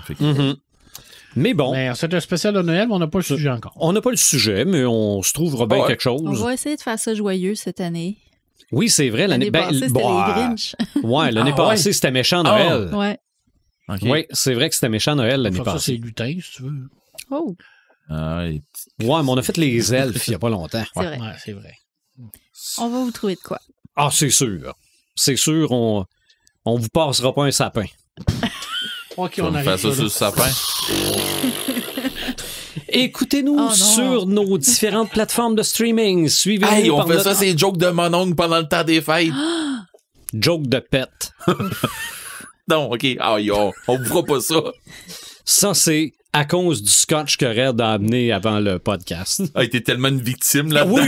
Mais bon. Mais c'est un spécial de Noël, mais on n'a pas le sujet encore. On n'a pas le sujet, mais on se trouvera bien quelque chose. On va essayer de faire ça joyeux cette année. Oui, c'est vrai. L'année passée, c'était les Grinch. Ouais, l'année passée, c'était méchant Noël. Ouais. Okay. Oui, c'est vrai que c'était méchant Noël l'année passée. Ça, c'est lutin, si tu veux. Oh. Ouais, mais on a fait les elfes il n'y a pas longtemps. C'est vrai. Ouais, c'est vrai. On va vous trouver de quoi. Ah, c'est sûr. C'est sûr, on vous passera pas un sapin. OK, on fait ça sur le sapin. Écoutez-nous sur nos différentes plateformes de streaming. Suivez-nous. Hey, on fait ça, c'est joke de mon oncle pendant le temps des fêtes. Joke de pète. Non, OK. On vous fera pas ça. Ça, c'est à cause du scotch que Red a amené avant le podcast. Ah, t'es tellement une victime là. Oui,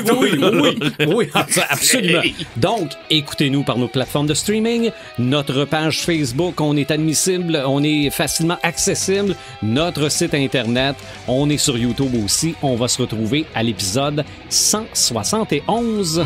absolument. Donc, écoutez-nous par nos plateformes de streaming, notre page Facebook, on est admissible, on est facilement accessible, notre site Internet, on est sur YouTube aussi. On va se retrouver à l'épisode 171.